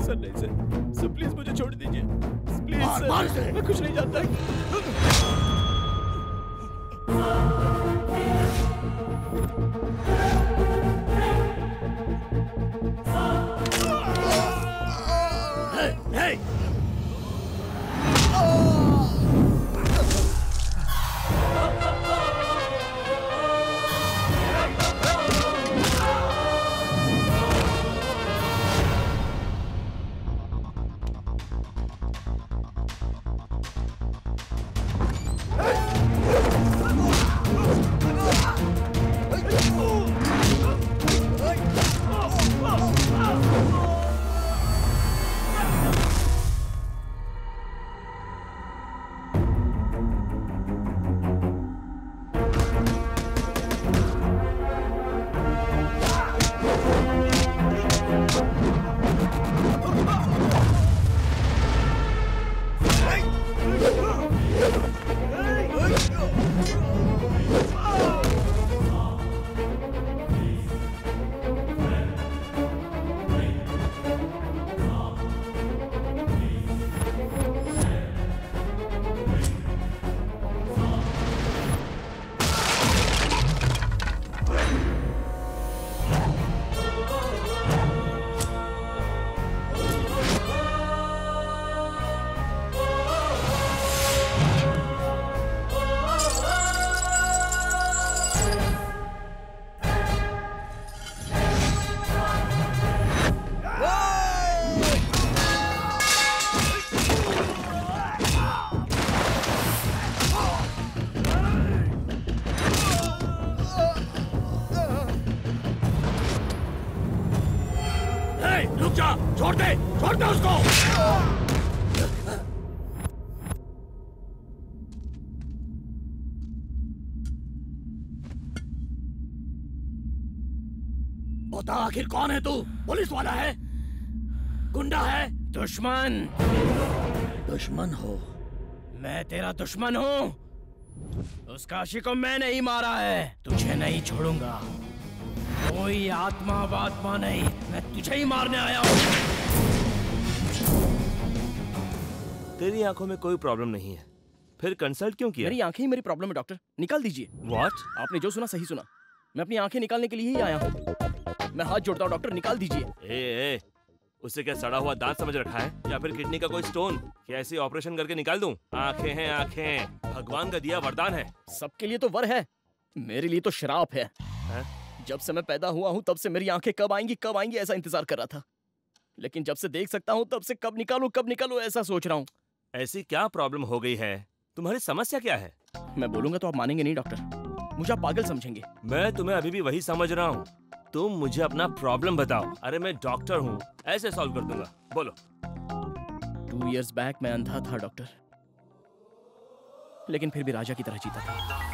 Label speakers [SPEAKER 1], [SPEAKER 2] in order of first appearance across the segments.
[SPEAKER 1] Sir नहीं sir, sir please मुझे छोड़ दीजिए प्लीज सर, मैं कुछ नहीं जानता।
[SPEAKER 2] Hey! रुक जा, छोड़ दे उसको। बता आखिर कौन है तू? पुलिस वाला है? गुंडा है? दुश्मन? दुश्मन हो? मैं तेरा दुश्मन हूँ। उस काशी को मैं नहीं मारा है, तुझे नहीं छोड़ूंगा। कोई आत्मा वात्मा नहीं, मैं तुझे ही मारने आया हूँ।
[SPEAKER 1] तेरी आंखों में कोई प्रॉब्लम नहीं है, फिर कंसल्ट क्यों किया?
[SPEAKER 3] मेरी आंखें ही मेरी प्रॉब्लम है डॉक्टर, निकाल दीजिए।
[SPEAKER 1] What?
[SPEAKER 3] आपने जो सुना सही सुना, मैं अपनी आंखें निकालने के लिए ही आया हूँ। मैं हाथ जोड़ता हूँ डॉक्टर, निकाल दीजिए।
[SPEAKER 1] ए, उससे क्या सड़ा हुआ दांत समझ रखा है या फिर किडनी का कोई स्टोन? क्या ऐसे ऑपरेशन करके निकाल दूं? आंखें हैं आंखें, भगवान का दिया वरदान है।
[SPEAKER 3] सबके लिए तो वर है, मेरे लिए तो शराप है। जब से मैं पैदा हुआ हूँ तब से मेरी आंखें कब आएंगी ऐसा इंतजार कर रहा था, लेकिन जब से देख सकता हूँ तब से कब निकालूं ऐसा सोच रहा हूँ।
[SPEAKER 1] ऐसी क्या प्रॉब्लम हो गई है? तुम्हारी समस्या क्या है?
[SPEAKER 3] मैं बोलूंगा तो आप मानेंगे नहीं डॉक्टर, मुझे आप पागल समझेंगे।
[SPEAKER 1] मैं तुम्हें अभी भी वही समझ रहा हूँ। तुम मुझे अपना प्रॉब्लम बताओ। अरे मैं डॉक्टर हूँ, ऐसे सॉल्व कर दूंगा। बोलो।
[SPEAKER 3] 2 years बैक मैं अंधा था डॉक्टर, लेकिन फिर भी राजा की तरह जीता था।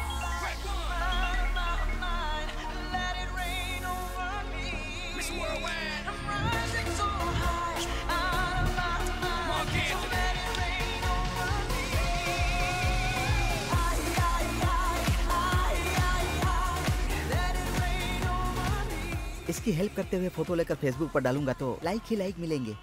[SPEAKER 4] इसकी हेल्प करते हुए फोटो लेकर फेसबुक पर डालूंगा तो लाइक ही लाइक मिलेंगे।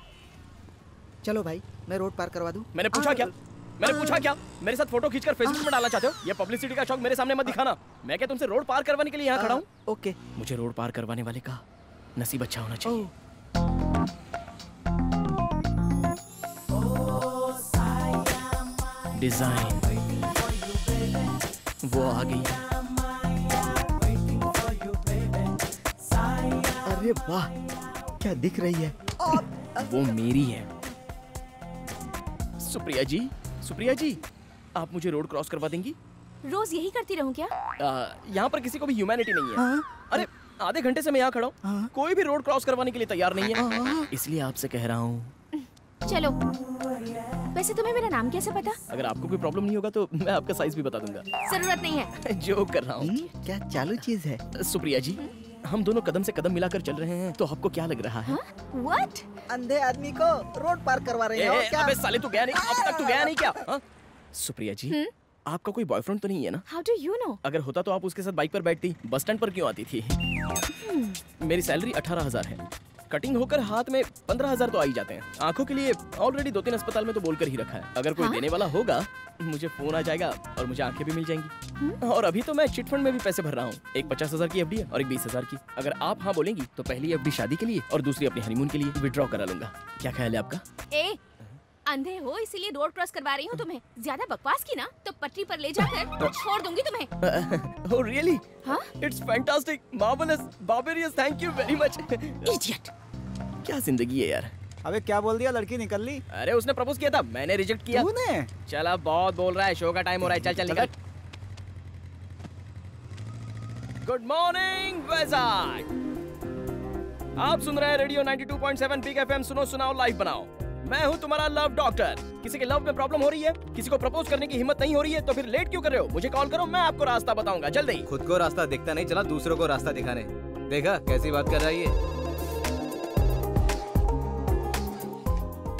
[SPEAKER 4] चलो भाई, मैं रोड पार करवा दूं।
[SPEAKER 3] मैंने पूछा क्या? मेरे साथ फोटो खींचकर फेसबुक में डालना चाहते हो? ये पब्लिसिटी का शौक मेरे सामने मत दिखाना। मैं क्या तुमसे रोड पार करवाने के लिए यहाँ खड़ा हूँ?
[SPEAKER 4] ओके।
[SPEAKER 3] मुझे रोड पार करवाने वाले का नसीब अच्छा होना चाहिए। डिजाइन वो आ गई।
[SPEAKER 4] अरे वाह, क्या दिख रही है?
[SPEAKER 3] वो मेरी है। सुप्रिया जी, आप मुझे रोड क्रॉस करवा देंगी?
[SPEAKER 5] रोज यही करती रहूं क्या?
[SPEAKER 3] यहाँ पर किसी को भी ह्यूमैनिटी नहीं है। अरे आधे घंटे से मैं यहाँ खड़ा हूँ, कोई भी रोड क्रॉस करवाने के लिए तैयार नहीं है, इसलिए आपसे कह रहा हूँ।
[SPEAKER 5] चलो, वैसे तुम्हें मेरा नाम कैसे पता?
[SPEAKER 3] अगर आपको कोई प्रॉब्लम नहीं होगा तो मैं आपका साइज भी बता दूंगा।
[SPEAKER 5] जरूरत नहीं है।
[SPEAKER 3] जो कर रहा हूँ।
[SPEAKER 4] क्या चालू चीज है?
[SPEAKER 3] सुप्रिया जी, हम दोनों कदम से कदम मिलाकर चल रहे हैं, तो आपको क्या लग रहा है?
[SPEAKER 5] What?
[SPEAKER 4] अंधे आदमी को रोड पार करवा रहे हो क्या?
[SPEAKER 3] अबे साले, तू गया नहीं? अब तक तू गया नहीं क्या? सुप्रिया जी, आपका कोई बॉयफ्रेंड तो नहीं है ना?
[SPEAKER 5] How do you know?
[SPEAKER 3] अगर होता तो आप उसके साथ बाइक पर बैठती, बस स्टैंड पर क्यों आती थी? मेरी सैलरी 18,000 है, कटिंग होकर हाथ में 15,000 तो आ ही जाते हैं। आंखों के लिए ऑलरेडी 2-3 अस्पताल में तो बोलकर ही रखा है, अगर कोई देने वाला होगा मुझे फोन आ जाएगा और मुझे आंखें भी मिल जाएंगी। और अभी तो मैं चिट फंड में भी पैसे भर रहा हूँ, एक 50,000 की एफडी है और एक 20,000 की। अगर आप हाँ बोलेंगी तो पहली एफडी शादी के लिए और दूसरी अपनी हनीमून के लिए विड्रॉ करा लूंगा। क्या ख्याल है आपका?
[SPEAKER 5] ए, अंधे हो इसीलिए रोड क्रॉस करवा रही हूँ तुम्हें। ज्यादा बकवास की ना तो पटरी पर ले जाकर छोड़ दूंगी तुम्हें।
[SPEAKER 3] Oh really?
[SPEAKER 5] हाँ?
[SPEAKER 3] It's fantastic, marvellous, barbarious, thank you very much.
[SPEAKER 5] Idiot.
[SPEAKER 3] क्या जिंदगी है यार।
[SPEAKER 6] अबे क्या बोल दिया, लड़की निकल ली?
[SPEAKER 3] अरे उसने प्रपोज किया था, मैंने रिजेक्ट किया।
[SPEAKER 6] तूने?
[SPEAKER 3] चल अब बहुत बोल रहा है, शो का टाइम हो रहा है, चल चल निकल। Good morning Vizag. आप सुन रहे हैं रेडियो 92.7 बिग एफएम। सुनो सुनाओ लाइव बनाओ। मैं हूं तुम्हारा लव डॉक्टर। किसी के लव में प्रॉब्लम हो रही है, किसी को प्रपोज करने की हिम्मत नहीं हो रही है, तो फिर लेट क्यों कर रहे हो? मुझे कॉल करो, मैं आपको रास्ता बताऊंगा जल्दी।
[SPEAKER 7] खुद को रास्ता दिखता नहीं, चला दूसरों को रास्ता दिखाने। देखा कैसी बात कर रहा है ये?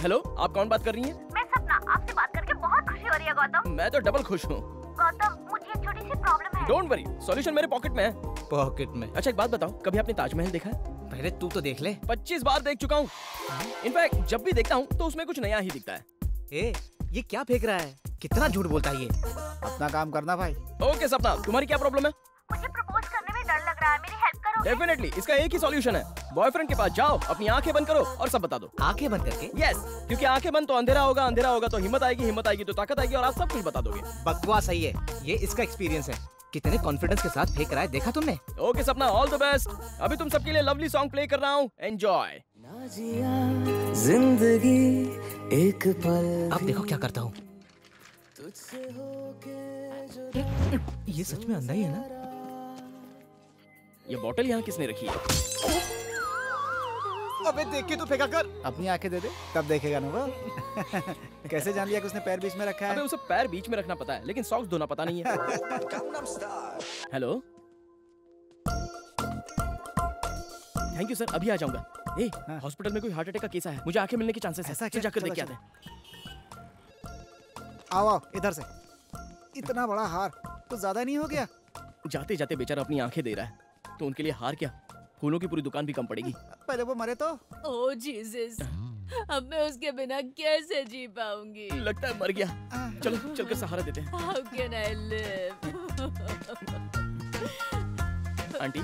[SPEAKER 3] हेलो, आप कौन बात कर रही हैं?
[SPEAKER 8] मैं सपना, आपसे बात करके बहुत खुशी हो रही है गौतम।
[SPEAKER 3] मैं तो डबल खुश हूँ।
[SPEAKER 8] गौतम, मुझे एक छोटी सी प्रॉब्लम है।
[SPEAKER 3] डोंट वरी, सॉल्यूशन मेरे पॉकेट में है।
[SPEAKER 7] पॉकेट में?
[SPEAKER 3] अच्छा एक बात बताओ, कभी आपने ताजमहल देखा है?
[SPEAKER 7] पहले तू तो देख ले।
[SPEAKER 3] 25 बार देख चुका हूँ। इनफैक्ट जब भी देखता हूँ तो उसमें कुछ नया ही दिखता है।
[SPEAKER 7] ए, ये क्या फेंक रहा है? कितना झूठ बोलता है ये।
[SPEAKER 6] अपना काम करना भाई।
[SPEAKER 3] ओके सपना, तुम्हारी क्या प्रॉब्लम है?
[SPEAKER 8] मुझे प्रपोज करने में डर लग रहा है, मेरी हेल्प करो।
[SPEAKER 3] डेफिनेटली, इसका एक ही सॉल्यूशन है। बॉयफ्रेंड के पास जाओ, अपनी आंखें बंद करो और सब बता दो।
[SPEAKER 7] आंखें बंद करके?
[SPEAKER 3] यस, क्योंकि आंखें बंद तो अंधेरा होगा, अंधेरा होगा तो हिम्मत आएगी, हिम्मत आएगी तो ताकत आएगी और आप सब कुछ बता दोगे।
[SPEAKER 7] बकवास सही है, ये इसका एक्सपीरियंस है। कितने कॉन्फिडेंस के साथ फेंक रहा है, देखा तुमने?
[SPEAKER 3] ओके सपना, ऑल द बेस्ट। अभी तुम सबके लिए लवली सॉन्ग प्ले कर रहा हूँ, एंजॉय।
[SPEAKER 9] जिंदगी एक पल।
[SPEAKER 7] अब देखो क्या करता हूँ। ये सच में अंधा ही है ना?
[SPEAKER 3] ये बोतल यहाँ किसने रखी है?
[SPEAKER 7] अबे देख के तो फेंका कर।
[SPEAKER 6] अपनी आंखें दे दे, तब देखेगा ना वो। कैसे जान लिया कि उसने पैर बीच में रखा
[SPEAKER 3] अबे
[SPEAKER 6] है?
[SPEAKER 3] उसे पैर बीच में रखना पता है, लेकिन सॉक्स धोना पता नहीं है। हेलो, थैंक यू सर, अभी आ जाऊंगा। ए, हॉस्पिटल में कोई हार्ट अटैक का केस है, मुझे आंखें मिलने के चांसेस है।
[SPEAKER 6] ऐसा
[SPEAKER 3] चल
[SPEAKER 6] क्या?
[SPEAKER 3] जाकर
[SPEAKER 6] चलो,
[SPEAKER 3] देख के आते हैं।
[SPEAKER 6] आओ आओ इधर से। इतना बड़ा हार तो ज्यादा नहीं हो गया?
[SPEAKER 3] जाते जाते बेचारा अपनी आंखें दे रहा है, तो उनके लिए हार क्या, फूलों की पूरी दुकान भी कम पड़ेगी।
[SPEAKER 6] पहले वो मरे तो।
[SPEAKER 5] ओह जीसस, अब मैं उसके बिना कैसे जी पाऊंगी?
[SPEAKER 3] लगता है मर गया। चलो चलकर सहारा देते हैं।
[SPEAKER 5] How can I live?
[SPEAKER 3] Aunty,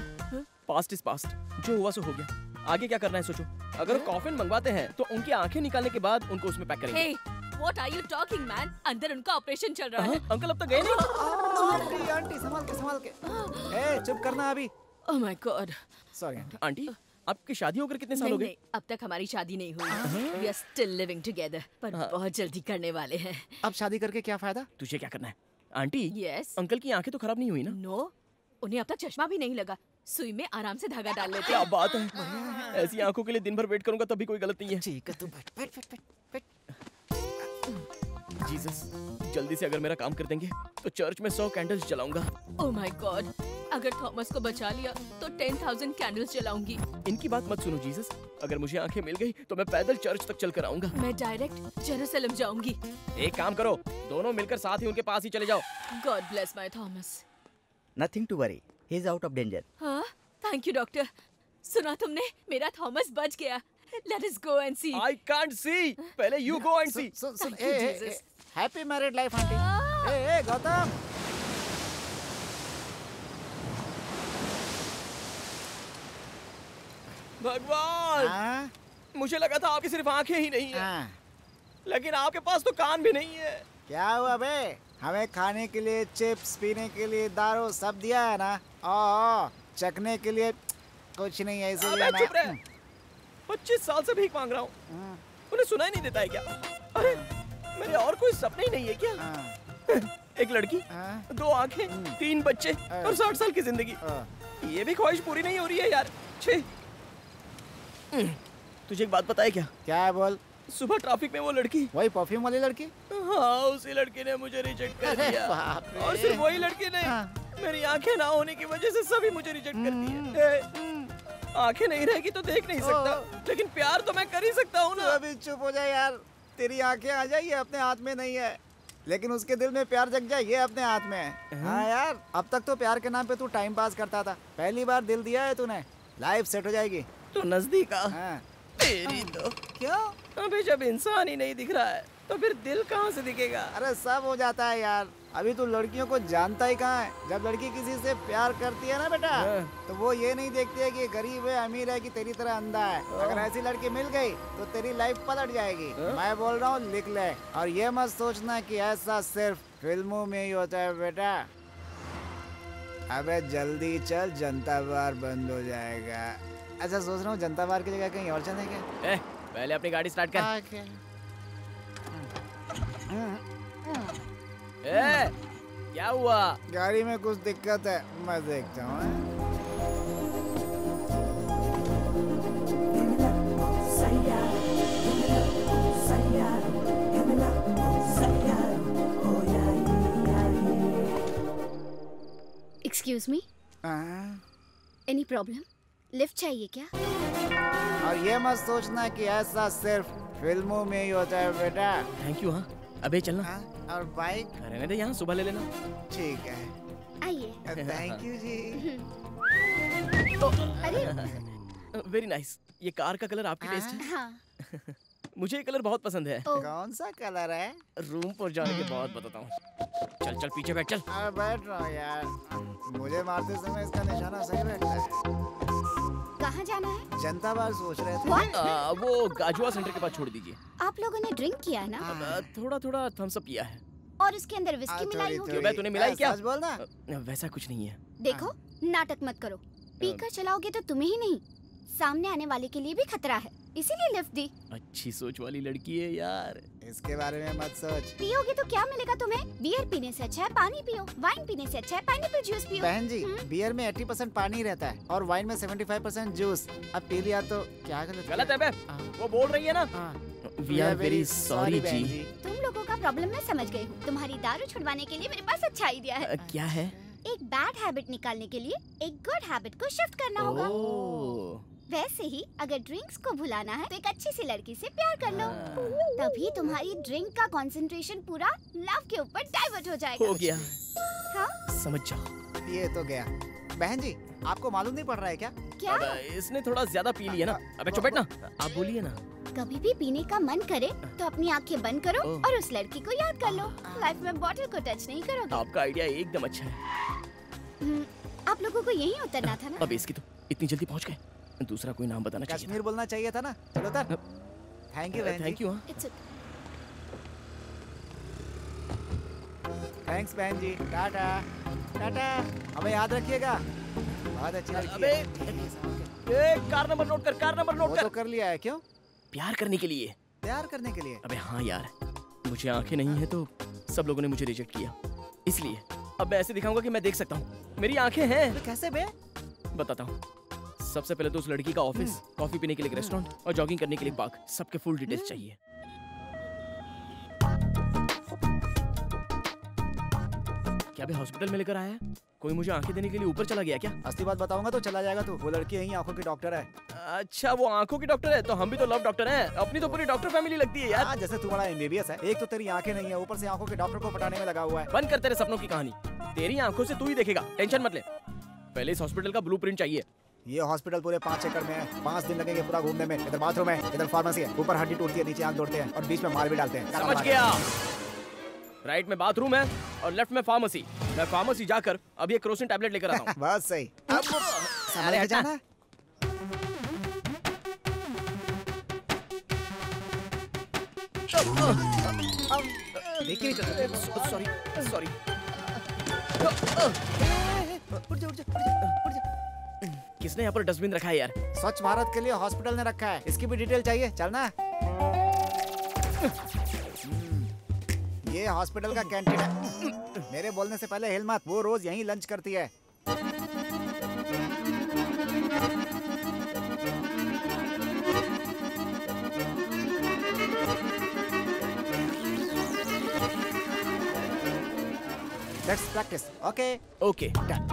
[SPEAKER 3] past is past, जो हुआ सो हो गया। आगे क्या करना है सोचो। अगर कॉफिन मंगवाते हैं तो उनकी आंखें निकालने के बाद उनको उसमें पैक करेंगे।
[SPEAKER 5] Hey, what are you talking, man? अंदर उनका ऑपरेशन चल रहा है।
[SPEAKER 3] अंकल अब तक गए नहीं?
[SPEAKER 6] आंटी आंटी संभाल के संभाल के। ए चुप करना अभी।
[SPEAKER 5] Oh my God.
[SPEAKER 6] Sorry aunty.
[SPEAKER 3] Aunty, आपकी शादी होकर कितने साल
[SPEAKER 5] नहीं
[SPEAKER 3] हो गए?
[SPEAKER 5] नहीं, अब तक हमारी शादी नहीं हुई। We are still living together, पर बहुत जल्दी करने वाले हैं।
[SPEAKER 6] अब शादी करके क्या फायदा?
[SPEAKER 3] तुझे क्या करना है? Aunty,
[SPEAKER 5] Yes.
[SPEAKER 3] अंकल की आंखें तो खराब नहीं हुई ना?
[SPEAKER 5] No, उन्हें अब तक चश्मा भी नहीं लगा। सुई में आराम से धागा डाल लेते
[SPEAKER 3] क्या
[SPEAKER 5] हैं।
[SPEAKER 3] बात है, ऐसी आंखों के लिए दिन भर वेट करूंगा तभी कोई गलत नहीं है।
[SPEAKER 6] ठीक है तू बैठ बैठ बैठ बैठ बैठ।
[SPEAKER 3] जीसस, जल्दी से अगर मेरा काम कर देंगे तो चर्च में 100 कैंडल्स जलाऊंगा।
[SPEAKER 5] Oh my God, अगर थॉमस को बचा लिया तो 10,000 कैंडल्स जलाऊंगी।
[SPEAKER 3] इनकी बात मत सुनो जीसस, अगर मुझे आंखें मिल गई तो मैं पैदल चर्च तक चल कर आऊंगा।
[SPEAKER 5] मैं डायरेक्ट जेरूसलम जाऊंगी।
[SPEAKER 3] एक काम करो, दोनों मिलकर साथ ही उनके पास ही चले जाओ।
[SPEAKER 5] God bless my Thomas.
[SPEAKER 4] Nothing to worry, he is out of danger.
[SPEAKER 5] हाँ, थैंक यू डॉक्टर। सुना तुमने, मेरा थॉमस बच गया। Let us go and see.
[SPEAKER 3] I can't see. पहले you go and see.
[SPEAKER 5] Thank you, Jesus.
[SPEAKER 6] Happy married life aunty. ए गौतम।
[SPEAKER 3] भगवान,
[SPEAKER 6] हाँ
[SPEAKER 3] मुझे लगा था आपकी सिर्फ आंखें ही नहीं है,
[SPEAKER 6] हाँ।
[SPEAKER 3] लेकिन आपके पास तो कान भी नहीं है।
[SPEAKER 6] क्या हुआ बे? हमें खाने के लिए चिप्स, पीने के लिए दारू सब दिया है ना। ओ चखने के लिए कुछ नहीं है, इसीलिए
[SPEAKER 3] अबे चुप रहे।
[SPEAKER 6] ना।
[SPEAKER 3] 25 साल से भीख मांग रहा हूँ, उन्हें सुनाई नहीं देता है क्या? अरे मेरे और कोई सपने ही नहीं है क्या?
[SPEAKER 6] हाँ,
[SPEAKER 3] एक लड़की,
[SPEAKER 6] हाँ,
[SPEAKER 3] 2 आंखें, 3 बच्चे और 60 साल की जिंदगी।
[SPEAKER 6] हाँ।
[SPEAKER 3] ये भी ख्वाहिश पूरी नहीं हो रही है यार। छे। तुझे एक बात पता है क्या?
[SPEAKER 6] क्या है बोल?
[SPEAKER 3] सुबह ट्रैफिक में वो लड़की,
[SPEAKER 6] वही परफ्यूम वाली लड़की?
[SPEAKER 3] हाँ उसी लड़की ने मुझे रिजेक्ट कर
[SPEAKER 6] अरे
[SPEAKER 3] दिया।
[SPEAKER 6] बाप रे।
[SPEAKER 3] और सिर्फ वही लड़की नहीं,
[SPEAKER 6] हाँ।
[SPEAKER 3] मेरी आंखें ना होने की वजह से सभी मुझे रिजेक्ट कर दिए। आंखें नहीं रहेगी तो देख नहीं सकता, लेकिन प्यार तो मैं कर ही सकता हूँ
[SPEAKER 6] तू
[SPEAKER 3] ना।
[SPEAKER 6] अभी चुप हो जाए यार। तेरी आंखें आ जाए ये अपने हाथ में नहीं है, लेकिन उसके दिल में प्यार जग जाए ये अपने हाथ में है। हाँ यार, अब तक तो प्यार के नाम पे तू टाइम पास करता था, पहली बार दिल दिया है तूने। लाइफ सेट हो जाएगी।
[SPEAKER 3] तो नजदीक आ।
[SPEAKER 6] हाँ।
[SPEAKER 3] तेरी तो
[SPEAKER 6] क्यों?
[SPEAKER 3] अबे जब इंसान ही नहीं दिख रहा है तो फिर दिल कहाँ से दिखेगा?
[SPEAKER 6] अरे सब हो जाता है यार। अभी तू लड़कियों को जानता ही कहाँ है। जब लड़की किसी से प्यार करती है ना बेटा, तो वो ये नहीं देखती है कि गरीब है अमीर है कि तेरी तरह अंधा है। अगर ऐसी लड़की मिल गई तो तेरी लाइफ पलट जाएगी। मैं बोल रहा हूँ लिख ले, और ये मत सोचना कि ऐसा सिर्फ फिल्मों में ही होता है बेटा। अबे जल्दी चल, जनता बार बंद हो जाएगा। अच्छा सोच रहा हूँ जनता बार की जगह कहीं और चलें क्या?
[SPEAKER 3] पहले अपनी गाड़ी स्टार्ट कर। क्या हुआ?
[SPEAKER 6] गाड़ी में कुछ दिक्कत है, मैं देखता हूँ।
[SPEAKER 5] Excuse me, any problem? Lift चाहिए क्या?
[SPEAKER 6] और ये मत सोचना कि ऐसा सिर्फ फिल्मों में ही होता है बेटा।
[SPEAKER 3] Thank you. हाँ अबे चलना।
[SPEAKER 6] और बाइक
[SPEAKER 3] रहने दे, यहाँ सुबह ले लेना।
[SPEAKER 6] ठीक है,
[SPEAKER 5] आइए।
[SPEAKER 6] थैंक यू जी।
[SPEAKER 5] अरे
[SPEAKER 3] वेरी नाइस। ये कार का कलर आपकी टेस्ट है?
[SPEAKER 5] हाँ।
[SPEAKER 3] मुझे ये कलर बहुत पसंद है।
[SPEAKER 6] कौन सा कलर है?
[SPEAKER 3] रूम पर जाने के बाद बताता हूँ। चल चल पीछे बैठ चल।
[SPEAKER 6] बैठ रहा हूँ यार। मुझे मारते समय इसका निशाना सही बैठता है।
[SPEAKER 5] कहाँ जाना है?
[SPEAKER 6] जनता बार सोच रहे थे।
[SPEAKER 3] वो गाजुआ सेंटर के पास छोड़ दीजिए।
[SPEAKER 5] आप लोगों ने ड्रिंक किया है ना?
[SPEAKER 3] थोड़ा थोड़ा थम्स अप पिया है।
[SPEAKER 5] और उसके अंदर विस्की मिलाई होगी।
[SPEAKER 3] बे तूने मिलाई क्या?
[SPEAKER 6] सच बोलना।
[SPEAKER 3] वैसा कुछ नहीं है।
[SPEAKER 5] देखो नाटक मत करो। पीकर चलाओगे तो तुम्हें ही नहीं, सामने आने वाले के लिए भी खतरा है, इसीलिए लिफ्ट दी।
[SPEAKER 3] अच्छी सोच वाली लड़की है यार।
[SPEAKER 6] इसके बारे में मत सोच।
[SPEAKER 5] पियोगे तो क्या मिलेगा तुम्हें? बियर पीने से अच्छा है पानी पियो, वाइन पीने से अच्छा है पाइनएप्पल जूस पियो।
[SPEAKER 6] बहन जी, बियर में 80% पानी रहता है और वाइन में 75% जूस। अब पी लिया तो क्या
[SPEAKER 3] गलत है बे? वो बोल रही है ना। We are very sorry जी।
[SPEAKER 5] तुम लोगों का प्रॉब्लम मैं समझ गई हूँ। तुम्हारी दारू छुड़वाने के लिए मेरे पास अच्छा आइडिया है।
[SPEAKER 3] क्या है?
[SPEAKER 5] एक बैड हैबिट निकालने के लिए एक गुड हैबिट को शिफ्ट करना होगा। वैसे ही अगर ड्रिंक्स को भुलाना है तो एक अच्छी सी लड़की से प्यार कर लो, तभी तुम्हारी ड्रिंक का कंसंट्रेशन पूरा लव के ऊपर डाइवर्ट हो जाएगा।
[SPEAKER 3] हो गया।
[SPEAKER 5] हाँ?
[SPEAKER 3] समझ जाओ।
[SPEAKER 6] ये तो गया। बहन जी, आपको मालूम नहीं पड़ रहा है क्या?
[SPEAKER 5] क्या?
[SPEAKER 3] इसने थोड़ा ज्यादा पी लिया ना। अबे चुप बैठ ना। आप बोलिए ना।
[SPEAKER 5] कभी भी पीने का मन करे तो अपनी आंखें बंद करो और उस लड़की को याद कर लो। लाइफ में बॉटल को टच नहीं करोगे।
[SPEAKER 3] आपका आइडिया एकदम अच्छा है।
[SPEAKER 5] आप लोगों को यहीं उतरना था ना।
[SPEAKER 3] अब इसकी तो इतनी जल्दी पहुंच गए। दूसरा कोई नाम बताना चाहिए।
[SPEAKER 6] कश्मीर बोलना चाहिए था ना। चलो उतर। थैंक यू बहन जी।
[SPEAKER 3] Thank you.
[SPEAKER 6] थैंक्स बहन जी। टाटा टाटा। हमें याद रखिएगा। बहुत अच्छी लड़की है।
[SPEAKER 3] कार नंबर नोट कर। कार नंबर नोट कर।
[SPEAKER 6] तो कर लिया है। क्यों?
[SPEAKER 3] प्यार करने के लिए।
[SPEAKER 6] प्यार करने के लिए?
[SPEAKER 3] अबे हाँ यार, मुझे आंखें नहीं है तो सब लोगों ने मुझे रिजेक्ट किया, इसलिए अब मैं ऐसे दिखाऊंगा कि मैं देख सकता हूँ। मेरी आंखें हैं।
[SPEAKER 6] तो कैसे बे?
[SPEAKER 3] बताता हूँ। सबसे पहले तो उस लड़की का ऑफिस, कॉफी पीने के लिए रेस्टोरेंट और जॉगिंग करने के लिए पार्क, सबके फुल डिटेल्स चाहिए। क्या भी हॉस्पिटल में लेकर आया है? कोई मुझे आंखें देने के लिए ऊपर चला गया क्या?
[SPEAKER 6] असली बात बताऊंगा तो चला जाएगा तू। वो लड़की यही आंखों की डॉक्टर है।
[SPEAKER 3] अच्छा वो आंखों की डॉक्टर है, तो हम भी तो लव डॉक्टर हैं। अपनी तो पूरी डॉक्टर फैमिली लगती है यार।
[SPEAKER 6] जैसे तू बड़ा एमबीबीएस है, एक तो तेरी आंखें नहीं है, ऊपर से आंखों के डॉक्टर को पटाने में लगा हुआ है।
[SPEAKER 3] बंद कर तेरे सपनों की कहानी। तेरी आंखों से तू ही देखेगा, टेंशन मत ले। पहले इस हॉस्पिटल का ब्लूप्रिंट चाहिए।
[SPEAKER 6] ये हॉस्पिटल पूरे 5 एकड़ में है। 5 दिन लगेंगे पूरा घूमने में। इधर बाथरूम है, इधर फार्मेसी है, ऊपर हड्डी टूटती है, नीचे आंख तोड़ते हैं और बीच में मार भी डालते हैं।
[SPEAKER 3] समझ गया। राइट में बाथरूम है और लेफ्ट में फार्मेसी। मैं फार्मेसी जाकर अभी एक क्रोसिन टैबलेट लेकर आता हूँ।
[SPEAKER 6] बस सही। अब संभाल के जाना। देख नहीं चलता।
[SPEAKER 3] Sorry sorry. किसने यहाँ पर डस्टबिन रखा है यार?
[SPEAKER 6] स्वच्छ भारत के लिए हॉस्पिटल ने रखा है। इसकी भी डिटेल चाहिए। चलना। ये हॉस्पिटल का कैंटीन है। मेरे बोलने से पहले हिल मत। वो रोज यहीं लंच करती है। Let's practice. Okay.
[SPEAKER 3] Okay. Done.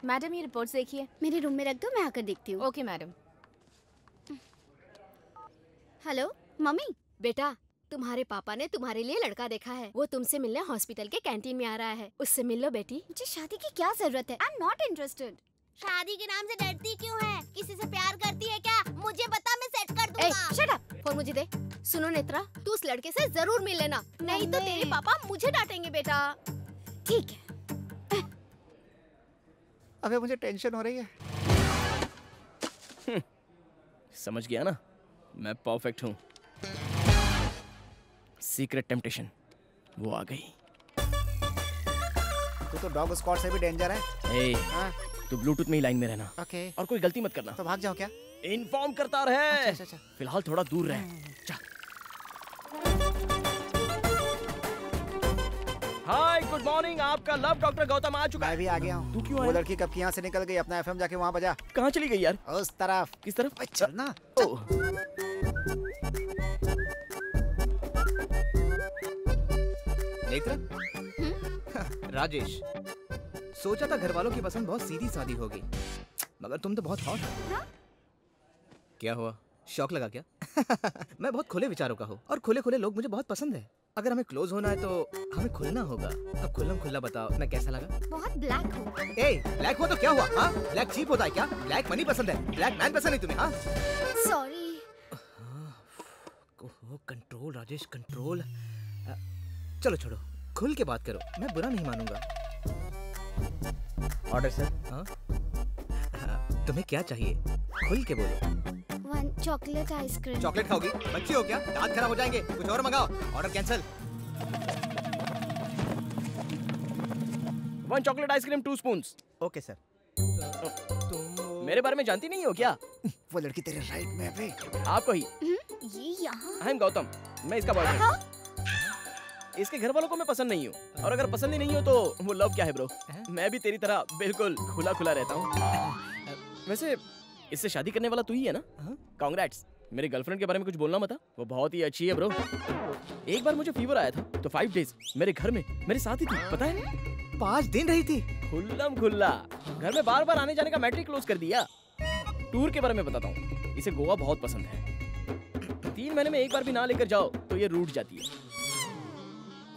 [SPEAKER 10] Madam ये रिपोर्ट्स देखिए।
[SPEAKER 5] मेरे रूम में रख दो, मैं आकर देखती हूँ।
[SPEAKER 10] Okay madam.
[SPEAKER 5] Hello mummy.
[SPEAKER 11] बेटा, तुम्हारे पापा ने तुम्हारे लिए लड़का देखा है। वो तुमसे मिलने हॉस्पिटल के कैंटीन में आ रहा है। उससे मिल लो बेटी।
[SPEAKER 5] मुझे शादी की क्या जरूरत है? I am not interested. शादी के नाम से डरती क्यों है? किसी से प्यार करती है क्या? मुझे बता, मैं सेट कर दूंगा।
[SPEAKER 11] शट अप, फोन मुझे दे। सुनो नेत्रा, तू उस लड़के से जरूर मिल लेना, नहीं तो तेरे पापा मुझे डांटेंगे बेटा।
[SPEAKER 5] ठीक है।
[SPEAKER 6] अबे मुझे टेंशन हो रही है।
[SPEAKER 3] समझ गया ना, मैं परफेक्ट हूँ। सीक्रेट टेम्पटेशन वो आ गई।
[SPEAKER 6] तू तो डॉग स्क्वाड से भी डेंजर है।
[SPEAKER 3] ए, तू ब्लूटूथ में ही लाइन में रहना।
[SPEAKER 6] ओके।
[SPEAKER 3] और कोई गलती मत करना।
[SPEAKER 6] तो भाग जाओ क्या?
[SPEAKER 3] इन्फॉर्म करता रहे।
[SPEAKER 6] अच्छा।
[SPEAKER 3] फिलहाल थोड़ा दूर रहे। हाय, गुड मॉर्निंग। आपका लव डॉक्टर गौतम आ चुका है।
[SPEAKER 6] मैं भी आ गया हूँ।
[SPEAKER 3] तू क्यों आया?
[SPEAKER 6] वो लड़की कब की यहाँ से निकल गई? अपना एफएम जाके वहाँ बजा।
[SPEAKER 3] कहाँ चली गई यार?
[SPEAKER 6] उस तरफ।
[SPEAKER 3] किस तरफ?
[SPEAKER 6] चलना।
[SPEAKER 7] नेत्रा? राजेश, सोचा था घर वालों की पसंद बहुत सीधी सादी होगी, मगर तुम तो बहुत हॉट हो। क्या हुआ, शौक लगा क्या? मैं बहुत खुले विचारों का हूँ और खुले खुले लोग मुझे बहुत पसंद है। अगर हमें क्लोज होना है तो हमें खुलना होगा। अब खुल्लम खुल्ला बताओ, मैं कैसा लगा?
[SPEAKER 5] बहुत ब्लैक हो।
[SPEAKER 7] ए, ब्लैक हो तो क्या हुआ? हाँ, ब्लैक चीप होता है क्या? ब्लैक मनी पसंद है, ब्लैक मैन पसंद है तुम्हें? हाँ,
[SPEAKER 5] सॉरी।
[SPEAKER 7] Control Rajesh, control. चलो छोड़ो, खुल के बात करो, मैं बुरा नहीं मानूंगा। Order sir. हाँ, तुम्हें क्या चाहिए? खुल के बोलो।
[SPEAKER 5] 1 चॉकलेट आइसक्रीम।
[SPEAKER 7] चॉकलेट खाओगी? बच्ची हो क्या? दांत खराब हो जाएंगे। कुछ और मंगाओ। Order cancel.
[SPEAKER 3] 1 chocolate ice cream 2 spoons.
[SPEAKER 6] Okay sir.
[SPEAKER 3] तुम मेरे बारे में जानती नहीं हो क्या?
[SPEAKER 6] वो लड़की तेरे राइट में है बे।
[SPEAKER 3] आपको ही।
[SPEAKER 5] ये यहाँ।
[SPEAKER 3] आई एम गौतम, मैं इसका बॉयफ्रेंड। इसके घर वालों को मैं पसंद नहीं हूँ, और अगर पसंद ही नहीं हो तो वो लव क्या है ब्रो? मैं भी तेरी तरह बिल्कुल खुला खुला रहता हूँ। वैसे इससे शादी करने वाला तू ही है ना? कांग्रेट्स। मेरी गर्लफ्रेंड के बारे में कुछ बोलना मत। वो बहुत ही अच्छी है ब्रो। एक बार मुझे फीवर आया था तो 5 डेज मेरे घर में मेरे साथ ही थी, पता है?
[SPEAKER 7] 5 दिन रही थी।
[SPEAKER 3] खुल्लम खुल्ला। घर में बार बार आने जाने का मैट्रिक क्लोज कर दिया। टूर के बारे में बताता हूँ, इसे गोवा बहुत पसंद है। 3 महीने में एक बार भी ना लेकर जाओ तो ये रूठ जाती है।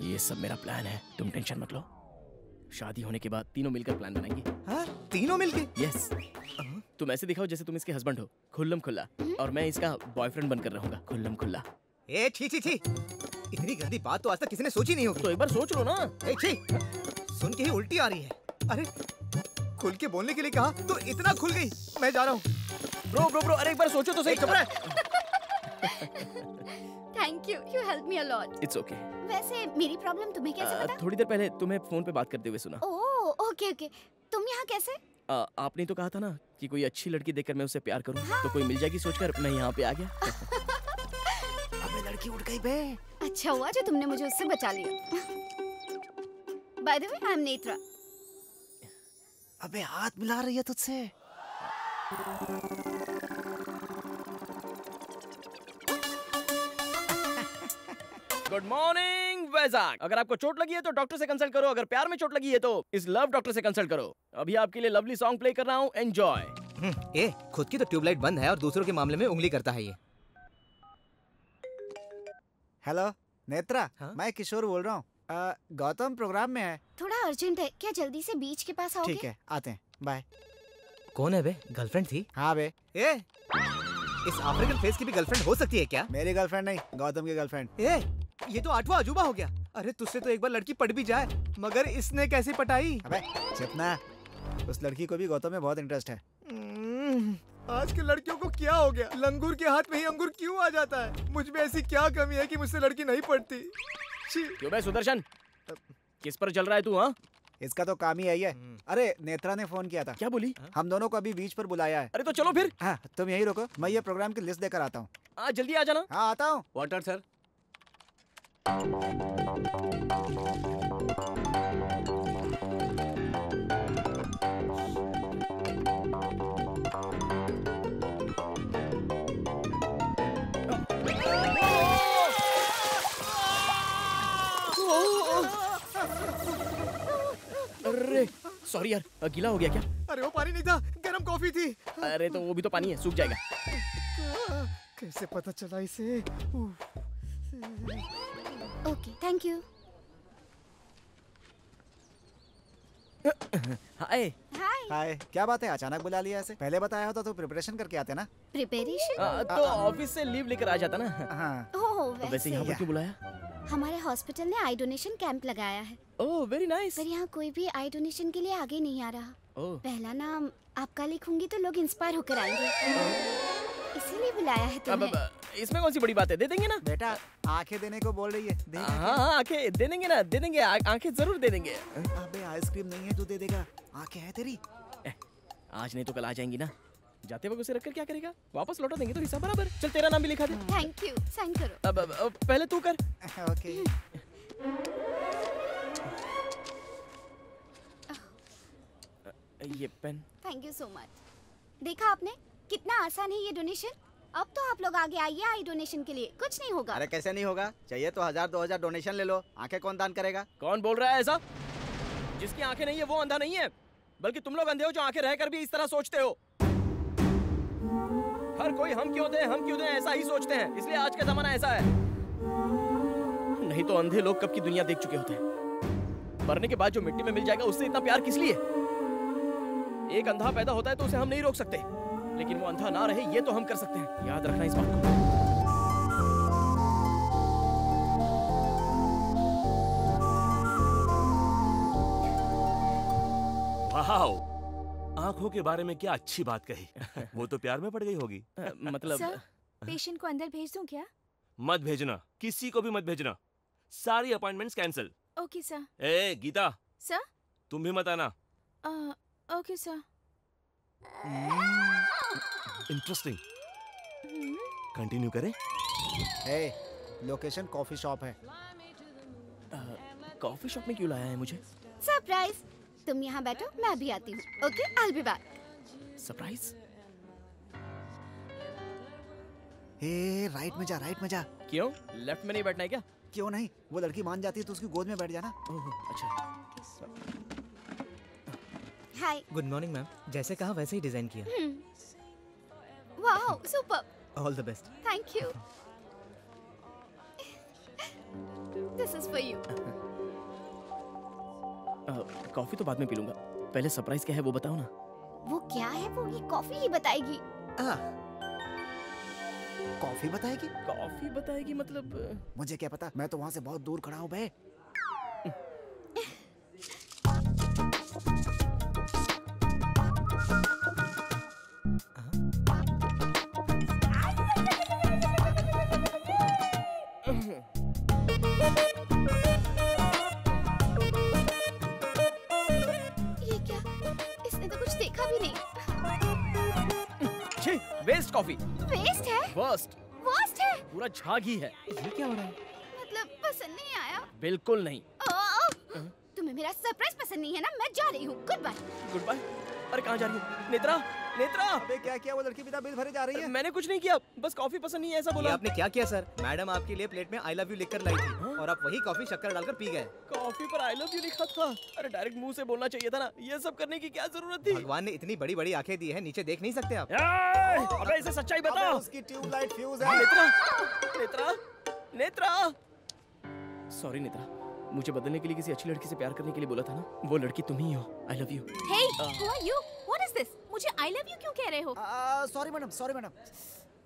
[SPEAKER 3] ये सब मेरा प्लान है, तुम टेंशन मत लो। शादी होने के बाद तीनों मिलकर प्लान बनाएंगे।
[SPEAKER 7] हाँ? तीनों मिलके?
[SPEAKER 3] यस। तुम ऐसे दिखाओ जैसे तुम इसके हस्बैंड हो, खुल्लम खुल्ला, और मैं इसका बॉयफ्रेंड बनकर रहूंगा, खुल्लम खुल्ला।
[SPEAKER 7] ए छी छी छी, इतनी गंदी बात तो आज तक किसी ने सोची नहीं होगी।
[SPEAKER 3] तो एक बार सोच लो ना।
[SPEAKER 7] ए छी, सुन के ही उल्टी आ रही है। अरे खुल के बोलने के लिए कहा तो इतना खुल गई। मैं जा रहा हूँ।
[SPEAKER 3] ब्रो, अरे एक बार सोचो तो सही।
[SPEAKER 7] चुप रह।
[SPEAKER 5] Thank you, you help me a lot.
[SPEAKER 3] It's okay.
[SPEAKER 5] वैसे मेरी प्रॉब्लम तुम्हें कैसे पता?
[SPEAKER 3] थोड़ी देर पहले तुम्हें फोन पे बात करते हुए सुना।
[SPEAKER 5] ओह, ओके। तुम यहाँ कैसे?
[SPEAKER 3] आपने तो कहा था ना कि कोई अच्छी लड़की देखकर मैं उससे प्यार करूं। तो कोई मिल जाएगी सोचकर मैं यहाँ पे आ गया।
[SPEAKER 6] अबे लड़की उठ गई बे।
[SPEAKER 5] अच्छा हुआ जो तुमने मुझे उससे बचा लिया। By the way, I am Netra.
[SPEAKER 6] अबे हाथ मिला रही है तुझसे।
[SPEAKER 3] Good morning Vizag. अगर आपको चोट लगी है तो डॉक्टर से कंसल्ट करो, अगर प्यार में चोट लगी है तो इस लव डॉक्टर से कंसल्ट करो। अभी आपके लिए लवली सॉन्ग प्ले कर रहा हूँ, एंजॉय।
[SPEAKER 7] ए, खुद की तो ट्यूबलाइट बंद है और दूसरों के मामले में उंगली करता है ये।
[SPEAKER 6] हेलो नेत्रा।
[SPEAKER 7] हाँ?
[SPEAKER 6] मैं किशोर बोल रहा हूँ। गौतम प्रोग्राम में है।
[SPEAKER 5] थोड़ा अर्जेंट है, क्या जल्दी से बीच के पास आओगे?
[SPEAKER 6] ठीक है, आते हैं, बाय।
[SPEAKER 7] कौन है बे? गर्लफ्रेंड थी?
[SPEAKER 6] हाँ बे।
[SPEAKER 7] ए, इस अफ्रीकन फेस की भी गर्लफ्रेंड हो सकती है क्या?
[SPEAKER 6] मेरी गर्लफ्रेंड नहीं, गौतम की गर्लफ्रेंड।
[SPEAKER 7] ए, ये तो 8वां अजूबा हो गया। अरे तुझसे तो एक बार लड़की पट भी जाए, मगर इसने कैसे पटाई?
[SPEAKER 6] अबे चुप ना। उस लड़की को भी गौतम में बहुत इंटरेस्ट है।
[SPEAKER 7] आज के लड़कियों को क्या हो गया? लंगूर के हाथ में ही अंगूर क्यों आ जाता है? मुझ में ऐसी क्या कमी है कि मुझसे लड़की नहीं पड़ती?
[SPEAKER 3] क्यों बे सुदर्शन, किस पर चल रहा है तू? हाँ,
[SPEAKER 6] इसका तो काम ही यही है। अरे नेत्रा ने फोन किया था।
[SPEAKER 3] क्या बोली?
[SPEAKER 6] हम दोनों को अभी बीच पर बुलाया है।
[SPEAKER 3] अरे तो चलो फिर।
[SPEAKER 6] हाँ, तुम यही रुको, मैं ये प्रोग्राम की लिस्ट देकर आता हूँ।
[SPEAKER 3] जल्दी आ जाना।
[SPEAKER 6] हाँ, आता हूँ।
[SPEAKER 7] Water sir.
[SPEAKER 3] अरे सॉरी यार, गीला हो गया क्या?
[SPEAKER 7] अरे
[SPEAKER 6] कॉफी थी।
[SPEAKER 3] अरे तो वो भी तो पानी है, सूख जाएगा।
[SPEAKER 6] कैसे पता चला इसे?
[SPEAKER 5] Okay, thank you.
[SPEAKER 3] Hi.
[SPEAKER 6] Hi, क्या बात है, अचानक बुला लिया ऐसे? पहले बताया होता तो प्रिपरेशन करके आते ना।
[SPEAKER 5] प्रिपरेशन?
[SPEAKER 3] तो ऑफिस से लीव लेकर आ जाता ना।
[SPEAKER 6] हाँ।
[SPEAKER 5] ओह,
[SPEAKER 3] वैसे यहाँ पर क्यों बुलाया?
[SPEAKER 5] हमारे हॉस्पिटल ने आई डोनेशन कैंप लगाया है।
[SPEAKER 3] ओह, वेरी नाइस।
[SPEAKER 5] पर यहाँ कोई भी आई डोनेशन के लिए आगे नहीं आ रहा। पहला नाम आपका लिखूंगी तो लोग इंस्पायर होकर आएंगे, इसीलिए बुलाया है तुम्हें।
[SPEAKER 3] इसमें कौन सी बड़ी बात है, दे देंगे ना।
[SPEAKER 6] बेटा आंखें देने को बोल रही है।
[SPEAKER 3] हाँ, आंखें दे देंगे ना, दे देंगे, आंखें जरूर दे देंगे।
[SPEAKER 6] अबे आइसक्रीम नहीं है, तू दे देगा। आंखें है तेरी।
[SPEAKER 3] आज नहीं तो कल आ जाएंगी ना। जाते वक्त उसे रखकर क्या करेगा, वापस लौटा देंगे तो हिसाब बराबर। चल तेरा नाम भी लिखा दे।
[SPEAKER 5] थैंक यू, साइन करो।
[SPEAKER 3] अब पहले तू कर।
[SPEAKER 6] ओके।
[SPEAKER 3] ये pen.
[SPEAKER 5] Thank you so much. देखा आपने कितना आसान है ये डोनेशन। अब तो आप लोग आगे आइए आई डोनेशन के लिए, कुछ नहीं होगा।
[SPEAKER 4] अरे कैसे नहीं होगा, चाहिए तो 1000-2000 डोनेशन ले लो। आंखें कौन दान करेगा?
[SPEAKER 3] कौन बोल रहा है ऐसा? जिसकी आंखें नहीं है वो अंधा नहीं है, बल्कि तुम लोग अंधे हो जो आंखें रहकर भी इस तरह सोचते हो। हर कोई हम क्यों दें ऐसा ही सोचते हैं, इसलिए आज का जमाना ऐसा है। नहीं तो अंधे लोग कब की दुनिया देख चुके होते हैं। मरने के बाद जो मिट्टी में मिल जाएगा उससे इतना प्यार किस लिए? एक अंधा पैदा होता है तो उसे हम नहीं रोक सकते, लेकिन वो अंधा ना रहे ये तो हम कर सकते हैं। याद रखना इस बात को।
[SPEAKER 1] वाओ, आंखों के बारे में क्या अच्छी बात कही। वो तो प्यार में पड़ गई होगी।
[SPEAKER 3] मतलब
[SPEAKER 10] सर, पेशेंट को अंदर भेज दूं क्या?
[SPEAKER 1] मत भेजना, किसी को भी मत भेजना। सारी अपॉइंटमेंट्स कैंसिल।
[SPEAKER 10] Okay sir.
[SPEAKER 1] ए गीता,
[SPEAKER 10] सर,
[SPEAKER 1] तुम भी मत आना।
[SPEAKER 10] Okay sir.
[SPEAKER 1] इंटरेस्टिंग, कंटिन्यू करें।
[SPEAKER 6] लोकेशन कॉफी शॉप है।
[SPEAKER 3] कॉफी शॉप में क्यों लाया है मुझे?
[SPEAKER 5] सरप्राइज। तुम यहाँ बैठो, मैं अभी आती हूँ। Okay, I will be back.
[SPEAKER 3] Surprise?
[SPEAKER 6] Right में जा, राइट में जा।
[SPEAKER 3] क्यों, लेफ्ट में नहीं बैठना है क्या?
[SPEAKER 6] क्यों नहीं, वो लड़की मान जाती है तो उसकी गोद में बैठ जाना।
[SPEAKER 3] ओह अच्छा।
[SPEAKER 5] हाय।
[SPEAKER 7] गुड मॉर्निंग मैम, जैसे कहा वैसे ही डिजाइन किया।
[SPEAKER 5] Wow, super.
[SPEAKER 7] All the best.
[SPEAKER 5] Thank you. This is for you.
[SPEAKER 3] Coffee तो बाद में पी लूंगा, पहले सरप्राइज क्या है वो बताओ ना।
[SPEAKER 5] वो क्या है, वो ये कॉफी ही बताएगी।
[SPEAKER 6] कॉफी बताएगी?
[SPEAKER 3] कॉफी बताएगी मतलब?
[SPEAKER 6] मुझे क्या पता, मैं तो वहाँ से बहुत दूर खड़ा हूँ बे।
[SPEAKER 5] ये क्या, इसने तो कुछ देखा भी नहीं।
[SPEAKER 3] Waste coffee.
[SPEAKER 5] वेस्ट है?
[SPEAKER 3] वर्स्ट।
[SPEAKER 5] वर्स्ट है?
[SPEAKER 3] पूरा झाग ही है। ये क्या हो रहा है?
[SPEAKER 5] मतलब पसंद नहीं आया?
[SPEAKER 3] बिल्कुल नहीं।
[SPEAKER 5] तुम्हें मेरा सरप्राइज पसंद नहीं है ना? मैं जा रही हूँ, गुड बाय।
[SPEAKER 3] Good bye? अरे कहाँ जा रही हो? नेत्रा, नेत्रा।
[SPEAKER 6] अबे क्या किया, वो लड़की बिना बिल भरे जा रही है।
[SPEAKER 3] मैंने कुछ नहीं किया, बस कॉफी पसंद नहीं है ऐसा बोला।
[SPEAKER 7] आपने क्या किया सर? मैडम आपके लिए प्लेट में आई लव यू लिखकर लाई थी और आप वही कॉफी शक्कर डालकर पी गए।
[SPEAKER 3] कॉफी पर आई लव यू लिखा था? अरे डायरेक्ट मुंह से बोलना चाहिए था ना, ये सब करने की क्या जरूरत थी?
[SPEAKER 7] भगवान ने इतनी बड़ी बड़ी आंखें दी है, नीचे देख नहीं सकते आप?
[SPEAKER 3] अबे इसे सच्चाई बताओ।
[SPEAKER 6] उसकी ट्यूबलाइट फ्यूज है।
[SPEAKER 3] नेत्रा, नेत्रा, नेत्रा। सॉरी नेत्रा, मुझे बदलने के लिए किसी अच्छी लड़की से प्यार करने के लिए बोला था ना, वो लड़की तुम ही हो। I love you.
[SPEAKER 10] Hey, who are you? What is this? मुझे आई लव यू क्यों कह रहे हो?
[SPEAKER 6] Sorry madam, sorry madam.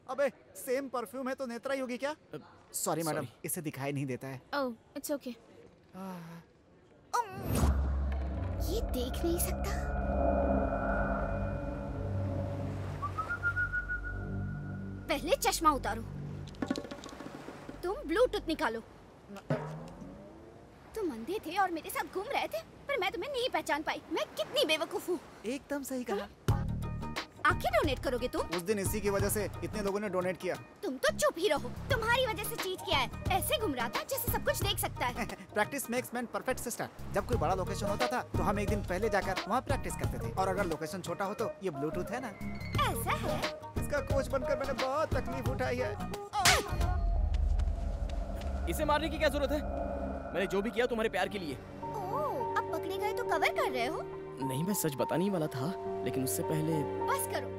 [SPEAKER 6] अबे सेम परफ्यूम है तो नेत्रा ही होगी क्या? सॉरी मैडम, इसे दिखाई नहीं देता है।
[SPEAKER 10] ओह, इट्स ओके।
[SPEAKER 5] ये देख नहीं सकता। पहले चश्मा उतारो। तुम ब्लूटूथ निकालो। तुम अंधे थे और मेरे साथ घूम रहे थे, पर मैं तुम्हें नहीं पहचान पाई। मैं कितनी बेवकूफ हूँ।
[SPEAKER 6] एकदम सही कहा।
[SPEAKER 5] आंखें डोनेट करोगे तुम?
[SPEAKER 6] उस दिन इसी की वजह से इतने लोगों ने डोनेट किया।
[SPEAKER 5] तुम तो चुप ही रहो। तुम्हारी वजह से चीट किया है। ऐसे घूम रहा था जैसे सब कुछ देख सकता है।
[SPEAKER 6] Practice makes man perfect sister. जब कोई बड़ा लोकेशन होता था तो हम एक दिन पहले जाकर वहाँ प्रैक्टिस करते थे, और अगर लोकेशन छोटा हो तो ये ब्लूटूथ है ना,
[SPEAKER 5] ऐसा है।
[SPEAKER 6] इसका कोच बनकर मैंने बहुत तकलीफ उठाई है।
[SPEAKER 3] इसे मारने की क्या जरूरत है? मैंने जो भी किया तुम्हारे प्यार के लिए।
[SPEAKER 5] ओह, अब पकड़े गए तो कवर कर रहे हो?
[SPEAKER 3] नहीं, मैं सच बताने ही वाला था, लेकिन उससे पहले।
[SPEAKER 5] बस करो,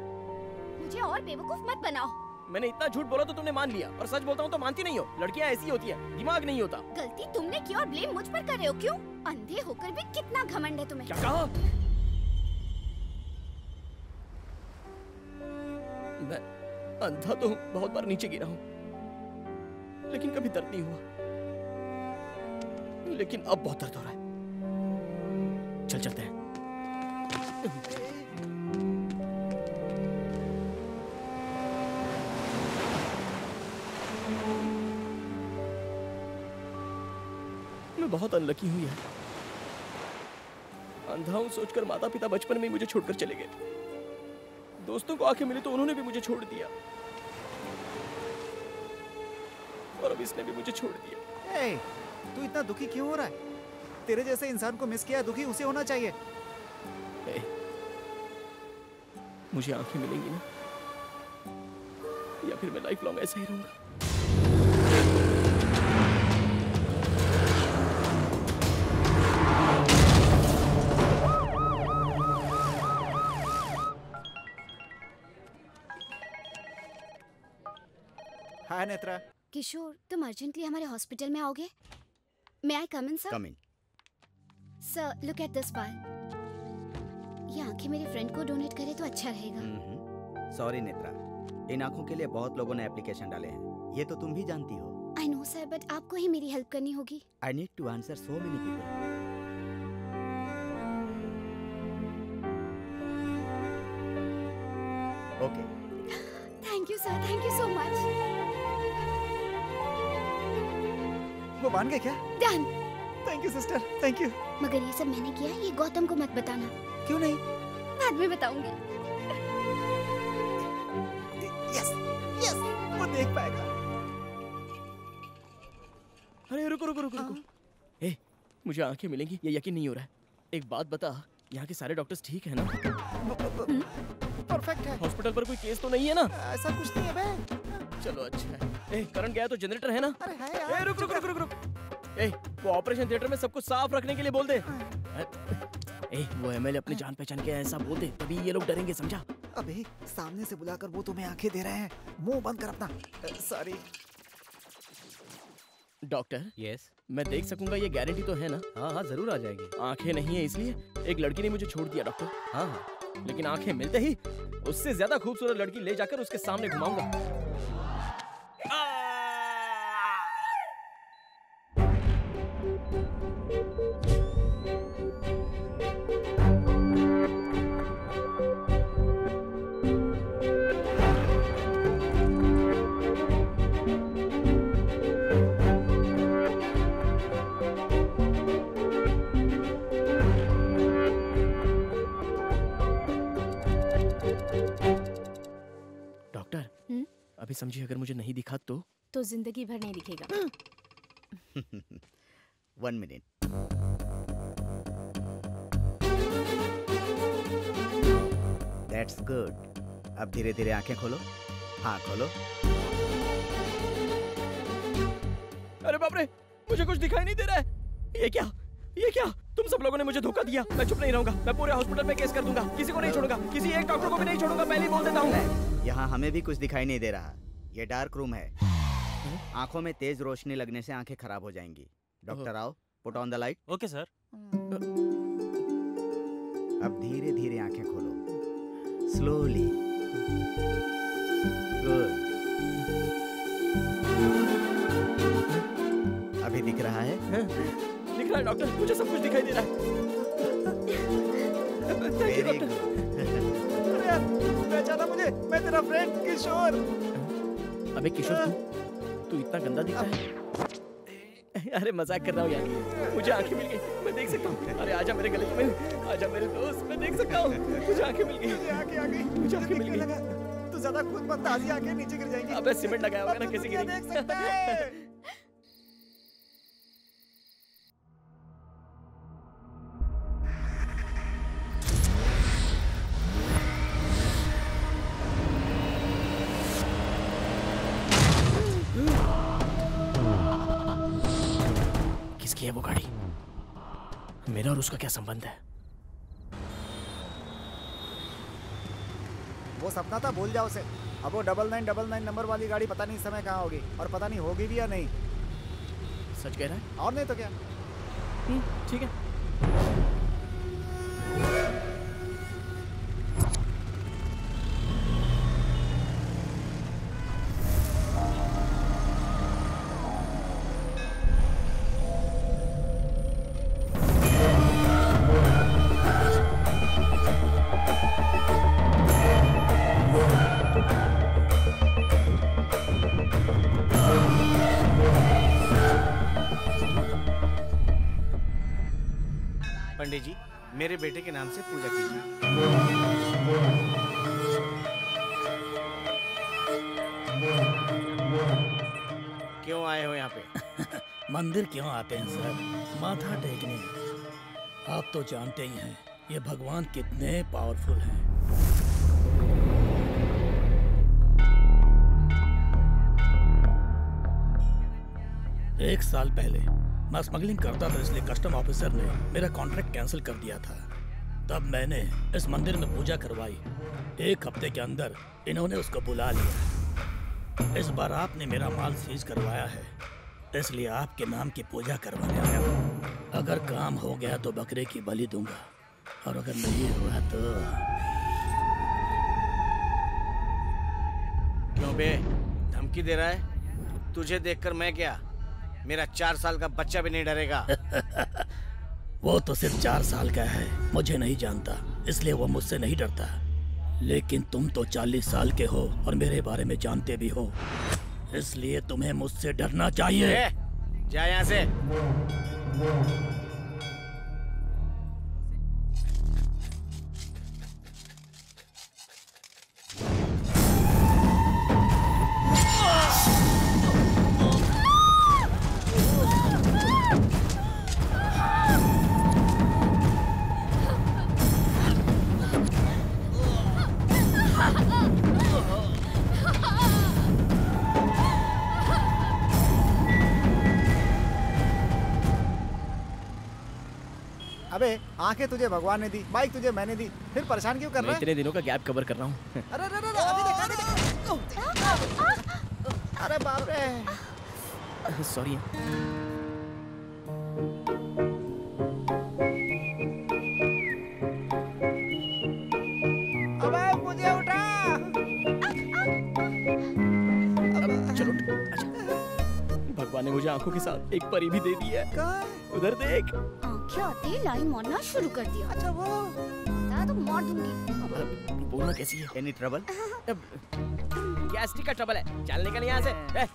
[SPEAKER 5] मुझे और बेवकूफ मत बनाओ।
[SPEAKER 3] मैंने इतना झूठ बोला तो तुमने मान लिया, और सच बोलता हूँ तो मानती नहीं हो। लड़कियाँ ऐसी होती हैं, दिमाग नहीं होता।
[SPEAKER 5] गलती तुमने की और ब्लेम मुझ पर कर रहे हो। क्यों? अंधे होकर भी कितना घमंड है तुम्हें।
[SPEAKER 3] क्या कहा? मैं अंधा तो बहुत बार नीचे गिरा हूँ, लेकिन कभी दर्द नहीं हुआ। लेकिन अब बहुत दर्द हो रहा है। चल चलते हैं। मैं बहुत अनलकी हूँ यार। अंधा हूँ सोचकर माता पिता बचपन में ही मुझे छोड़कर चले गए। दोस्तों को आंखें मिली तो उन्होंने भी मुझे छोड़ दिया, और अब इसने भी मुझे छोड़ दिया।
[SPEAKER 6] ए, तू इतना दुखी क्यों हो रहा है? तेरे जैसे इंसान को मिस किया, दुखी उसे होना चाहिए।
[SPEAKER 3] मुझे आंखें मिलेंगी ना, या फिर मैं लाइफ लॉन्ग ऐसा ही रहूंगा।
[SPEAKER 6] हाय नेत्रा।
[SPEAKER 5] किशोर, तुम अर्जेंटली हमारे हॉस्पिटल में आओगे? May I come in, sir?
[SPEAKER 4] Come in.
[SPEAKER 5] Sir, look at this file. ये आंखें मेरे फ्रेंड को डोनेट करे तो अच्छा रहेगा।
[SPEAKER 4] सॉरी नेत्रा, इन आंखों के लिए बहुत लोगों ने एप्लीकेशन डाले हैं, ये तो तुम भी जानती हो।
[SPEAKER 5] I know sir, but आपको ही मेरी हेल्प करनी होगी।
[SPEAKER 4] I need to answer so many people. Okay.
[SPEAKER 5] Thank you sir, thank you so much.
[SPEAKER 6] वो मान गए क्या?
[SPEAKER 5] Done.
[SPEAKER 6] Thank you sister, thank you.
[SPEAKER 5] मगर ये सब मैंने किया, ये गौतम को मत बताना।
[SPEAKER 6] क्यों नहीं?
[SPEAKER 5] बाद में बताऊंगी।
[SPEAKER 6] यस, यस, वो देख पाएगा।
[SPEAKER 3] अरे रुको रुको रुको रुको। ए, मुझे आंखें मिलेंगी ये यकीन नहीं हो रहा है। एक बात बता, यहाँ के सारे डॉक्टर्स ठीक है ना?
[SPEAKER 6] परफेक्ट है।
[SPEAKER 3] हॉस्पिटल पर कोई केस तो नहीं है ना?
[SPEAKER 6] ऐसा कुछ नहीं है बे।
[SPEAKER 3] चलो अच्छा है। ए, करंट गया तो जनरेटर है ना?
[SPEAKER 6] अरे है यार।
[SPEAKER 3] ए, रुक रुक रुक रुक रुक। ए, वो ऑपरेशन थिएटर में सब कुछ साफ रखने के लिए बोल दे। ए, वो एमएलए अपनी जान पहचान के ऐसा बोल दे, तभी ये लोग डरेंगे, समझा?
[SPEAKER 6] अबे सामने से बुलाकर वो तुम्हें आंखें दे रहे हैं, मुंह बंद कर अपना। सॉरी।
[SPEAKER 3] डॉक्टर।
[SPEAKER 7] यस।
[SPEAKER 3] मैं देख सकूंगा, ये गारंटी तो है ना?
[SPEAKER 7] हाँ हाँ जरूर आ जाएगी।
[SPEAKER 3] आंखें नहीं है इसलिए एक लड़की ने मुझे छोड़ दिया डॉक्टर।
[SPEAKER 7] हाँ हाँ,
[SPEAKER 3] लेकिन आंखें मिलते ही उससे ज्यादा खूबसूरत लड़की ले जाकर उसके सामने घुमाऊंगा। अभी समझिए, अगर मुझे नहीं दिखा तो
[SPEAKER 10] जिंदगी भर नहीं दिखेगा।
[SPEAKER 4] 1 minute. That's good. अब धीरे धीरे आंखें खोलो। हाँ खोलो।
[SPEAKER 3] अरे बाप रे, मुझे कुछ दिखाई नहीं दे रहा है। ये क्या? ये क्या? तुम सब लोगों ने मुझे धोखा दिया। मैं चुप नहीं रहूंगा, मैं पूरे हॉस्पिटल में केस कर दूंगा। किसी को नहीं छोड़ूंगा, किसी एक डॉक्टर को भी नहीं छोड़ूंगा, पहले ही बोल देता हूँ।
[SPEAKER 4] यहाँ हमें भी कुछ दिखाई नहीं दे रहा। ये डार्क रूम है। आंखों में तेज रोशनी लगने से आंखें खराब हो जाएंगी। डॉक्टर आओ, put on the light.
[SPEAKER 12] Okay sir.
[SPEAKER 4] अब धीरे धीरे आंखें खोलो, स्लोली। गुड। अभी दिख रहा है?
[SPEAKER 3] दिख रहा है डॉक्टर, मुझे सब कुछ दिखाई दे रहा है।
[SPEAKER 4] Very good.
[SPEAKER 6] अरे यार, पहचाना मुझे? मैं तेरा फ्रेंड किशोर।
[SPEAKER 3] अबे किशोर, तू इतना गंदा दिखता है? अरे मजाक कर रहा हूँ यार, मुझे आंखें मिल गई, मैं देख सकता हूँ। अरे आजा मेरे गले में, आजा मेरे दोस्त, मैं देख सकता हूँ। मुझे आंखें मिल गई।
[SPEAKER 6] आंखें आ गई,
[SPEAKER 3] मुझे आंखें मिल गई।
[SPEAKER 6] तू ज्यादा खुद मत, ताज़ी आंखें नीचे गिर जाएंगी।
[SPEAKER 3] अबे सीमेंट लगाया होगा ना, कैसे गिरेंगी?
[SPEAKER 6] देख सकता है।
[SPEAKER 3] किसकी है वो गाड़ी? मेरा और उसका क्या संबंध है?
[SPEAKER 6] वो सपना था, भूल जाओ उसे। अब वो 9999 नंबर वाली गाड़ी पता नहीं इस समय कहाँ होगी, और पता नहीं होगी भी या नहीं।
[SPEAKER 3] सच कह रहा है?
[SPEAKER 6] और नहीं तो क्या।
[SPEAKER 3] ठीक है।
[SPEAKER 12] पंडित जी, मेरे बेटे के नाम से पूजा कीजिए। क्यों आए हो यहाँ पे?
[SPEAKER 2] मंदिर क्यों आते हैं सर? माथा टेकने। आप तो जानते ही हैं ये भगवान कितने पावरफुल हैं। एक साल पहले मैं स्मगलिंग करता था, इसलिए कस्टम ऑफिसर ने मेरा कॉन्ट्रैक्ट कैंसिल कर दिया था। तब मैंने इस मंदिर में पूजा करवाई। एक हफ्ते के अंदर इन्होंने उसको बुला लिया। इस बार आपने मेरा माल सीज करवाया है, इसलिए आपके नाम की पूजा करवाने आया हूँ। अगर काम हो गया तो बकरे की बलि दूंगा, और अगर नहीं हुआ तो...
[SPEAKER 12] क्यों बे, धमकी दे रहा है? तुझे देखकर मैं क्या, मेरा 4 साल का बच्चा भी नहीं डरेगा।
[SPEAKER 2] वो तो सिर्फ 4 साल का है, मुझे नहीं जानता, इसलिए वो मुझसे नहीं डरता। लेकिन तुम तो 40 साल के हो और मेरे बारे में जानते भी हो, इसलिए तुम्हें मुझसे डरना चाहिए।
[SPEAKER 12] जा यहाँ से।
[SPEAKER 6] अबे आंखें तुझे भगवान ने दी, बाइक तुझे मैंने दी, फिर परेशान क्यों कर रहा है?
[SPEAKER 3] मैं इतने दिनों का गैप कवर कर रहा हूँ।
[SPEAKER 6] अरे अरे अरे, अभी देख। अरे बाप रे।
[SPEAKER 3] सॉरी।
[SPEAKER 6] अबे मुझे उठा।
[SPEAKER 3] चलो अच्छा, भगवान ने मुझे आंखों के साथ एक परी भी दे दी है। उधर देख।
[SPEAKER 5] आंखें आते लाइन मारना शुरू कर दिया।
[SPEAKER 6] अच्छा वो
[SPEAKER 5] बता तो मार दूंगी।
[SPEAKER 3] बोलना कैसी है?
[SPEAKER 4] Any trouble?
[SPEAKER 3] गैस्ट्रिक का ट्रबल है, चल निकल यहाँ से।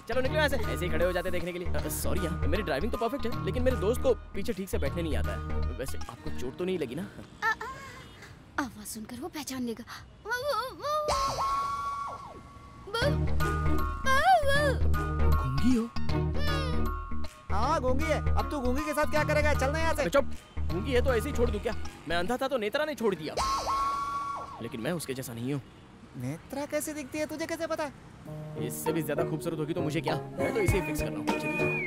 [SPEAKER 3] चलो निकलो यहाँ से। ऐसे ही खड़े हो जाते देखने के लिए। सॉरी यार, मेरी ड्राइविंग तो परफेक्ट है, लेकिन मेरे दोस्त को पीछे ठीक से बैठने नहीं आता है। वैसे आपको चोट तो नहीं लगी ना?
[SPEAKER 5] आवाज सुनकर वो पहचान लेगा।
[SPEAKER 3] गूंगी हो?
[SPEAKER 6] हाँ गूंगी है। अब तू गूंगी के साथ क्या करेगा? चलना यहाँ से।
[SPEAKER 3] चुप। गूंगी है तो ऐसे ही छोड़ दूं क्या? मैं अंधा था तो नेत्रा ने छोड़ दिया, लेकिन मैं उसके जैसा नहीं हूँ।
[SPEAKER 6] नेत्रा कैसे दिखती है, तुझे कैसे पता?
[SPEAKER 3] इससे भी ज्यादा खूबसूरत होगी तो मुझे क्या, मैं तो इसे ही फिक्स कर रहा हूँ। चलिए।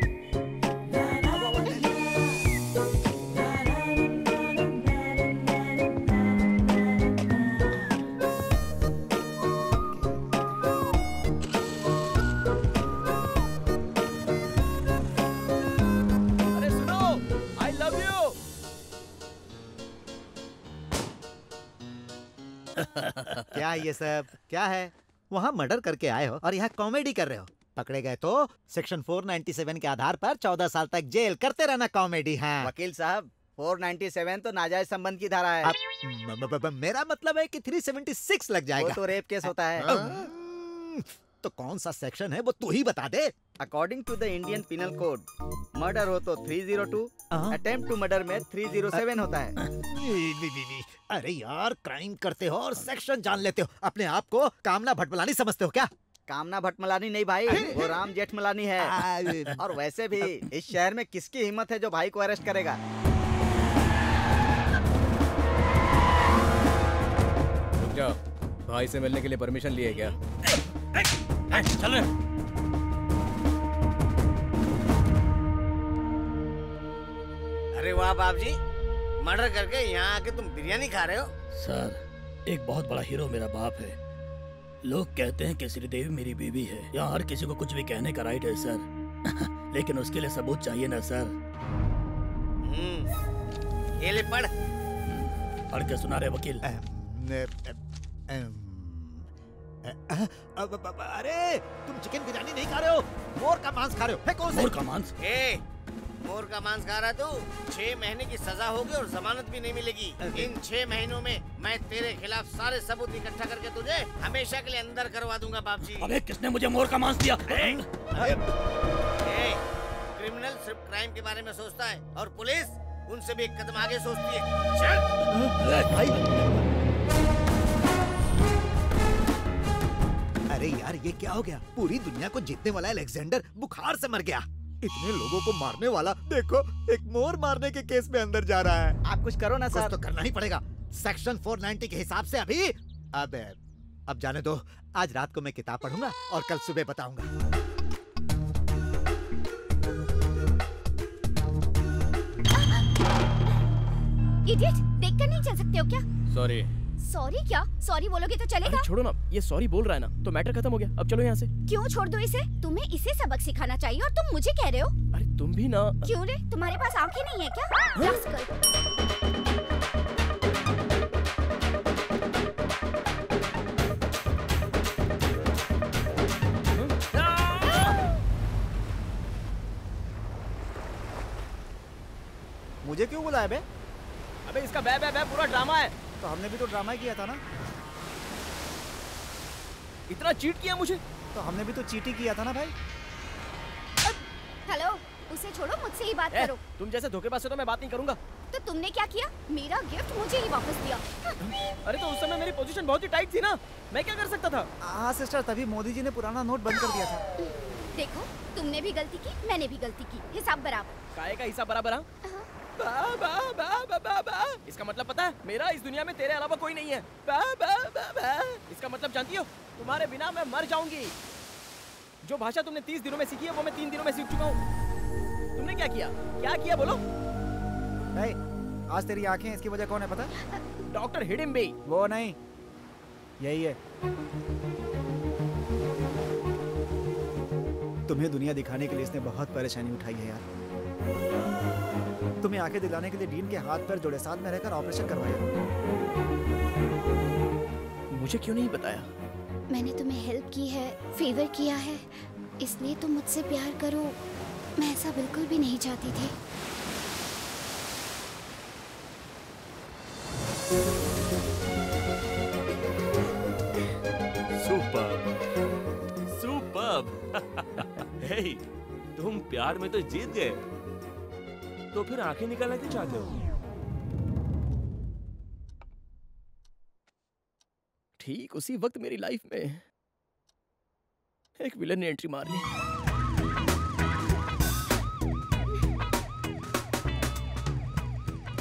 [SPEAKER 3] अरे सुनो, I love you।
[SPEAKER 4] क्या ये सब क्या है? वहाँ मर्डर करके आए हो और यहाँ कॉमेडी कर रहे हो। पकड़े गए तो सेक्शन 497 के आधार पर 14 साल तक जेल करते रहना कॉमेडी। हाँ
[SPEAKER 7] वकील साहब, 497 तो नाजायज संबंध की धारा है।
[SPEAKER 4] मेरा मतलब है कि 376 लग जाएगा।
[SPEAKER 7] वो तो रेप केस होता है।
[SPEAKER 4] तो कौन सा सेक्शन है वो तू ही बता दे।
[SPEAKER 7] According to the Indian penal code, murder हो तो 302, अटेम्प्ट टू मर्डर में 307 होता है।
[SPEAKER 4] अरे यार, क्राइम करते हो और सेक्शन जान लेते हो। अपने आप को कामना भटमलानी समझते हो क्या?
[SPEAKER 7] कामना भटमलानी नहीं भाई, वो राम जेठमलानी है। और वैसे भी इस शहर में किसकी हिम्मत है जो भाई को अरेस्ट करेगा?
[SPEAKER 3] रुक जाओ, भाई से मिलने के लिए परमिशन लिए क्या? चल रहे।
[SPEAKER 12] अरे वाह बाप जी, मर्डर करके यहाँ आके तुम बिरयानी खा रहे हो?
[SPEAKER 2] सर, एक बहुत बड़ा हीरो मेरा बाप है। लोग कहते हैं कि श्रीदेवी मेरी बीवी है। यहाँ हर किसी को कुछ भी कहने का राइट है सर। लेकिन उसके लिए सबूत चाहिए ना सर।
[SPEAKER 12] ये ले पढ़।
[SPEAKER 2] पढ़ के सुना रहे वकील।
[SPEAKER 4] अरे तुम चिकन बिरयानी नहीं खा रहे हो, मोर का मांस खा रहे हो। फेंको उसे।
[SPEAKER 2] मोर का मांस?
[SPEAKER 12] मोर का मांस खा रहा तू? 6 महीने की सजा होगी और जमानत भी नहीं मिलेगी। इन 6 महीनों में मैं तेरे खिलाफ सारे सबूत इकट्ठा करके तुझे हमेशा के लिए अंदर करवा दूंगा बाबूजी।
[SPEAKER 2] अबे किसने मुझे मोर का मांस दिया?
[SPEAKER 12] क्रिमिनल सिर्फ क्राइम के बारे में सोचता है और पुलिस उनसे भी एक कदम आगे सोचती है। चल।
[SPEAKER 4] अरे यार ये क्या हो गया? पूरी दुनिया को जीतने वाला अलेक्जेंडर बुखार से मर गया। इतने लोगों को मारने वाला देखो एक मोर मारने के केस में अंदर जा रहा है।
[SPEAKER 6] आप कुछ करो ना सर।
[SPEAKER 4] कुछ तो करना ही पड़ेगा। सेक्शन 490 के हिसाब से अभी अब जाने दो। आज रात को मैं किताब पढ़ूंगा और कल सुबह बताऊंगा।
[SPEAKER 5] इडियट, देखकर नहीं चल सकते हो क्या?
[SPEAKER 3] सॉरी।
[SPEAKER 5] सॉरी क्या? सॉरी बोलोगे तो चलेगा?
[SPEAKER 3] छोड़ो ना, ये सॉरी बोल रहा है ना तो मैटर खत्म हो गया। अब चलो यहाँ से।
[SPEAKER 5] क्यों छोड़ दो इसे? तुम्हें इसे सबक सिखाना चाहिए और तुम मुझे कह रहे हो?
[SPEAKER 3] अरे तुम भी ना।
[SPEAKER 5] क्यों रे, तुम्हारे पास आंखें नहीं है क्या?
[SPEAKER 6] मुझे क्यों बुलाया बे?
[SPEAKER 3] अबे इसका बे बे बे पूरा ड्रामा है।
[SPEAKER 6] तो हमने भी तो ड्रामा ही किया था ना।
[SPEAKER 3] इतना चीट किया मुझे।
[SPEAKER 6] तो हमने भी तो चीटी किया था ना भाई।
[SPEAKER 5] हेलो, उसे छोड़ो, मुझसे ही बात करो।
[SPEAKER 3] तुम जैसे धोखेबाज से तो मैं बात नहीं करूंगा।
[SPEAKER 5] तो तुमने क्या किया? मेरा गिफ्ट मुझे ही वापस दिया।
[SPEAKER 3] अरे तो उस समय मेरी पोजीशन बहुत ही टाइट थी ना, मैं क्या कर सकता था?
[SPEAKER 6] हाँ सिस्टर, तभी मोदी जी ने पुराना नोट बंद कर दिया था।
[SPEAKER 5] देखो, तुमने भी गलती की, मैंने भी गलती की, हिसाब बराबर।
[SPEAKER 3] काहे का हिसाब बराबर? बा, बा, बा, बा, बा, बा। इसका मतलब पता है? मेरा इस दुनिया में तेरे अलावा कोई नहीं है। बा, बा, बा, बा। इसका मतलब जानती हो? तुम्हारे बिना मैं मर जाऊंगी। जो भाषा तुमने 30 दिनों में सीखी है वो मैं 3 दिनों में सीख चुका हूँ। तुमने क्या किया? क्या किया बोलो?
[SPEAKER 6] आज तेरी आंखें, इसकी वजह कौन है पता?
[SPEAKER 3] डॉक्टर हिडिम्बे।
[SPEAKER 6] वो नहीं, यही है। तुम्हें दुनिया दिखाने के लिए इसने बहुत परेशानी उठाई है यार। तुम्हें आंखें दिलाने के लिए डीन के हाथ पैर जोड़े, साथ में रहकर ऑपरेशन करवाया।
[SPEAKER 3] मुझे क्यों नहीं बताया?
[SPEAKER 5] मैंने तुम्हें हेल्प की है, फेवर किया है, इसलिए तुम मुझसे प्यार करो। मैं ऐसा बिल्कुल भी नहीं चाहती थी।
[SPEAKER 1] Superb, superb. हे, तुम प्यार में तो जीत गए, तो फिर आंखें निकालना क्यों चाहते हो?
[SPEAKER 3] ठीक उसी वक्त मेरी लाइफ में एक विलन ने एंट्री मार ली।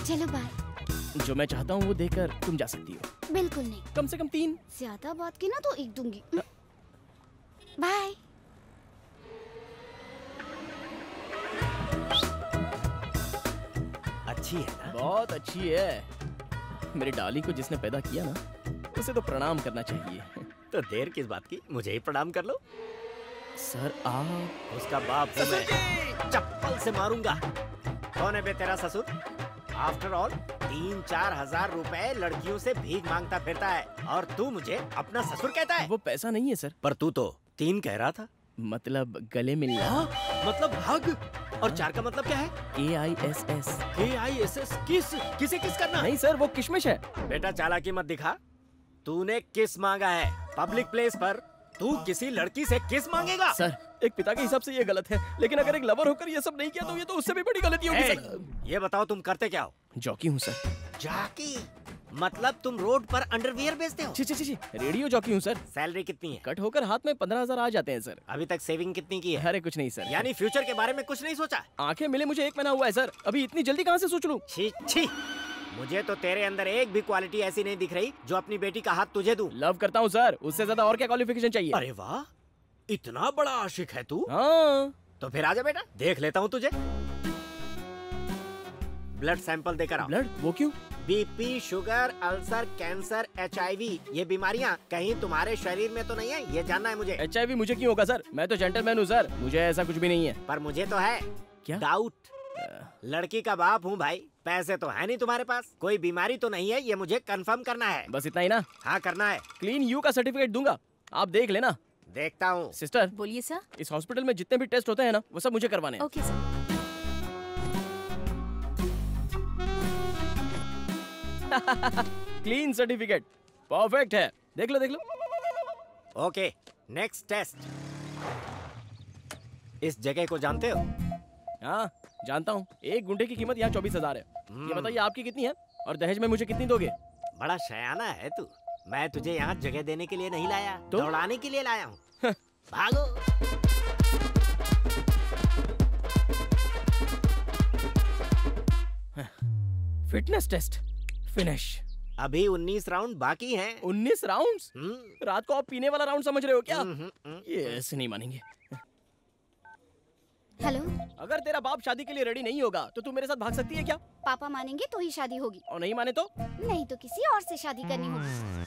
[SPEAKER 5] चलो बाय।
[SPEAKER 3] जो मैं चाहता हूँ वो देकर तुम जा सकती हो।
[SPEAKER 5] बिल्कुल नहीं।
[SPEAKER 3] कम से कम 3।
[SPEAKER 5] ज्यादा बात की ना तो एक दूंगी। बाय।
[SPEAKER 2] अच्छी है ना?
[SPEAKER 3] बहुत अच्छी है। मेरी डाली को जिसने पैदा किया ना, उसे तो प्रणाम करना चाहिए।
[SPEAKER 2] तो देर किस बात की, मुझे ही प्रणाम कर लो।
[SPEAKER 3] सर आप?
[SPEAKER 2] उसका बाप हूँ मैं, चप्पल से मारूंगा। कौन है बे तेरा ससुर? आफ्टर ऑल 3-4 हजार रुपए लड़कियों से भीख मांगता फिरता है और तू मुझे अपना ससुर कहता है?
[SPEAKER 3] वो पैसा नहीं है सर।
[SPEAKER 2] पर तू तो 3 कह रहा था।
[SPEAKER 3] मतलब गले मिलना।
[SPEAKER 2] मतलब हग। और 4 का मतलब क्या है?
[SPEAKER 3] KISS।
[SPEAKER 2] KISS किसे किस करना?
[SPEAKER 3] नहीं सर, वो किशमिश है।
[SPEAKER 2] बेटा चालाकी मत दिखा। तूने किस मांगा है पब्लिक प्लेस पर? तू किसी लड़की से किस मांगेगा?
[SPEAKER 3] सर, एक पिता के हिसाब से ये गलत है, लेकिन अगर एक लवर होकर ये सब नहीं किया तो ये तो उससे भी बड़ी गलती होगी सर।
[SPEAKER 2] ये बताओ तुम करते क्या हो?
[SPEAKER 3] जॉकी हूँ सर।
[SPEAKER 2] जॉकी? मतलब तुम रोड पर अंडरवियर बेचते हो?
[SPEAKER 3] छी, रेडियो जॉकी हूँ सर।
[SPEAKER 2] सैलरी कितनी है?
[SPEAKER 3] कट होकर हाथ में 15,000 आ जाते हैं सर।
[SPEAKER 2] अभी तक सेविंग कितनी की है?
[SPEAKER 3] अरे कुछ नहीं सर।
[SPEAKER 2] यानी फ्यूचर के बारे में कुछ नहीं सोचा?
[SPEAKER 3] आंखें मिले मुझे 1 महीना हुआ है सर, अभी इतनी जल्दी कहाँ से सोच लूं?
[SPEAKER 2] छी, मुझे तो तेरे अंदर एक भी क्वालिटी ऐसी नहीं दिख रही जो अपनी बेटी का हाथ तुझे दूं।
[SPEAKER 3] लव करता हूँ सर, उससे ज्यादा और क्या क्वालिफिकेशन चाहिए?
[SPEAKER 2] अरे वाह, इतना बड़ा आशिक है तू?
[SPEAKER 3] हाँ।
[SPEAKER 2] तो फिर आजा बेटा, देख लेता हूँ तुझे। ब्लड सैंपल देकर आओ।
[SPEAKER 3] ब्लड? वो क्यों?
[SPEAKER 12] BP, sugar, ulcer, cancer, HIV ये बीमारियाँ कहीं तुम्हारे शरीर में तो नहीं है, ये जानना है मुझे।
[SPEAKER 3] HIV मुझे क्यों होगा सर? मैं तो जेंटलमैन हूँ सर, मुझे ऐसा कुछ भी नहीं है।
[SPEAKER 12] पर मुझे तो है।
[SPEAKER 3] क्या?
[SPEAKER 12] डाउट। लड़की का बाप हूँ भाई, पैसे तो है नहीं तुम्हारे पास, कोई बीमारी तो नहीं है, ये मुझे कंफर्म करना है।
[SPEAKER 3] बस इतना ही ना?
[SPEAKER 12] हाँ करना है।
[SPEAKER 3] क्लीन यू का सर्टिफिकेट दूंगा, आप देख लेना।
[SPEAKER 12] देखता हूँ।
[SPEAKER 10] सिस्टर बोलिए सर।
[SPEAKER 3] इस हॉस्पिटल में जितने भी टेस्ट होते हैं ना, वो सब मुझे करवाने हैं।
[SPEAKER 10] Okay sir.
[SPEAKER 3] Clean certificate, perfect है। देख लो देख लो।
[SPEAKER 12] Okay, next test. इस जगह को जानते हो?
[SPEAKER 3] हाँ जानता हूँ। एक गुंडे की कीमत यहाँ 24,000 है। ये बताइए आपकी कितनी है और दहेज में मुझे कितनी दोगे?
[SPEAKER 12] बड़ा शयाना है तू। मैं तुझे यहाँ जगह देने के लिए नहीं लाया,
[SPEAKER 3] तो?
[SPEAKER 12] दौड़ाने के लिए लाया हूँ। भागो।
[SPEAKER 3] Fitness test finish.
[SPEAKER 12] अभी 19 राउंड बाकी हैं।
[SPEAKER 3] 19 राउंड्स? रात को आप पीने वाला राउंड समझ रहे हो क्या? ये ऐसे नहीं मानेंगे।
[SPEAKER 5] हेलो।
[SPEAKER 3] अगर तेरा बाप शादी के लिए रेडी नहीं होगा तो तू मेरे साथ भाग सकती है क्या?
[SPEAKER 5] पापा मानेंगे तो ही शादी होगी,
[SPEAKER 3] और नहीं माने तो?
[SPEAKER 5] नहीं तो किसी और से शादी करनी होगी।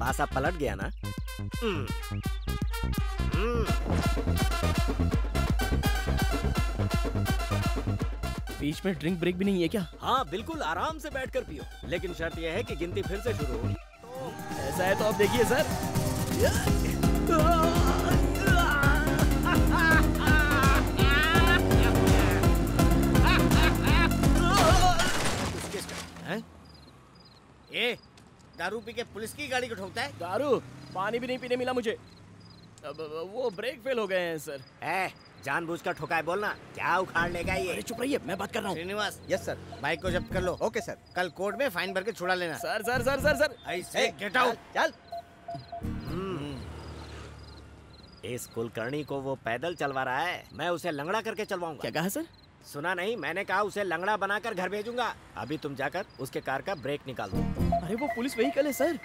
[SPEAKER 12] पासा पलट गया ना?
[SPEAKER 3] बीच में ड्रिंक ब्रेक भी नहीं है क्या?
[SPEAKER 1] हाँ बिल्कुल, आराम से बैठकर पियो, लेकिन शर्त यह है कि गिनती फिर से शुरू होगी।
[SPEAKER 3] ऐसा है तो अब देखिए सर।
[SPEAKER 12] ए, दारू पी के पुलिस की गाड़ी को ठोकता है?
[SPEAKER 3] दारू? पानी भी नहीं पीने मिला मुझे। अब वो ब्रेक फेल हो गए हैं सर।
[SPEAKER 12] जानबूझकर ठोका है बोलना, क्या उखाड़ लेगा ये?
[SPEAKER 3] अरे चुप रहिए, मैं बात कर रहा हूँ।
[SPEAKER 12] श्रीनिवास।
[SPEAKER 7] Yes sir.
[SPEAKER 12] बाइक को जब्त कर लो।
[SPEAKER 7] Okay sir.
[SPEAKER 12] कल कोर्ट में फाइन भर के छुड़ा लेना।
[SPEAKER 3] Sir sir sir sir sir
[SPEAKER 12] ऐसे गेट आउट।
[SPEAKER 7] चल।
[SPEAKER 12] इस कुलकर्णी को वो पैदल चलवा रहा है, मैं उसे लंगड़ा करके चलवाऊंगा।
[SPEAKER 3] क्या कहा सर?
[SPEAKER 12] सुना नहीं? मैंने कहा उसे लंगड़ा बनाकर घर भेजूंगा। अभी तुम जाकर उसके कार का ब्रेक निकाल दो।
[SPEAKER 3] अरे वो पुलिस व्हीकल है सर।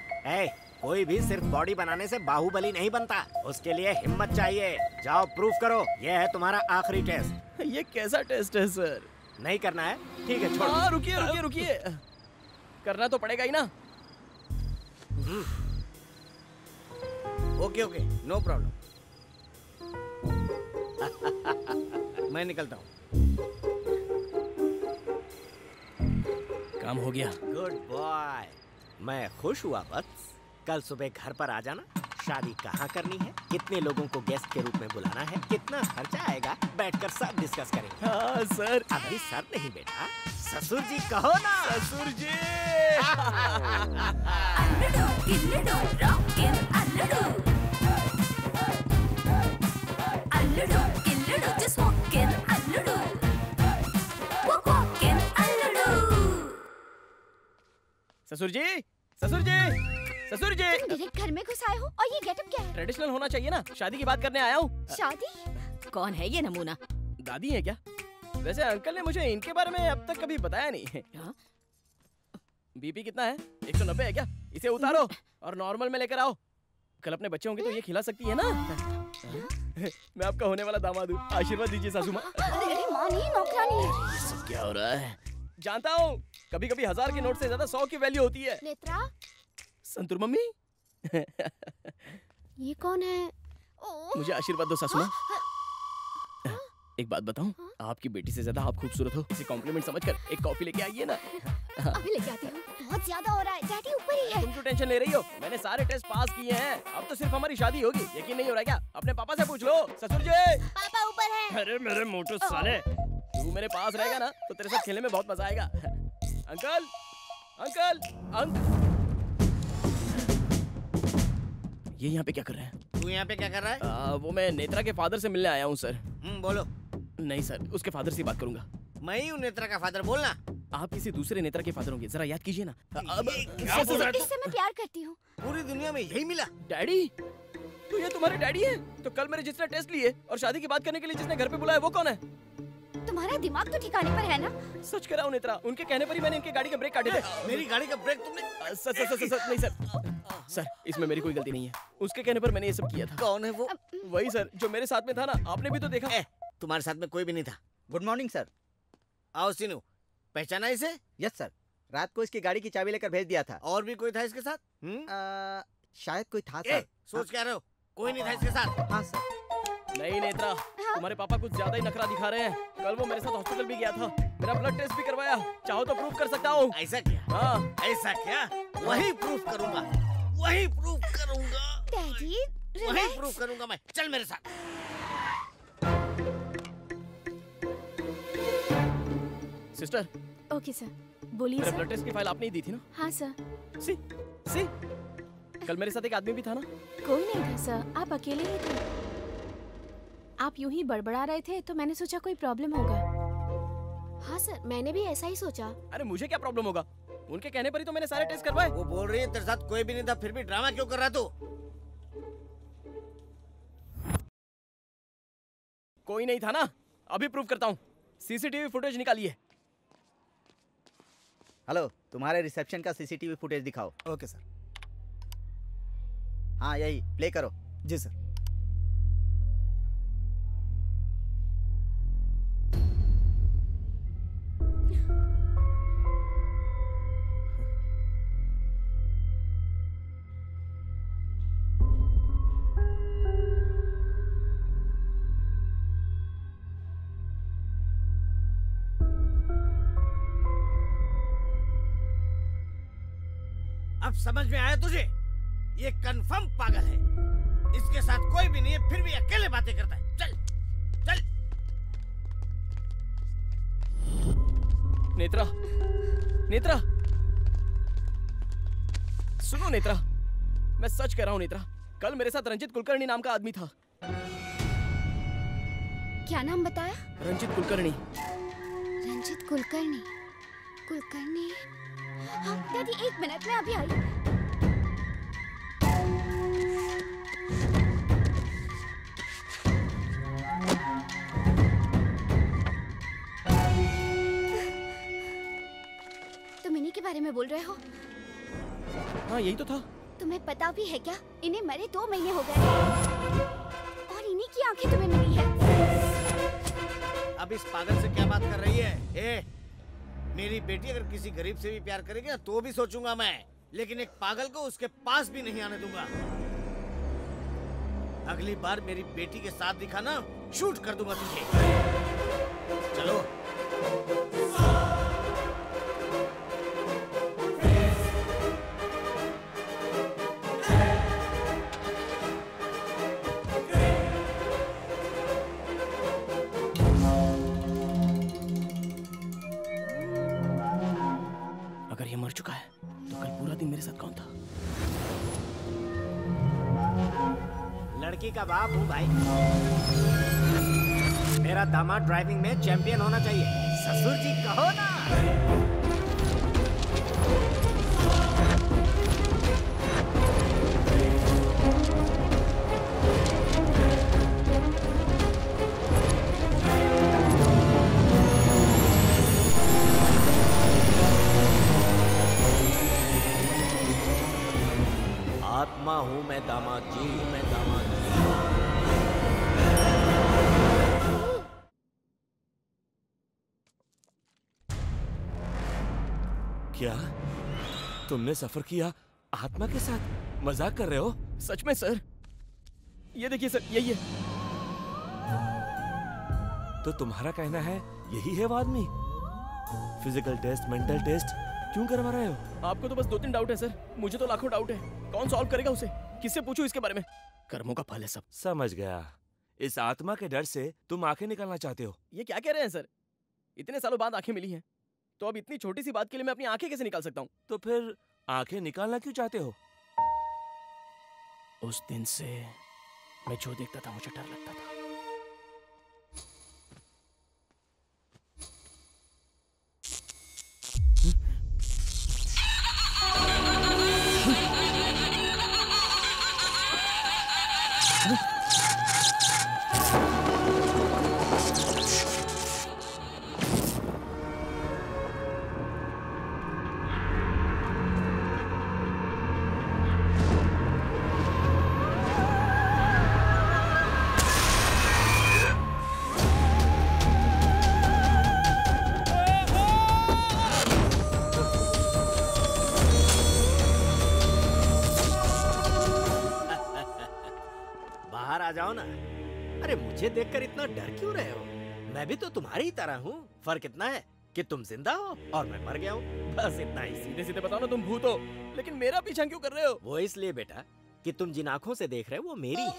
[SPEAKER 12] कोई भी सिर्फ बॉडी बनाने से बाहुबली नहीं बनता, उसके लिए हिम्मत चाहिए। जाओ प्रूफ करो, ये है तुम्हारा आखिरी टेस्ट।
[SPEAKER 3] ये कैसा टेस्ट है सर?
[SPEAKER 12] नहीं करना है? ठीक है छोड़।
[SPEAKER 3] हाँ रुकिए रुकिए रुकिए, करना तो पड़ेगा ही ना।
[SPEAKER 12] Okay okay, no problem. मैं निकलता हूँ।
[SPEAKER 3] काम हो गया।
[SPEAKER 12] Good bye. मैं खुश हुआ बस। कल सुबह घर पर आ जाना। शादी कहाँ करनी है, कितने लोगों को गेस्ट के रूप में बुलाना है, कितना खर्चा आएगा, बैठकर सब डिस्कस करेंगे।
[SPEAKER 3] हाँ सर।
[SPEAKER 12] अभी सर नहीं बेटा, ससुर जी कहो ना।
[SPEAKER 3] ससुर जी। ससुर जी, ससुर जी, ससुर जी।
[SPEAKER 5] तुम डायरेक्ट घर में घुस आए हो और ये गेटअप क्या है?
[SPEAKER 3] ट्रेडिशनल होना चाहिए ना, शादी की बात करने आया हूँ।
[SPEAKER 5] शादी?
[SPEAKER 10] कौन है ये नमूना?
[SPEAKER 3] दादी है क्या? वैसे अंकल ने मुझे इनके बारे में अब तक कभी बताया नहीं। बीपी कितना है? 190 है क्या? इसे उतारो और नॉर्मल में लेकर आओ। कल अपने बच्चे होंगे तो ये खिला सकती है ना। मैं आपका होने वाला दामाद हूँ, आशीर्वाद दीजिए सासू माँ।
[SPEAKER 5] अरे माँ नहीं, नौकरानी है।
[SPEAKER 3] ये सब क्या हो रहा है? जानता हूँ, कभी कभी 1000 के नोट से ज्यादा 100 की वैल्यू होती है।
[SPEAKER 5] नेत्रा?
[SPEAKER 3] संतूर मम्मी।
[SPEAKER 5] ये कौन है?
[SPEAKER 3] मुझे आशीर्वाद दो सासू माँ। एक बात बताऊं, आपकी बेटी से ज्यादा आप खूबसूरत हो। इसे कॉम्प्लीमेंट समझकर एक कॉफी लेके आइए ना।
[SPEAKER 5] अभी लेके आती हूँ। बहुत ज्यादा हो रहा है, डैडी ऊपर ही है।
[SPEAKER 3] तुम क्यों टेंशन ले रही हो? मैंने सारे टेस्ट पास किए हैं, अब तो सिर्फ हमारी शादी होगी। यकीन नहीं हो रहा क्या? अपने पापा से पूछ लो। ससुर जी।
[SPEAKER 5] पापा ऊपर है।
[SPEAKER 3] अरे मेरे मोटू साले, तू मेरे पास रहेगा ना तो तेरे साथ खेलने में बहुत मजा आएगा। अंकल, अंकल, ये यहाँ पे क्या कर रहे हैं?
[SPEAKER 12] तू यहाँ पे क्या कर रहा है?
[SPEAKER 3] वो मैं नेत्रा के फादर से मिलने आया हूँ सर।
[SPEAKER 12] बोलो।
[SPEAKER 3] नहीं सर, उसके फादर से बात करूंगा।
[SPEAKER 12] मैं ही हूँ नेत्रा का फादर, बोलना।
[SPEAKER 3] आप किसी दूसरे नेत्रा के फादर होंगे, जरा याद कीजिए ना।
[SPEAKER 12] अब
[SPEAKER 5] इससे मैं प्यार करती हूँ।
[SPEAKER 12] पूरी दुनिया में यही मिला।
[SPEAKER 3] डैडी? तो ये तुम्हारे डैडी हैं? तो कल मेरे जिसने टेस्ट लिए और शादी की बात करने के लिए जिसने घर पे बुलाया वो कौन है?
[SPEAKER 5] तुम्हारा दिमाग तो ठिकाने पर है ना?
[SPEAKER 3] सच कह रहा हूँ नेत्रा, उनके कहने पर ही मैंने इनके गाड़ी के ब्रेक काटे थे।
[SPEAKER 12] मेरी गाड़ी का ब्रेक तुमने?
[SPEAKER 3] नहीं सर, सर इसमें मेरी कोई गलती नहीं है। उसके कहने पर मैंने ये सब किया था।
[SPEAKER 12] कौन है वो?
[SPEAKER 3] वही सर जो मेरे साथ में था ना, आपने भी तो देखा।
[SPEAKER 12] तुम्हारे साथ में कोई भी नहीं था।
[SPEAKER 7] Good morning sir.
[SPEAKER 12] आओ सीनू, पहचाना इसे?
[SPEAKER 6] यस सर, रात को इसकी गाड़ी की चाबी लेकर भेज दिया था।
[SPEAKER 12] और भी कोई था इसके साथ?
[SPEAKER 6] शायद कोई था
[SPEAKER 12] ए,
[SPEAKER 6] सर।
[SPEAKER 12] सोच क्या रहे हो? कोई नहीं था इसके साथ?
[SPEAKER 6] हाँ सर।
[SPEAKER 3] नहीं नेत्रा, तुम्हारे पापा कुछ ज्यादा ही नखरा दिखा रहे हैं। कल वो मेरे साथ हॉस्पिटल भी गया था, मेरा ब्लड टेस्ट भी करवाया। चाहो तो प्रूफ कर सकता हूँ।
[SPEAKER 12] ऐसा क्या?
[SPEAKER 3] हाँ
[SPEAKER 12] ऐसा क्या? वही प्रूफ करूंगा, वही प्रूफ करूंगा
[SPEAKER 5] डैडी,
[SPEAKER 12] वही प्रूफ करूंगा मैं। चल मेरे साथ।
[SPEAKER 3] सिस्टर।
[SPEAKER 10] ओके सर, बोलिए
[SPEAKER 3] मेरा
[SPEAKER 10] सर।
[SPEAKER 3] ब्लड टेस्ट की फाइल आपने ही दी थी ना?
[SPEAKER 10] हाँ सर।
[SPEAKER 3] सी कल मेरे साथ एक आदमी भी था ना?
[SPEAKER 10] कोई नहीं था सर, आप अकेले ही थे। आप यूं ही बड़बड़ा रहे थे तो मैंने सोचा कोई प्रॉब्लम होगा।
[SPEAKER 11] हाँ सर, मैंने भी ऐसा ही सोचा।
[SPEAKER 3] अरे मुझे क्या प्रॉब्लम होगा? उनके कहने पर ही तो मैंने सारे टेस्ट करवाए।
[SPEAKER 12] वो बोल रही है तेरे साथ कोई भी नहीं था, फिर भी ड्रामा क्यों कर रहा तू?
[SPEAKER 3] कोई नहीं था ना? अभी प्रूफ करता हूँ। सीसीटीवी फुटेज निकालिए।
[SPEAKER 6] हेलो, तुम्हारे रिसेप्शन का सीसीटीवी फुटेज दिखाओ।
[SPEAKER 13] Okay sir.
[SPEAKER 6] हाँ यही प्ले करो।
[SPEAKER 13] जी सर।
[SPEAKER 12] अब समझ में आया तुझे? ये कंफर्म पागल है। इसके साथ कोई भी नहीं है, फिर भी अकेले बातें करता है। चल चल।
[SPEAKER 3] नेत्रा, नेत्रा, सुनो नेत्रा, मैं सच कह रहा हूँ नेत्रा। कल मेरे साथ रंजित कुलकर्णी नाम का आदमी था।
[SPEAKER 5] क्या नाम बताया?
[SPEAKER 3] रंजित कुलकर्णी।
[SPEAKER 5] रंजित कुलकर्णी। कुलकर्णी। हाँ डैडी, एक मिनट में अभी आई। तुम इन्हीं के बारे में बोल रहे हो?
[SPEAKER 3] हाँ यही तो था।
[SPEAKER 5] तुम्हें पता भी है क्या, इन्हें मरे 2 महीने हो गए और इन्हीं की आंखें तुम्हें मिली है।
[SPEAKER 12] अब इस पागल से क्या बात कर रही है? ए, मेरी बेटी अगर किसी गरीब से भी प्यार करेगी ना तो भी सोचूंगा मैं, लेकिन एक पागल को उसके पास भी नहीं आने दूंगा। अगली बार मेरी बेटी के साथ दिखा ना, शूट कर दूंगा तुझे। चलो।
[SPEAKER 3] अगर ये मर चुका है तो कल पूरा दिन मेरे साथ कौन था?
[SPEAKER 6] लड़की का बाप हूँ भाई। मेरा दामाद ड्राइविंग में चैंपियन होना चाहिए। ससुर जी कहो ना।
[SPEAKER 1] आत्मा हूँ मैं दामाद जी, मैं दामाद जी। क्या तुमने सफर किया आत्मा के साथ? मजाक कर रहे हो?
[SPEAKER 3] सच में सर। ये देखिए सर, यही है।
[SPEAKER 1] तो तुम्हारा कहना है यही है वो आदमी? फिजिकल टेस्ट, मेंटल टेस्ट क्यों करवा रहे हो?
[SPEAKER 3] आपको तो बस 2-3 डाउट है सर, मुझे तो लाखों डाउट है। कौन सॉल्व करेगा उसे? किससे पूछूं इसके बारे में? कर्मों का फल है सब।
[SPEAKER 1] समझ गया। इस आत्मा के डर से तुम आंखें निकालना चाहते हो।
[SPEAKER 3] ये क्या कह रहे हैं सर? इतने सालों बाद आंखें मिली हैं, तो अब इतनी छोटी सी बात के लिए मैं अपनी आंखें कैसे निकाल सकता हूँ?
[SPEAKER 1] तो फिर आंखें निकालना क्यों चाहते हो?
[SPEAKER 3] उस दिन से मैं जो देखता था मुझे डर लगता था।
[SPEAKER 12] आ जाओ ना। अरे मुझे देखकर इतना डर क्यों रहे हो? मैं भी तो तुम्हारी तरह हूँ। फर्क इतना है कि तुम जिंदा हो और मैं मर गया हूँ, बस इतना ही।
[SPEAKER 3] सीधे सीधे बताओ ना, तुम भूत हो, लेकिन मेरा पीछा क्यों कर रहे हो?
[SPEAKER 12] वो इसलिए बेटा कि तुम जिन आँखों से देख रहे हो वो मेरी है।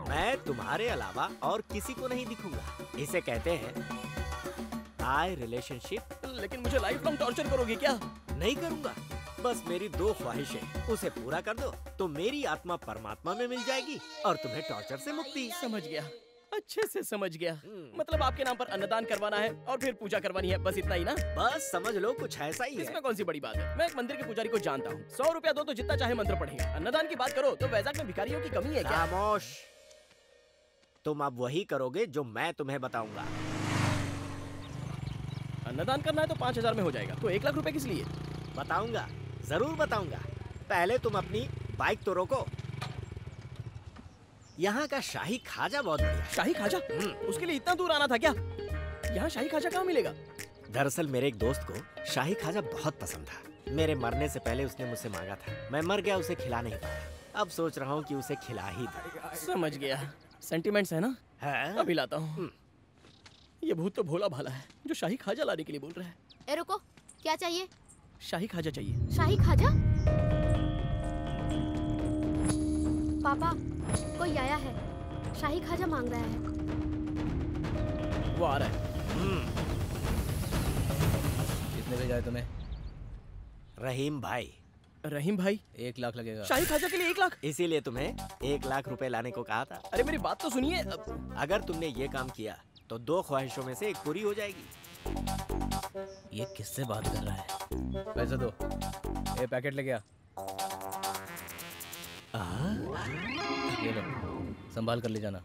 [SPEAKER 12] मैं तुम्हारे अलावा और किसी को नहीं दिखूंगा। इसे कहते हैं आई रिलेशनशिप।
[SPEAKER 3] लेकिन मुझे लाइफ लॉन्ग टॉर्चर करोगे क्या?
[SPEAKER 12] नहीं करूंगा, बस मेरी 2 ख्वाहिशें, उसे पूरा कर दो तो मेरी आत्मा परमात्मा में मिल जाएगी और तुम्हें टॉर्चर से मुक्ति।
[SPEAKER 3] समझ गया, अच्छे से समझ गया। मतलब आपके नाम पर अन्नदान करवाना है और फिर पूजा करवानी है, बस इतना ही ना?
[SPEAKER 12] बस समझ लो कुछ ऐसा ही है।
[SPEAKER 3] इसमें कौन सी बड़ी बात है? मैं एक मंदिर के पुजारी को जानता हूँ, 100 रुपया दो तो जितना चाहे मंत्र पढ़ेगा। अन्नदान की बात करो तो वैजाग में भिखारियों की कमी है क्या?
[SPEAKER 12] खामोश। तुम अब वही करोगे जो मैं तुम्हें बताऊंगा।
[SPEAKER 3] अन्नदान करना है तो 5000 में हो जाएगा, तो 1 लाख रुपए किस लिए?
[SPEAKER 12] बताऊंगा, जरूर बताऊंगा। पहले तुम अपनी बाइक तो रोको। यहाँ का शाही खाजा बहुत बढ़िया।
[SPEAKER 3] शाही खाजा? उसके लिए इतना दूर आना था क्या? यहाँ शाही खाजा कहाँ मिलेगा?
[SPEAKER 12] दरअसल मेरे एक दोस्त को शाही खाजा बहुत पसंद था। मेरे मरने से पहले उसने मुझसे मांगा था, मैं मर गया, उसे खिला नहीं पाया। अब सोच रहा हूँ कि उसे खिला ही दूं।
[SPEAKER 3] समझ गया, सेंटिमेंट्स है ना?
[SPEAKER 12] है?
[SPEAKER 3] अभी लाता हूँ। ये भूत तो भोला भाला है जो शाही खाजा लाने के लिए बोल रहा है।
[SPEAKER 11] ए रुको, क्या चाहिए?
[SPEAKER 3] शाही खाजा चाहिए।
[SPEAKER 11] शाही खाजा? पापा, कोई आया है, शाही खाजा मांग रहा है।
[SPEAKER 3] वो आ रहा है।
[SPEAKER 7] कितने भेजा है तुम्हें?
[SPEAKER 12] रहीम भाई।
[SPEAKER 3] रहीम भाई?
[SPEAKER 7] 1 लाख लगेगा।
[SPEAKER 3] शाही खाजा के लिए 1 लाख?
[SPEAKER 12] इसीलिए तुम्हें 1 लाख रुपए लाने को कहा था।
[SPEAKER 3] अरे मेरी बात तो सुनिए।
[SPEAKER 12] अगर तुमने ये काम किया तो 2 ख्वाहिशों में से 1 पूरी हो जाएगी।
[SPEAKER 7] ये किससे बात कर रहा है? पैसे दो। ये पैकेट लेके आ। ये लो, संभाल कर ले जाना।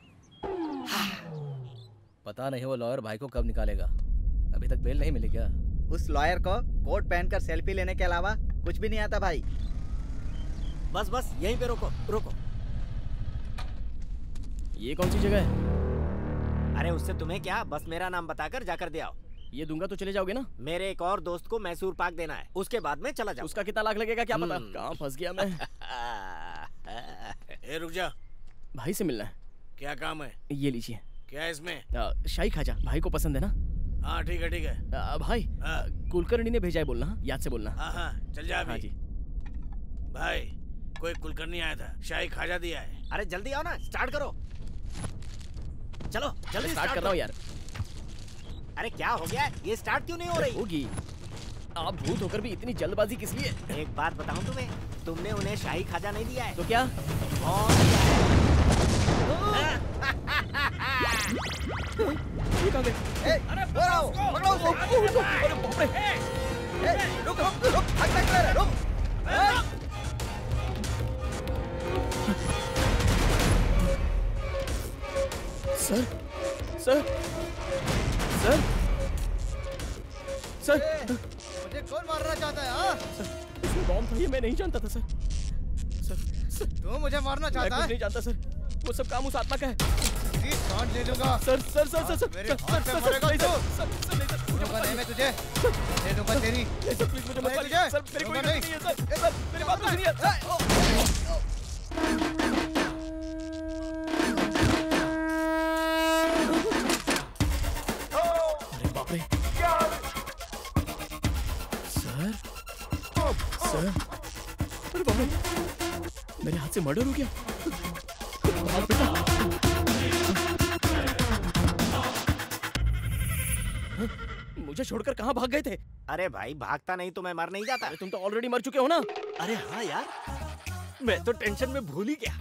[SPEAKER 7] पता नहीं वो लॉयर भाई को कब निकालेगा। अभी तक बेल नहीं मिली क्या?
[SPEAKER 6] उस लॉयर को कोट पहनकर सेल्फी लेने के अलावा कुछ भी नहीं आता भाई।
[SPEAKER 12] बस बस यहीं पे रोको रोको।
[SPEAKER 3] ये कौन सी जगह है?
[SPEAKER 12] अरे उससे तुम्हें क्या, बस मेरा नाम बताकर जाकर दे आओ।
[SPEAKER 3] ये दूंगा तो चले जाओगे ना?
[SPEAKER 12] मेरे एक और दोस्त को मैसूर पाक देना है, उसके बाद में चला जाओ।
[SPEAKER 3] उसका कितना लाख लगेगा क्या पता? कहाँ फंस गया मैं।
[SPEAKER 12] ए रुक जा,
[SPEAKER 3] भाई से मिलना है।
[SPEAKER 12] क्या काम है?
[SPEAKER 3] ये लीजिए।
[SPEAKER 12] क्या है इसमें?
[SPEAKER 3] शाही खाजा, भाई को पसंद है ना?
[SPEAKER 12] हाँ ठीक है ठीक है।
[SPEAKER 3] भाई कुलकर्णी ने भेजा है बोलना, याद से बोलना।
[SPEAKER 12] हाँ चल जा अभी।
[SPEAKER 3] हाँ जी।
[SPEAKER 12] भाई कोई कुलकर्णी आया था, शाही खाजा दिया है। अरे जल्दी आओ ना, स्टार्ट करो। चलो जल्दी
[SPEAKER 3] स्टार्ट कर रहा हूँ यार।
[SPEAKER 12] अरे क्या हो गया, ये स्टार्ट क्यों नहीं हो रही?
[SPEAKER 3] होगी। आप भूत होकर भी इतनी जल्दबाजी किस लिए?
[SPEAKER 12] एक बात बताऊं तुम्हें, तुमने उन्हें शाही खाजा नहीं दिया है।
[SPEAKER 3] तो क्या? ये कहाँ गए?
[SPEAKER 6] अरे पकड़ो उसको।
[SPEAKER 3] अरे बाप रे।
[SPEAKER 6] रुक रुक रुक, रुक।
[SPEAKER 3] सर सर सर सर,
[SPEAKER 6] मुझे कौन मारना चाहता है? हाँ?
[SPEAKER 3] इसमें बॉम्ब था, ये मैं नहीं जानता था सर। सर
[SPEAKER 6] तू मुझे मारना चाहता है?
[SPEAKER 3] मैं कुछ नहीं जानता सर, वो सब काम उस आत्मा का है।
[SPEAKER 6] काट ले लूंगा।
[SPEAKER 3] Sir sir sir sir sir
[SPEAKER 6] मेरे हाथ पे मरेगा तू।
[SPEAKER 3] दूंगा
[SPEAKER 6] नहीं मैं तुझे, दे दूंगा तेरी।
[SPEAKER 3] सर प्लीज मुझे मत मारिए सर, मेरी कोई गलती नहीं है सर। सर मेरी बात तो सुनिए। अरे बाप रे। सर सर, अरे बाप रे, मेरे हाथ से मर्डर हो गया। मुझे छोड़कर कहाँ भाग गए थे?
[SPEAKER 12] अरे भाई भागता नहीं तो मैं मर नहीं जाता।
[SPEAKER 3] अरे तुम तो ऑलरेडी मर चुके हो ना।
[SPEAKER 12] अरे हाँ यार, मैं तो टेंशन में भूल ही गया।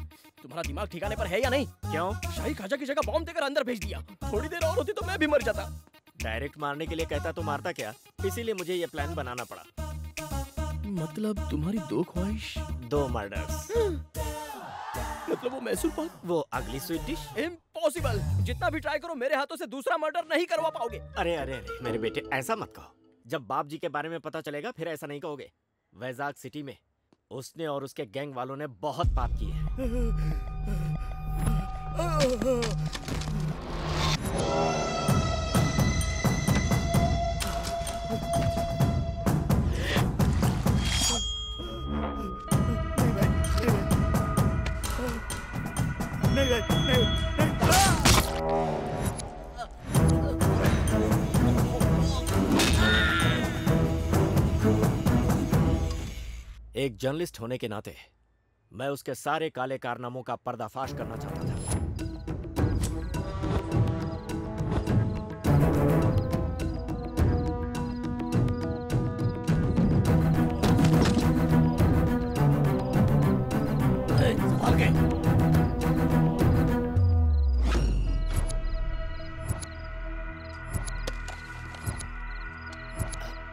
[SPEAKER 3] तुम्हारा दिमाग ठिकाने पर है या नहीं?
[SPEAKER 12] क्यों?
[SPEAKER 3] शाही खाजा की जगह बॉम्ब देकर अंदर भेज दिया। थोड़ी देर और होती तो मैं भी मर जाता।
[SPEAKER 12] डायरेक्ट मारने के लिए कहता तो मारता क्या, इसीलिए मुझे ये प्लान बनाना पड़ा।
[SPEAKER 3] मतलब तुम्हारी 2 ख्वाहिश?
[SPEAKER 12] 2 मर्डर्स।
[SPEAKER 3] मतलब वो मैसूर पाक?
[SPEAKER 12] वो अगली स्वीट डिश?
[SPEAKER 3] इम्पॉसिबल। जितना भी ट्राई करो मेरे हाथों से दूसरा मर्डर नहीं करवा पाओगे।
[SPEAKER 12] अरे अरे अरे मेरे बेटे, ऐसा मत कहो। जब बाप जी के बारे में पता चलेगा फिर ऐसा नहीं कहोगे। वैजाग सिटी में उसने और उसके गैंग वालों ने बहुत पाप किए हैं।
[SPEAKER 6] नहीं नहीं नहीं,
[SPEAKER 13] एक जर्नलिस्ट होने के नाते मैं उसके सारे काले कारनामों का पर्दाफाश करना चाहता था।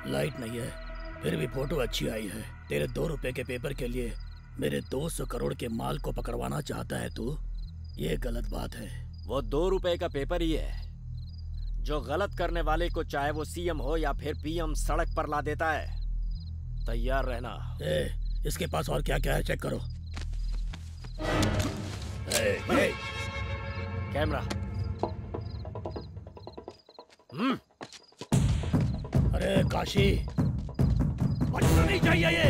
[SPEAKER 2] लाइट नहीं है, फिर भी फोटो अच्छी आई है। तेरे 2 रुपए के पेपर के लिए मेरे 200 करोड़ के माल को पकड़वाना चाहता है तू? ये गलत बात है।
[SPEAKER 13] वो 2 रुपए का पेपर ही है जो गलत करने वाले को चाहे वो सीएम हो या फिर पीएम सड़क पर ला देता है। तैयार रहना।
[SPEAKER 2] इसके पास और क्या क्या है चेक करो।
[SPEAKER 13] कैमरा।
[SPEAKER 2] अरे काशी, बचना नहीं चाहिए ये।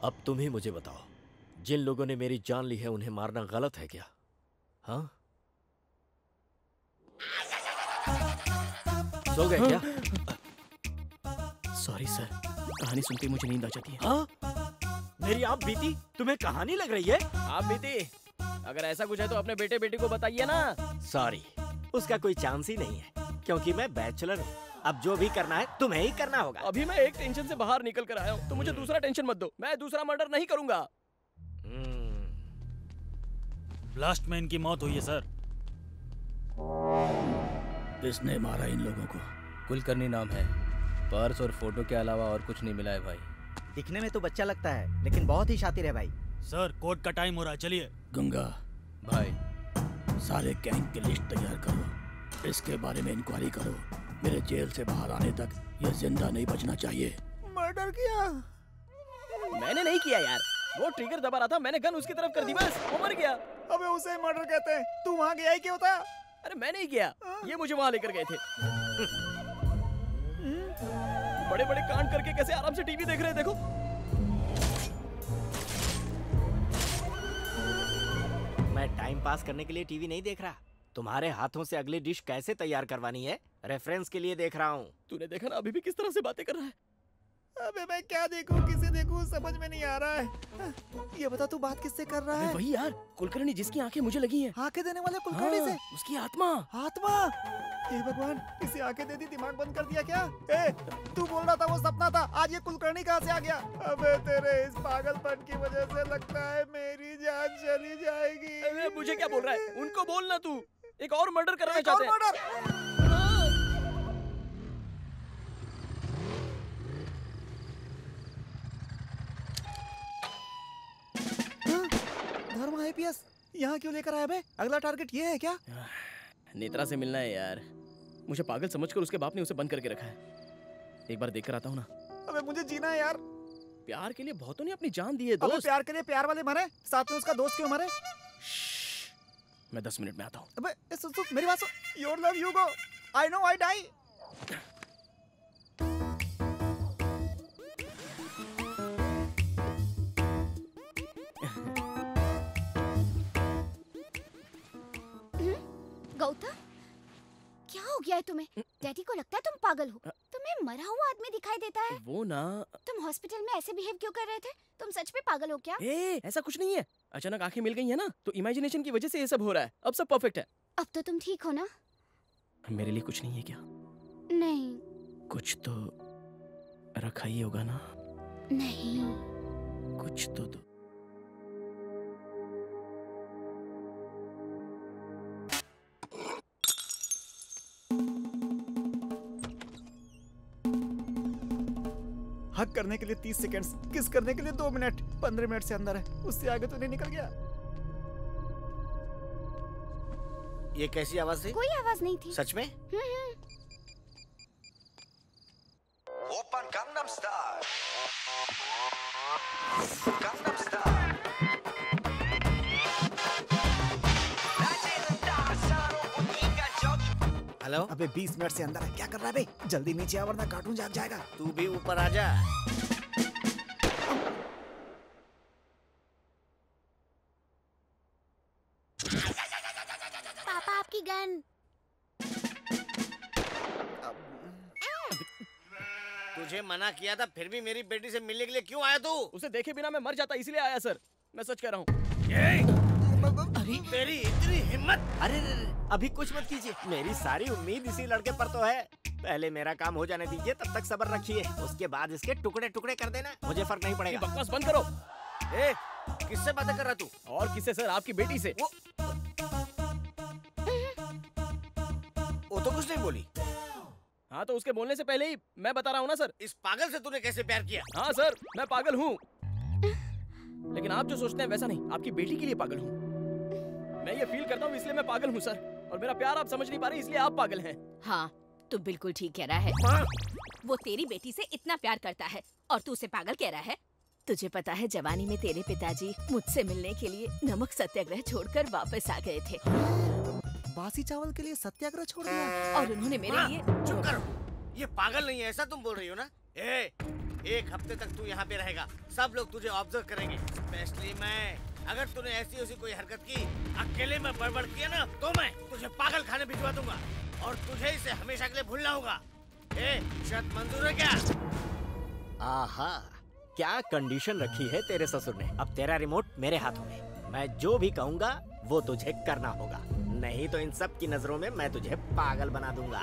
[SPEAKER 13] अब तुम ही मुझे बताओ, जिन लोगों ने मेरी जान ली है उन्हें मारना गलत है क्या? हाँ, सो गए क्या?
[SPEAKER 3] सॉरी सर, कहानी सुनते ही मुझे नींद आ जाती है।
[SPEAKER 13] हाँ? मेरी आप बीती तुम्हें कहानी लग रही है?
[SPEAKER 3] आप बीती, अगर ऐसा कुछ है तो अपने बेटे बेटी को बताइए ना।
[SPEAKER 13] सॉरी, उसका कोई चांस ही नहीं है क्योंकि मैं बैचलर हूँ। अब जो भी करना है तुम्हें ही करना होगा।
[SPEAKER 3] अभी मैं एक टेंशन से बाहर निकल कर आया हूँ, तो मुझे दूसरा टेंशन मत दो। मैं दूसरा मर्डर नहीं करूंगा।
[SPEAKER 14] ब्लास्ट में इनकी मौत हुई है सर।
[SPEAKER 2] किसने मारा इन लोगों को?
[SPEAKER 7] कुलकर्णी नाम है। पर्स और फोटो के अलावा और कुछ नहीं मिला है भाई।
[SPEAKER 4] दिखने में तो बच्चा लगता है लेकिन बहुत ही शातिर है भाई।
[SPEAKER 14] सर कोर्ट का टाइम हो रहा है, चलिए।
[SPEAKER 2] गंगा
[SPEAKER 7] भाई,
[SPEAKER 2] सारे गैंग की लिस्ट तैयार करो, इसके बारे में इंक्वायरी करो। मेरे जेल से बाहर आने तक ये जिंदा नहीं बचना चाहिए।
[SPEAKER 6] मर्डर किया?
[SPEAKER 3] मैंने नहीं किया यार, वो ट्रिगर दबा रहा था, मैंने गन उसकी तरफ कर दी, बस वो मर गया।
[SPEAKER 6] अबे उसे मर्डर कहते हैं, तू वहाँ गया ही क्यों था?
[SPEAKER 3] अरे मैं नहीं गया, ये मुझे वहाँ लेकर गए थे। बड़े बड़े कांड करके कैसे आराम से टीवी देख रहे हैं, देखो।
[SPEAKER 13] मैं टाइम पास करने के लिए टीवी नहीं देख रहा, तुम्हारे हाथों से अगली डिश कैसे तैयार करवानी है रेफरेंस के लिए देख रहा हूँ।
[SPEAKER 3] तूने देखा ना अभी भी किस तरह से बातें कर रहा है।
[SPEAKER 6] अबे मैं क्या देखूं, किसे देखूं, समझ में नहीं आ रहा है। ये बता तू बात किससे कर रहा है?
[SPEAKER 3] वही यार, कुलकर्णी जिसकी आंखें मुझे लगी हैं।
[SPEAKER 6] आंखें देने वाले कुलकर्णी से?
[SPEAKER 3] उसकी आत्मा।
[SPEAKER 6] आत्मा? हे भगवान, इसे आंखें दे दी, दिमाग बंद कर दिया क्या? तू बोल रहा था वो सपना था, आज ये कुलकर्णी कहाँ से आ गया? अबे तेरे इस पागलपन की वजह से लगता है मेरी जान चली जाएगी।
[SPEAKER 3] अबे मुझे क्या बोल रहा है? उनको बोलना तू एक और मर्डर करना चाहते हैं।
[SPEAKER 6] धर्म आईपीएस यहाँ क्यों लेकर आया बे? अगला टारगेट ये है क्या?
[SPEAKER 3] नेत्रा से मिलना है यार। मुझे पागल समझकर उसके बाप ने उसे बंद करके रखा है। एक बार देख कर आता हूँ ना।
[SPEAKER 6] अबे मुझे जीना है यार।
[SPEAKER 3] प्यार के लिए बहुतों ने अपनी जान दी है दोस्त।
[SPEAKER 6] अबे प्यार के लिए प्यार वाले मरे, साथ में उसका दोस्त क्यों मरे?
[SPEAKER 3] मैं 10 मिनट में आता हूँ।
[SPEAKER 6] अबे सुन सुन मेरी बात सुन। Your love you go, I know I die.
[SPEAKER 5] Gautam, क्या हो गया है तुम्हें? डैडी को लगता है तुम पागल हो। तुम्हें मरा हुआ आदमी दिखाई देता है।
[SPEAKER 3] वो ना,
[SPEAKER 5] तुम हॉस्पिटल में ऐसे बिहेव क्यों कर रहे थे? तुम सच में पागल हो क्या?
[SPEAKER 3] ऐसा कुछ नहीं है। अचानक आंखें मिल गई है ना, तो इमेजिनेशन की वजह से ये सब हो रहा है। अब सब परफेक्ट है।
[SPEAKER 5] अब तो तुम ठीक हो ना?
[SPEAKER 3] मेरे लिए कुछ नहीं है क्या?
[SPEAKER 5] नहीं।
[SPEAKER 3] कुछ तो रखा ही होगा ना?
[SPEAKER 5] नहीं।
[SPEAKER 3] कुछ तो दो।
[SPEAKER 6] हक करने के लिए 30 सेकंड्स, किस करने के लिए 2 मिनट, 15 मिनट से अंदर है, उससे आगे तो नहीं निकल गया।
[SPEAKER 12] ये कैसी आवाज थी?
[SPEAKER 5] कोई आवाज नहीं थी।
[SPEAKER 12] सच में?
[SPEAKER 15] वो Oppan Gangnam Style. Gangnam Style.
[SPEAKER 12] Hello.
[SPEAKER 6] अबे 20 मिनट से अंदर है, क्या कर रहा है बे? जल्दी नीचे आ वरना कार्टून जाग जाएगा।
[SPEAKER 12] तू भी ऊपर आ जा।
[SPEAKER 5] पापा आपकी गन।
[SPEAKER 12] तुझे मना किया था फिर भी मेरी बेटी से मिलने के लिए क्यों आया तू?
[SPEAKER 3] उसे देखे बिना मैं मर जाता इसलिए आया सर। मैं सच कह रहा हूँ।
[SPEAKER 12] अरे तेरी इतनी हिम्मत!
[SPEAKER 13] अरे अभी कुछ मत कीजिए, मेरी सारी उम्मीद इसी लड़के पर तो है। पहले मेरा काम हो जाने दीजिए, तब तक सब्र रखिए, उसके बाद इसके टुकड़े टुकड़े कर देना, मुझे फर्क नहीं पड़ेगा।
[SPEAKER 3] बकवास बंद करो।
[SPEAKER 12] ए, किससे बातें कर रहा तू?
[SPEAKER 3] और किससे सर? आपकी बेटी से।
[SPEAKER 12] वो तो कुछ नहीं बोली।
[SPEAKER 3] हाँ तो उसके बोलने से पहले ही मैं बता रहा हूँ ना सर।
[SPEAKER 12] इस पागल से तूने कैसे प्यार किया?
[SPEAKER 3] हाँ सर, मैं पागल हूँ, लेकिन आप जो सोचते हैं वैसा नहीं। आपकी बेटी के लिए पागल हूँ। मैं ये फील करता हूँ इसलिए मैं पागल हूँ सर, और मेरा प्यार आप समझ नहीं पा रहे इसलिए आप पागल हैं।
[SPEAKER 16] हाँ तू बिल्कुल ठीक कह रहा है। वो तेरी बेटी से इतना प्यार करता है और तू उसे पागल कह रहा है। तुझे पता है जवानी में तेरे पिताजी मुझसे मिलने के लिए नमक सत्याग्रह छोड़कर वापस आ गए थे।
[SPEAKER 6] बासी चावल के लिए सत्याग्रह छोड़ दिया?
[SPEAKER 16] और उन्होंने मेरे लिए।
[SPEAKER 12] चुप करो, ये पागल नहीं है ऐसा तुम बोल रही हो ना? एक हफ्ते तक तू यहाँ पे रहेगा, सब लोग तुझे ऑब्जर्व करेंगे, स्पेशली मैं। अगर तूने ऐसी वैसी कोई हरकत की, अकेले में बड़बड़ किया ना, तो मैं तुझे पागल खाने भिजवा दूंगा और तुझे इसे हमेशा के लिए भूलना होगा। शर्त मंजूर है क्या?
[SPEAKER 13] आहा, क्या कंडीशन रखी है तेरे ससुर ने। अब तेरा रिमोट मेरे हाथों में, मैं जो भी कहूँगा वो तुझे करना होगा, नहीं तो इन सब की नजरों में मैं तुझे पागल बना दूंगा।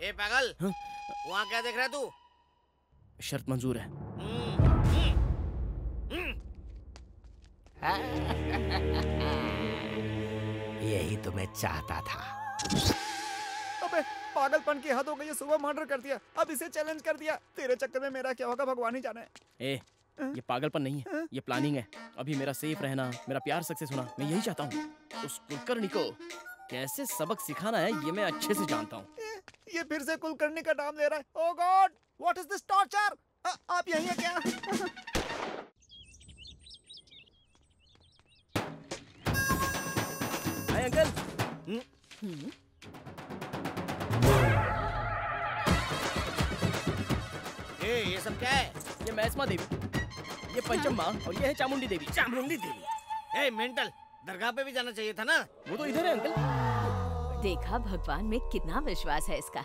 [SPEAKER 12] ए पागल, वहाँ क्या देख रहा है तू?
[SPEAKER 3] शर्त मंजूर है।
[SPEAKER 13] यही तो मैं चाहता था।
[SPEAKER 6] अबे पागलपन की हद हो गई, सुबह मर्डर कर दिया, अब इसे चैलेंज कर दिया। तेरे चक्कर में मेरा क्या होगा भगवान ही जाने।
[SPEAKER 3] ये पागलपन नहीं है, ये प्लानिंग है। अभी मेरा सेफ रहना, मेरा प्यार सक्सेस होना, मैं यही चाहता हूँ। उस कुलकर्णी को कैसे सबक सिखाना है ये मैं अच्छे से जानता हूँ।
[SPEAKER 6] ये फिर से कुलकर्णी का नाम ले रहा है। Oh God, what is this torture? आप यहीं हैं क्या?
[SPEAKER 3] Hi uncle.
[SPEAKER 12] ये सब क्या है?
[SPEAKER 3] ये मैस्मा देवी, ये पंचम्मा और ये है चामुंडी देवी।
[SPEAKER 12] चामुंडी देवी? मेंटल, दरगाह पे भी जाना चाहिए था ना।
[SPEAKER 3] वो तो इधर है अंकल।
[SPEAKER 16] देखा भगवान में कितना विश्वास है इसका।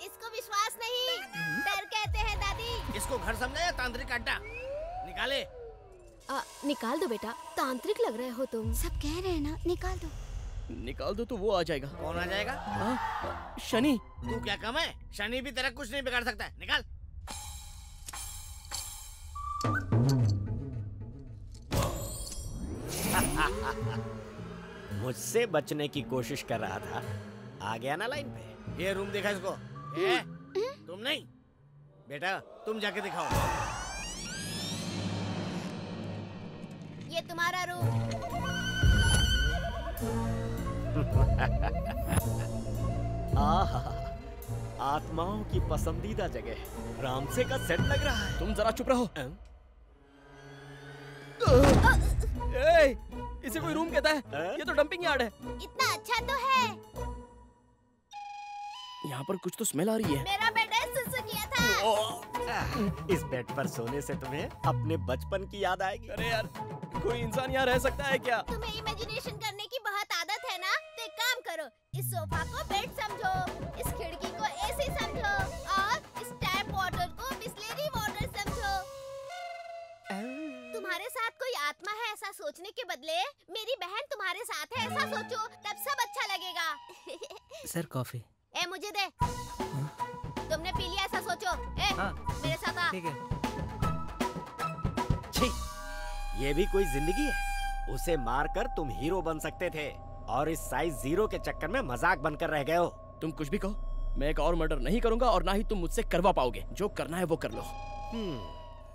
[SPEAKER 5] इसको विश्वास नहीं, डर कहते हैं दादी।
[SPEAKER 12] इसको घर समझा या तांत्रिक अड्डा? निकाले।
[SPEAKER 11] निकाल दो बेटा, तांत्रिक लग रहे हो तुम।
[SPEAKER 5] सब कह रहे हैं ना, निकाल दो।
[SPEAKER 3] निकाल दो तो वो आ जाएगा।
[SPEAKER 12] कौन आ जाएगा?
[SPEAKER 3] शनि।
[SPEAKER 12] तू क्या कम है? शनि भी तेरा कुछ नहीं बिगाड़ सकता है। निकाल।
[SPEAKER 13] मुझसे बचने की कोशिश कर रहा था, आ गया ना लाइन पे।
[SPEAKER 12] ये रूम देखा इसको? तुम नहीं बेटा, तुम जाके दिखाओ।
[SPEAKER 5] ये तुम्हारा रूम।
[SPEAKER 13] आहा, आत्माओं की पसंदीदा जगह, रामसे का सेट लग रहा है।
[SPEAKER 3] तुम जरा चुप रहो। इसे कोई रूम कहता है? ये तो डंपिंग यार्ड है।
[SPEAKER 5] इतना अच्छा तो है।
[SPEAKER 3] यहाँ पर कुछ तो स्मेल आ रही है।
[SPEAKER 5] मेरा बेटा सुसु किया था।
[SPEAKER 13] इस बेड पर सोने से तुम्हें अपने बचपन की याद आएगी।
[SPEAKER 3] अरे यार, कोई इंसान यहाँ रह सकता है क्या?
[SPEAKER 5] तुम्हें इमेजिनेशन करने की बहुत आदत है ना, तो एक काम करो, इस सोफा को बेड समझो, इस खिड़की को एसी समझो और इस टैप वाटर को बिस्लेरी वाटर समझो। तुम्हारे साथ कोई आत्मा है ऐसा सोचने के बदले मेरी बहन तुम्हारे साथ है ऐसा सोचो, तब सब अच्छा लगेगा।
[SPEAKER 7] Sir coffee.
[SPEAKER 5] ए मुझे दे। तुमने पी लिया ऐसा सोचो। मेरे साथ आ।
[SPEAKER 7] ठीक है।
[SPEAKER 13] छी, ये भी कोई जिंदगी है? उसे मारकर तुम हीरो बन सकते थे और इस साइज 0 के चक्कर में मजाक बनकर रह गए हो।
[SPEAKER 3] तुम कुछ भी कहो, मैं एक और मर्डर नहीं करूंगा और ना ही तुम मुझसे करवा पाओगे। जो करना है वो कर लो।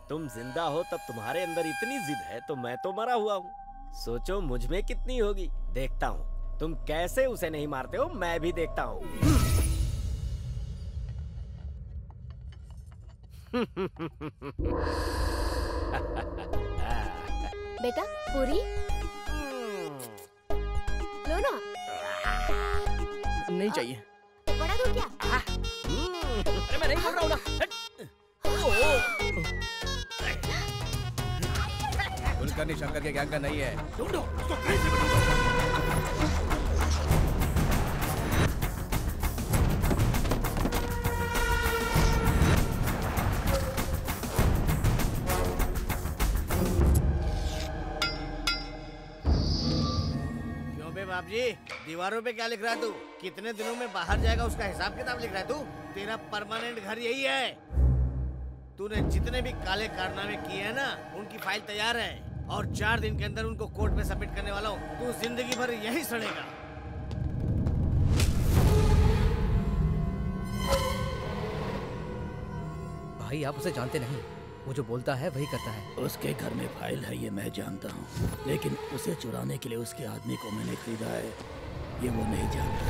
[SPEAKER 13] तुम जिंदा हो तब तुम्हारे अंदर इतनी जिद है, तो मैं तो मरा हुआ हूँ। सोचो मुझ में कितनी होगी। देखता हूँ तुम कैसे उसे नहीं मारते हो, मैं भी देखता हूँ।
[SPEAKER 11] बेटा पूरी लो ना।
[SPEAKER 3] नहीं चाहिए।
[SPEAKER 11] बड़ा दूं क्या?
[SPEAKER 3] अरे मैं नहीं बोल रहा हूँ ना।
[SPEAKER 7] कुलकर्णी शंकर के गैंग का नहीं है।
[SPEAKER 2] ढूंढो उसको कहीं से भी ढूंढो।
[SPEAKER 12] क्यों बे बाप जी, दीवारों पे क्या लिख रहा है तू? कितने दिनों में बाहर जाएगा उसका हिसाब किताब लिख रहा है तू? तेरा परमानेंट घर यही है। तूने जितने भी काले कारनामे किए हैं ना, उनकी फाइल तैयार है और 4 दिन के अंदर उनको कोर्ट में सबमिट करने वाला हूँ। तू जिंदगी भर यहीं सड़ेगा।
[SPEAKER 7] भाई आप उसे जानते नहीं, वो जो बोलता है वही करता है।
[SPEAKER 2] उसके घर में फाइल है ये मैं जानता हूँ, लेकिन उसे चुराने के लिए उसके आदमी को मैंने खरीदा है ये वो नहीं जानता।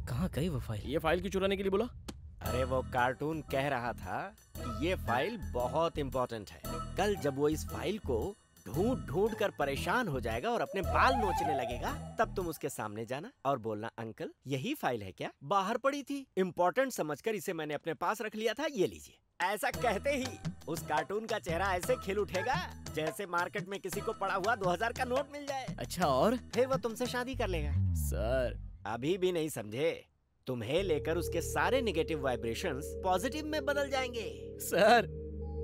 [SPEAKER 7] कहाँ गई वो फाइल?
[SPEAKER 3] ये फाइल क्यों चुराने के लिए बोला?
[SPEAKER 13] अरे वो कार्टून कह रहा था कि ये फाइल बहुत इम्पोर्टेंट है। कल जब वो इस फाइल को ढूंढ ढूंढ कर परेशान हो जाएगा और अपने बाल नोचने लगेगा, तब तुम उसके सामने जाना और बोलना, अंकल यही फाइल है क्या? बाहर पड़ी थी, इम्पोर्टेंट समझकर इसे मैंने अपने पास रख लिया था, ये लीजिए। ऐसा कहते ही उस कार्टून का चेहरा ऐसे खिल उठेगा जैसे मार्केट में किसी को पड़ा हुआ 2000 का नोट मिल जाए।
[SPEAKER 3] अच्छा और?
[SPEAKER 13] फिर वो तुमसे शादी कर लेगा।
[SPEAKER 3] सर
[SPEAKER 13] अभी भी नहीं समझे? तुम्हें लेकर उसके सारे नेगेटिव वाइब्रेशंस पॉजिटिव में बदल जाएंगे।
[SPEAKER 3] सर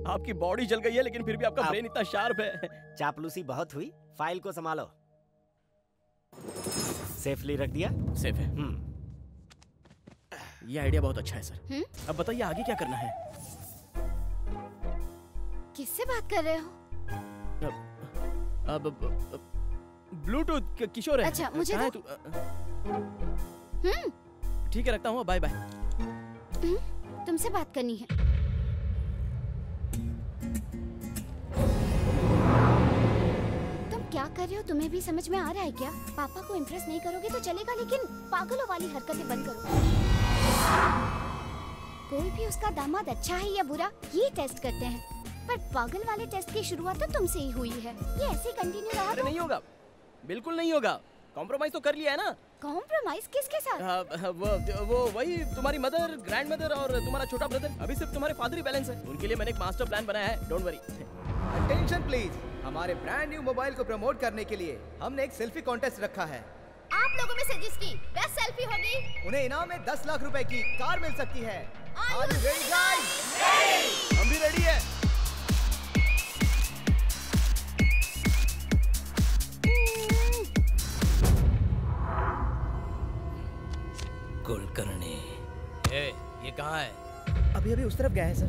[SPEAKER 3] आपकी बॉडी जल गई है लेकिन फिर भी आपका ब्रेन इतना शार्प है।
[SPEAKER 13] चापलूसी बहुत हुई, फाइल को संभालो। सेफली रख दिया?
[SPEAKER 3] सेफ है। ये आइडिया बहुत अच्छा है सर। अब बताइए आगे क्या करना है?
[SPEAKER 5] किससे बात कर रहे हो?
[SPEAKER 3] अब ब्लूटूथ किशोर है।
[SPEAKER 5] अच्छा मुझे
[SPEAKER 3] कहाँ है तू? ठीक है रखता हूँ, बाय बाय।
[SPEAKER 5] तुमसे बात करनी है। तुम क्या कर रहे हो? तुम्हें भी समझ में आ रहा है क्या? पापा को इम्प्रेस नहीं करोगे तो चलेगा, लेकिन पागलों वाली हरकतें बंद करो। कोई भी उसका दामाद अच्छा है या बुरा ये टेस्ट करते हैं, पर पागल वाले टेस्ट की शुरुआत तो तुमसे ही हुई है। ये ऐसे कंटिन्यू रहा तो
[SPEAKER 3] नहीं होगा, बिल्कुल नहीं होगा। कॉम्प्रोमाइज तो कर लिया है ना।
[SPEAKER 5] कॉम्प्रोमाइज किसके साथ?
[SPEAKER 3] वो वही तुम्हारी मदर, ग्रैंड मदर और तुम्हारा छोटा ब्रदर। अभी सिर्फ तुम्हारे फादर ही बैलेंस है। उनके लिए मैंने एक मास्टर प्लान बनाया है, डोंट वरी।
[SPEAKER 7] अटेंशन प्लीज, हमारे ब्रांड न्यू मोबाइल को प्रमोट करने के लिए हमने एक सेल्फी कॉन्टेस्ट रखा है।
[SPEAKER 11] आप लोगों में से जिसकी बेस्ट सेल्फी होगी
[SPEAKER 7] उन्हें इनाम में 10 लाख रुपए की कार मिल सकती है।
[SPEAKER 11] Are you ready guys?
[SPEAKER 3] हम भी रेडी है।
[SPEAKER 2] कुलकर्णी, ये कहाँ है?
[SPEAKER 7] अभी अभी उस तरफ गया है सर।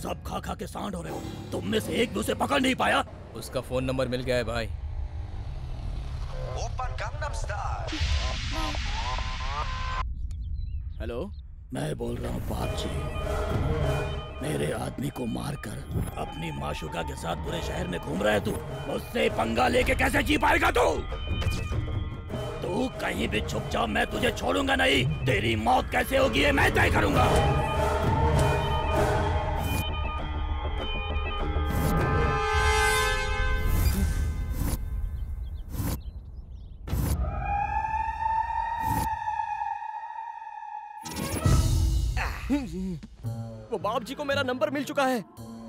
[SPEAKER 2] सब खा खा के सांड हो रहे हो। तुम में से एक दूसरे पकड़ नहीं पाया।
[SPEAKER 7] उसका फोन नंबर मिल गया है भाई।
[SPEAKER 15] Open Gangnam style.
[SPEAKER 3] हेलो,
[SPEAKER 2] मैं बोल रहा हूँ बाप जी। मेरे आदमी को मारकर अपनी माशुका के साथ पूरे शहर में घूम रहा है तू। मुझसे पंगा लेके कैसे जी पाएगा तू? तू कहीं भी छुप जा, मैं तुझे छोड़ूंगा नहीं। तेरी मौत कैसे होगी ये मैं तय करूंगा।
[SPEAKER 3] वो बाप जी को मेरा नंबर मिल चुका है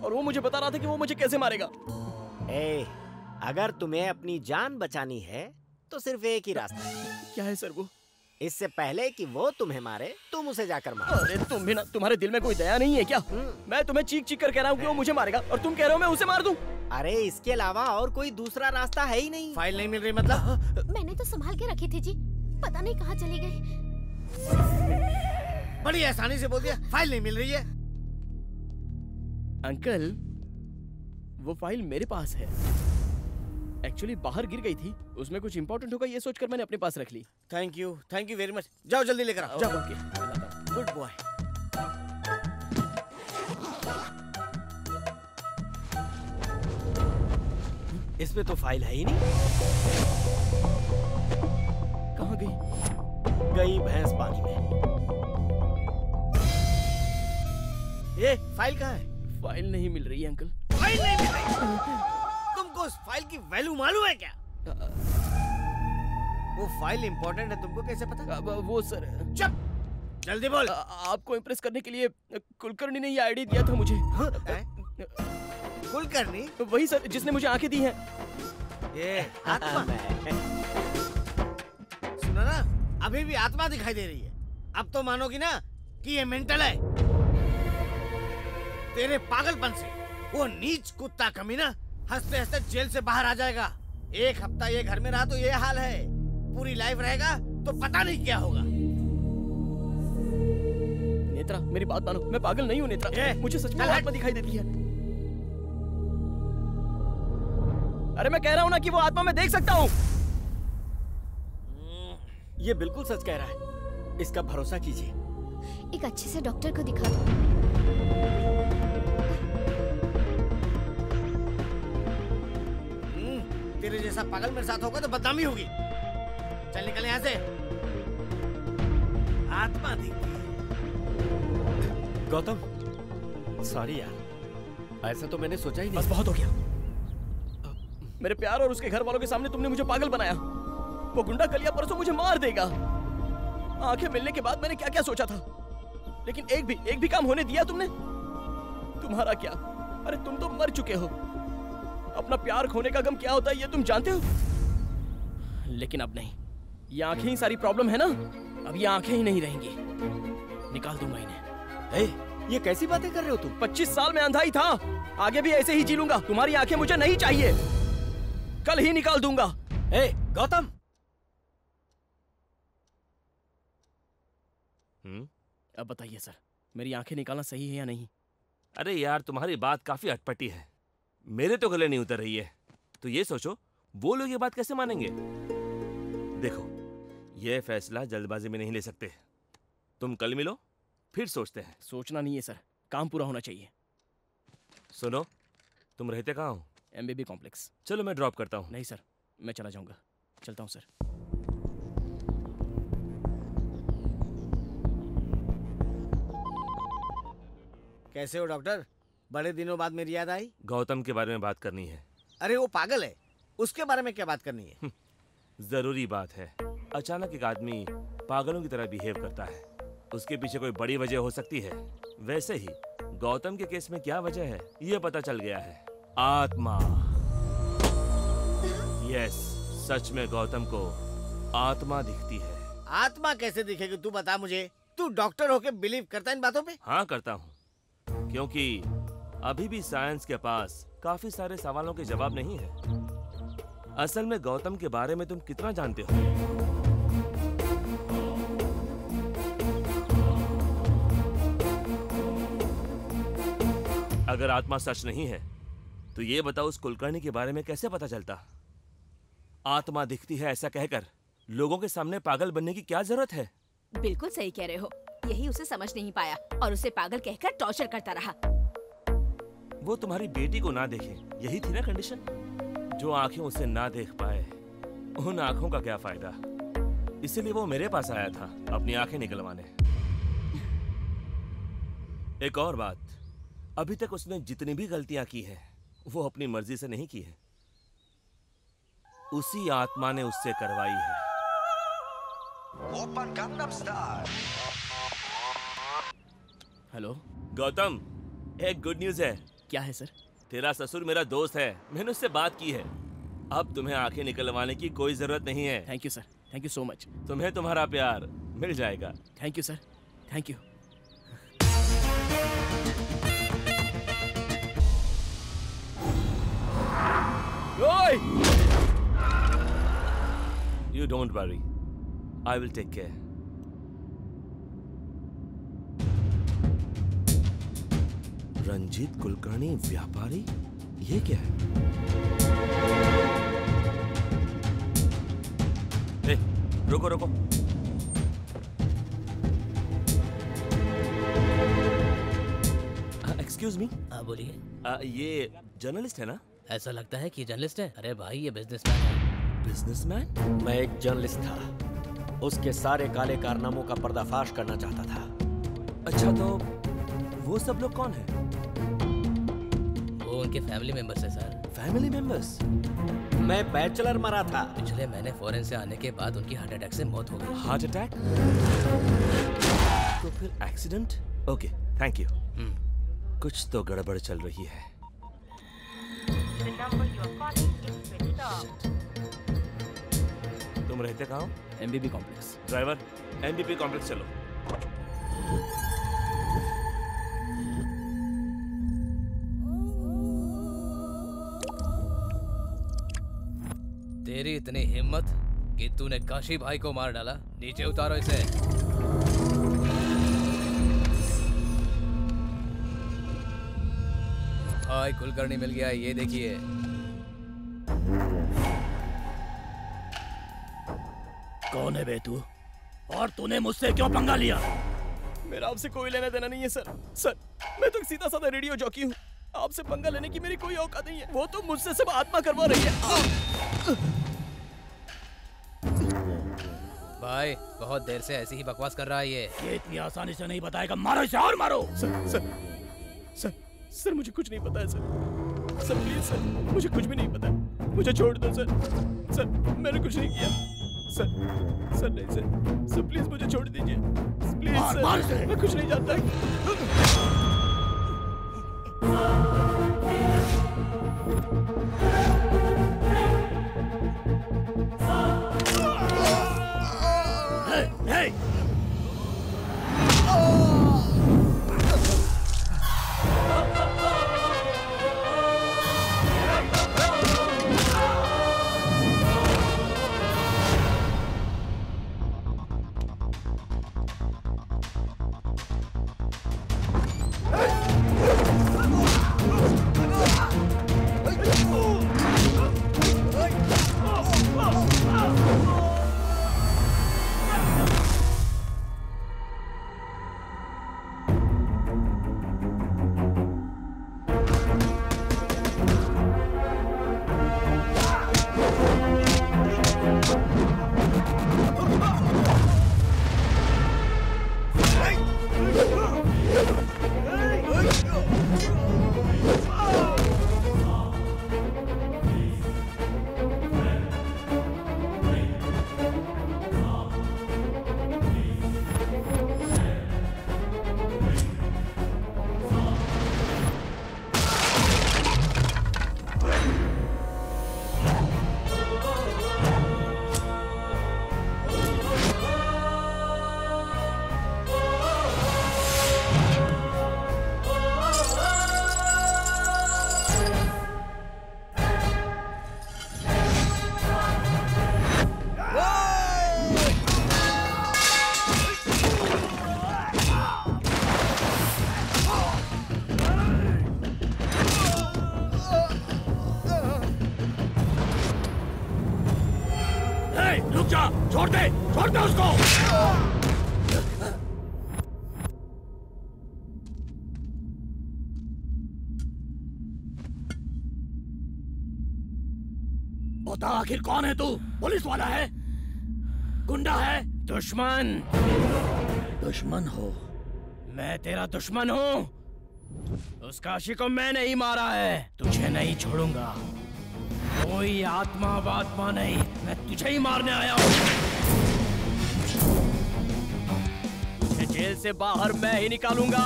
[SPEAKER 3] और वो मुझे बता रहा था कि वो मुझे कैसे मारेगा।
[SPEAKER 13] अगर तुम्हें अपनी जान बचानी है तो सिर्फ एक ही रास्ता है।
[SPEAKER 3] क्या है सर वो?
[SPEAKER 13] इससे पहले कि वो तुम्हें मारे, तुम उसे जाकर मारो।
[SPEAKER 3] अरे तुम भी ना, तुम्हारे दिल में कोई दया नहीं है क्या? मैं तुम्हें चीख चीख कर कह रहा हूँ कि वो मुझे मारेगा और तुम कह रहे हो मैं उसे मार दूं।
[SPEAKER 13] अरे इसके अलावा और कोई दूसरा रास्ता है ही नहीं।
[SPEAKER 12] फाइल नहीं मिल रही मतलब?
[SPEAKER 11] मैंने तो संभाल के रखी थी जी, पता नहीं कहाँ चली गई।
[SPEAKER 12] बड़ी आसानी से बोल दिया फाइल नहीं मिल रही है।
[SPEAKER 3] अंकल वो फाइल मेरे पास है। एक्चुअली बाहर गिर गई थी, उसमें कुछ इंपॉर्टेंट होगा ये सोचकर मैंने अपने पास रख ली।
[SPEAKER 12] Thank you very much. जाओ जल्दी लेकर आओ, जाओ। Good boy.
[SPEAKER 13] इसमें तो फाइल है ही नहीं।
[SPEAKER 3] कहाँ गई?
[SPEAKER 13] गई भैंस पानी में।
[SPEAKER 12] ये फाइल कहाँ है?
[SPEAKER 3] फाइल नहीं मिल रही है अंकल।
[SPEAKER 12] फाइल नहीं मिल रही? तुमको उस फाइल की वैल्यू मालूम है क्या? वो फाइल इम्पोर्टेंट है, तुमको कैसे पता?
[SPEAKER 3] वो सर।
[SPEAKER 12] चुप, जल्दी बोल।
[SPEAKER 3] आपको इम्प्रेस करने के लिए कुलकर्णी ने ये आईडी दिया था मुझे।
[SPEAKER 12] कुलकर्णी?
[SPEAKER 3] वही सर जिसने मुझे आंखें दी हैं।
[SPEAKER 12] ये आत्मा। सुनो ना, अभी भी आत्मा दिखाई दे रही है। अब तो मानोगी ना कि ये मेंटल है। तेरे पागलपन से वो नीच कुत्ता कमीना हंसते हंसते जेल से बाहर आ जाएगा। एक हफ्ता ये घर में रहा तो ये हाल है, पूरी लाइफ रहेगा तो पता नहीं क्या होगा।
[SPEAKER 3] नेत्रा मेरी बात मानो, मैं पागल नहीं हूँ नेत्रा। मुझे सच में आत्मा दिखाई देती है। अरे मैं कह रहा हूँ ना कि वो आत्मा मैं देख सकता हूँ।
[SPEAKER 13] ये बिल्कुल सच कह रहा है, इसका भरोसा कीजिए।
[SPEAKER 5] एक अच्छे से डॉक्टर को दिखा दो।
[SPEAKER 12] तेरे जैसा पागल मेरे साथ होगा तो बदनामी होगी। चल निकल यहाँ से। आत्मा दिखती है।
[SPEAKER 13] गौतम सॉरी यार, ऐसा तो मैंने सोचा ही नहीं।
[SPEAKER 3] बस बहुत हो गया। मेरे प्यार और उसके घर वालों के सामने तुमने मुझे पागल बनाया। वो गुंडा कलिया परसों मुझे मार देगा। आंखें मिलने के बाद मैंने क्या क्या सोचा था, लेकिन एक भी काम होने दिया तुमने? तुम्हारा क्या? अरे तुम तो मर चुके हो। अपना प्यार खोने का गम क्या होता है ये तुम जानते हो। लेकिन अब नहीं, ये आंखें ही सारी प्रॉब्लम है ना। अब ये आंखें ही नहीं रहेंगी, निकाल दूंगा इन्हें।
[SPEAKER 13] ये कैसी बातें कर रहे हो तुम?
[SPEAKER 3] 25 साल में अंधा ही था, आगे भी ऐसे ही जी लूंगा। तुम्हारी आंखें मुझे नहीं चाहिए, कल ही निकाल दूंगा।
[SPEAKER 13] गौतम।
[SPEAKER 3] अब बताइए सर, मेरी आंखें निकालना सही है या नहीं?
[SPEAKER 1] अरे यार तुम्हारी बात काफी अटपटी है, मेरे तो गले नहीं उतर रही है। तो ये सोचो वो लोग ये बात कैसे मानेंगे। देखो ये फैसला जल्दबाजी में नहीं ले सकते। तुम कल मिलो फिर सोचते हैं।
[SPEAKER 3] सोचना नहीं है सर, काम पूरा होना चाहिए।
[SPEAKER 1] सुनो, तुम रहते कहाँ हो?
[SPEAKER 3] MBB complex.
[SPEAKER 1] चलो मैं ड्रॉप करता हूँ।
[SPEAKER 3] नहीं सर, मैं चला जाऊंगा। चलता हूँ सर।
[SPEAKER 12] कैसे हो डॉक्टर? बड़े दिनों बाद मेरी याद आई।
[SPEAKER 1] गौतम के बारे में बात करनी है।
[SPEAKER 12] अरे वो पागल है, उसके बारे में क्या बात करनी है?
[SPEAKER 1] जरूरी बात है। अचानक एक आदमी पागलों की तरह बिहेव करता है, उसके पीछे कोई बड़ी वजह हो सकती है। वैसे ही गौतम के केस में क्या वजह है ये पता चल गया है। आत्मा। यस, सच में गौतम को आत्मा दिखती है।
[SPEAKER 12] आत्मा कैसे दिखेगी तू बता मुझे। तू डॉक्टर होके बिलीव करता है इन बातों पे?
[SPEAKER 1] हाँ करता हूँ, क्योंकि अभी भी साइंस के पास काफी सारे सवालों के जवाब नहीं है। असल में गौतम के बारे में तुम कितना जानते हो? अगर आत्मा सच नहीं है तो ये बताओ उस कुलकर्णी के बारे में कैसे पता चलता? आत्मा दिखती है ऐसा कहकर लोगों के सामने पागल बनने की क्या जरूरत है?
[SPEAKER 16] बिल्कुल सही कह रहे हो, यही उसे समझ नहीं पाया और उसे पागल कहकर टॉर्चर करता रहा।
[SPEAKER 1] वो तुम्हारी बेटी को ना देखे, यही थी ना कंडीशन? जो आंखें उसे ना देख पाए, उन आंखों का क्या फायदा? इसीलिए वो मेरे पास आया था अपनी आंखें निकलवाने। एक और बात, अभी तक उसने जितनी भी गलतियां की हैं वो अपनी मर्जी से नहीं की है, उसी आत्मा ने उससे करवाई है।
[SPEAKER 15] Open Gangnam style.
[SPEAKER 3] Hello
[SPEAKER 1] Gautam, एक गुड न्यूज है।
[SPEAKER 3] क्या है सर?
[SPEAKER 1] तेरा ससुर मेरा दोस्त है, मैंने उससे बात की है। अब तुम्हें आंखें निकलवाने की कोई जरूरत नहीं है।
[SPEAKER 3] Thank you sir, thank you so much.
[SPEAKER 1] तुम्हें तुम्हारा प्यार मिल जाएगा।
[SPEAKER 3] Thank you sir, thank you.
[SPEAKER 1] Oi! You don't worry. I will take care. Ranjeet Kulkarni व्यापारी, ये क्या है? रुको रुको। Excuse me.
[SPEAKER 2] हाँ बोलिए।
[SPEAKER 1] ये जर्नलिस्ट है ना?
[SPEAKER 2] ऐसा लगता है कि जर्नलिस्ट है। अरे भाई ये बिजनेसमैन है।
[SPEAKER 1] बिजनेसमैन?
[SPEAKER 13] मैं एक जर्नलिस्ट था, उसके सारे काले कारनामों का पर्दाफाश करना चाहता था।
[SPEAKER 1] अच्छा तो वो सब लोग कौन है?
[SPEAKER 2] वो उनके फैमिली मेंबर्स है सर।
[SPEAKER 1] Family members?
[SPEAKER 13] मैं बैचलर मरा था।
[SPEAKER 2] पिछले महीने फॉरेन से आने के बाद उनकी हार्ट अटैक से मौत हो गई।
[SPEAKER 1] Heart attack? तो फिर एक्सीडेंट? Okay thank you. कुछ तो गड़बड़ चल रही है। तुम रहते कहाँ हो?
[SPEAKER 3] MBB complex.
[SPEAKER 1] Driver MBB complex चलो।
[SPEAKER 2] तेरी इतनी हिम्मत कि तूने काशी भाई को मार डाला। नीचे उतारो इसे। भाई कुलकर्णी मिल गया, ये देखिए।
[SPEAKER 17] कौन है बे तू? और तूने मुझसे क्यों पंगा लिया?
[SPEAKER 3] मेरा आपसे कोई लेना देना नहीं है सर। सर मैं तो सीधा साधा रेडियो जॉकी हूँ। आपसे पंगा लेने की मेरी कोई औकात नहीं है। वो तो मुझसे सब आत्मा करवा रही है।
[SPEAKER 2] भाई बहुत देर से ऐसी ही बकवास कर रहा है
[SPEAKER 17] ये इतनी आसानी से नहीं बताएगा। मारो इसे और मारो।
[SPEAKER 3] सर मुझे कुछ नहीं पता है सर। सर प्लीज सर, मुझे कुछ भी नहीं पता। मुझे छोड़ दो सर। सर मैंने कुछ नहीं किया। सर नहीं सर प्लीज मुझे छोड़ दीजिए प्लीज सर। मैं कुछ नहीं जानता।
[SPEAKER 17] Hey! रुक जा, छोड़ दे उसको। बता आखिर कौन है तू? पुलिस वाला है? गुंडा है? दुश्मन? दुश्मन हो? मैं तेरा दुश्मन हूँ। उस काशी को मैंने ही मारा है। तुझे नहीं छोड़ूंगा। कोई आत्मा नहीं, मैं तुझे ही मारने आया हूँ। तुझे जेल से बाहर मैं ही निकालूंगा।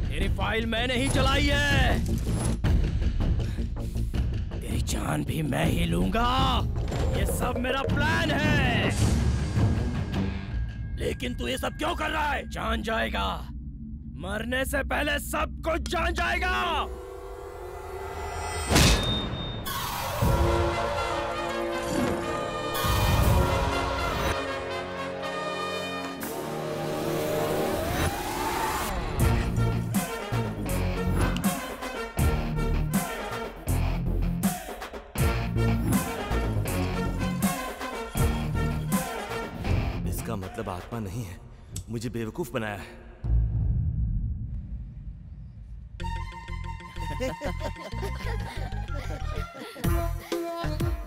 [SPEAKER 17] तेरी फाइल मैंने ही चलाई है। तेरी जान भी मैं ही लूंगा। ये सब मेरा प्लान है। लेकिन तू ये सब क्यों कर रहा है? जान जाएगा। मरने से पहले सब कुछ जान जाएगा।
[SPEAKER 1] इसका मतलब आत्मा नहीं है, मुझे बेवकूफ बनाया है।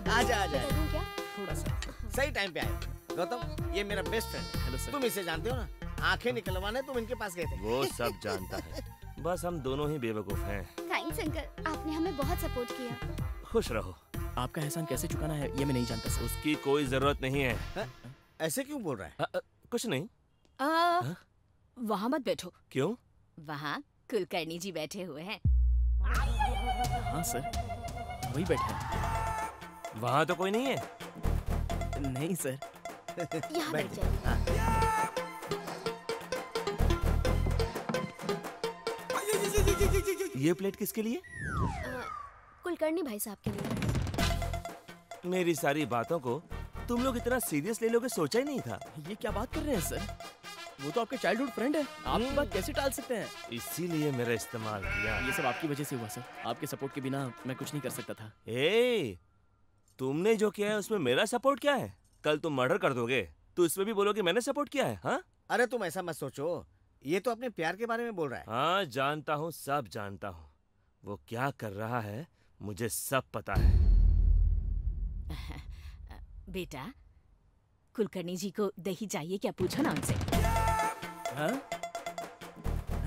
[SPEAKER 12] आजा आजा।
[SPEAKER 11] क्या?
[SPEAKER 12] थोड़ा सा सही टाइम पे आए। गौतम, ये मेरा बेस्ट फ्रेंड है।
[SPEAKER 3] Hello sir.
[SPEAKER 12] तुम इसे जानते हो ना? आंखें निकलवाने तुम इनके पास गए थे।
[SPEAKER 1] वो सब जानता है, बस हम दोनों ही बेवकूफ हैं।
[SPEAKER 5] थैंक्स अंकल, आपने हमें बहुत सपोर्ट किया।
[SPEAKER 1] खुश रहो।
[SPEAKER 3] आपका एहसान कैसे चुकाना है ये मैं नहीं जानता सर।
[SPEAKER 1] उसकी कोई जरूरत नहीं है।
[SPEAKER 12] ऐसे क्यों बोल रहा है?
[SPEAKER 1] कुछ नहीं।
[SPEAKER 16] वहाँ मत बैठो।
[SPEAKER 1] क्यों?
[SPEAKER 16] वहाँ कुलकर्णी जी बैठे हुए हैं।
[SPEAKER 3] हाँ सर, वही बैठे हैं।
[SPEAKER 1] वहाँ तो कोई नहीं है।
[SPEAKER 3] नहीं सर।
[SPEAKER 11] यहाँ बैठ जाइए।
[SPEAKER 1] ये प्लेट किसके लिए?
[SPEAKER 11] कुलकर्णी भाई साहब के लिए।
[SPEAKER 1] मेरी सारी बातों को तुम लोग इतना सीरियस ले लोगे सोचा ही नहीं था।
[SPEAKER 3] ये क्या बात कर रहे हैं सर? वो तो आपके चाइल्डहुड फ्रेंड है, आप ये बात कैसे टाल सकते हैं?
[SPEAKER 1] इसीलिए मेरा इस्तेमाल किया।
[SPEAKER 3] ये सब आपकी वजह से हुआ सर, आपके सपोर्ट के बिना मैं कुछ नहीं कर सकता था।
[SPEAKER 1] तुमने जो किया है उसमें मेरा सपोर्ट क्या है? कल तुम मर्डर कर दोगे तो इसमें भी बोलोगे मैंने सपोर्ट किया है। हाँ?
[SPEAKER 12] अरे तुम ऐसा मत सोचो, ये तो अपने प्यार के बारे में बोल रहा है।
[SPEAKER 1] हाँ जानता हूँ, सब जानता हूँ। वो क्या कर रहा है मुझे सब पता है।
[SPEAKER 16] बेटा, कुलकर्णी जी को दही चाहिए क्या? पूछो ना उनसे।
[SPEAKER 3] हाँ?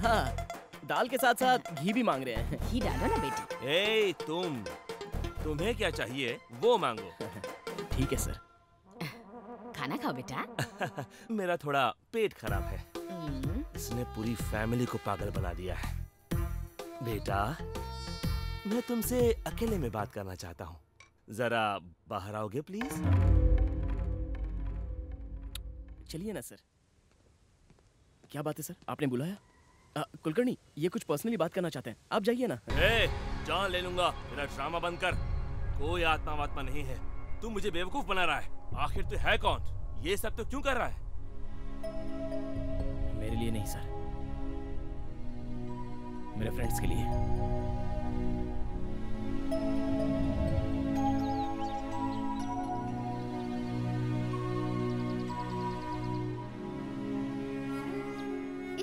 [SPEAKER 3] हाँ, दाल के साथ साथ घी भी मांग रहे हैं।
[SPEAKER 16] घी डालो ना बेटी।
[SPEAKER 1] तुम्हें क्या चाहिए वो मांगो।
[SPEAKER 3] ठीक है सर।
[SPEAKER 16] खाना खाओ बेटा।
[SPEAKER 1] मेरा थोड़ा पेट खराब है, इसने पूरी फैमिली को पागल बना दिया है। बेटा, मैं तुमसे अकेले में बात करना चाहता हूँ, जरा बाहर आओगे प्लीज?
[SPEAKER 3] चलिए ना सर। क्या बात है सर, आपने बुलाया? कुलकर्णी, ये कुछ पर्सनली बात करना चाहते हैं, आप जाइए ना।
[SPEAKER 1] जान ले लूंगा, मेरा ड्रामा बंद कर। कोई आत्मा वात्मा नहीं है, तू मुझे बेवकूफ बना रहा है। आखिर तू है कौन? ये सब तो क्यों कर रहा है?
[SPEAKER 3] मेरे लिए नहीं सर, मेरे फ्रेंड्स के लिए।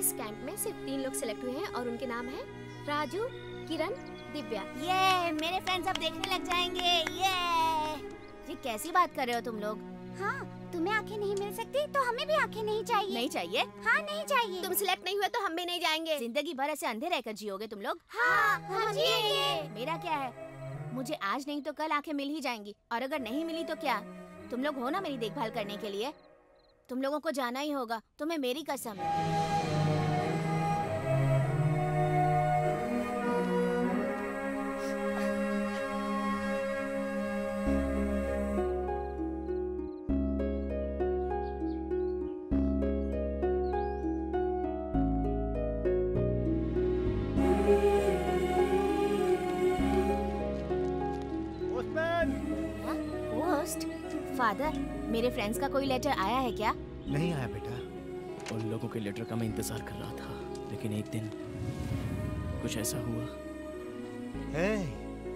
[SPEAKER 11] इस कैंप में सिर्फ 3 लोग सिलेक्ट हुए हैं और उनके नाम हैं राजू, किरण, दिव्या।
[SPEAKER 5] ये मेरे फ्रेंड्स अब देखने लग जाएंगे। ये कैसी बात कर रहे हो तुम लोग? हाँ, तुम्हें आंखें नहीं मिल सकती तो हमें भी आंखें नहीं चाहिए।
[SPEAKER 16] नहीं चाहिए?
[SPEAKER 5] हाँ नहीं चाहिए।
[SPEAKER 11] तुम सिलेक्ट नहीं हुए तो हम भी नहीं जाएंगे।
[SPEAKER 16] जिंदगी भर ऐसे अंधे रहकर जियोगे तुम लोग?
[SPEAKER 5] हाँ, हम जिएंगे।
[SPEAKER 16] मेरा क्या है, मुझे आज नहीं तो कल आंखें मिल ही जाएंगी। और अगर नहीं मिली तो क्या? तुम लोग हो ना मेरी देखभाल करने के लिए। तुम लोगों को जाना ही होगा, तुम्हें मेरी कसम। फादर, मेरे फ्रेंड्स का कोई लेटर आया है क्या?
[SPEAKER 4] नहीं आया बेटा।
[SPEAKER 3] उन लोगों के लेटर का मैं इंतजार कर रहा था, लेकिन एक दिन कुछ ऐसा हुआ।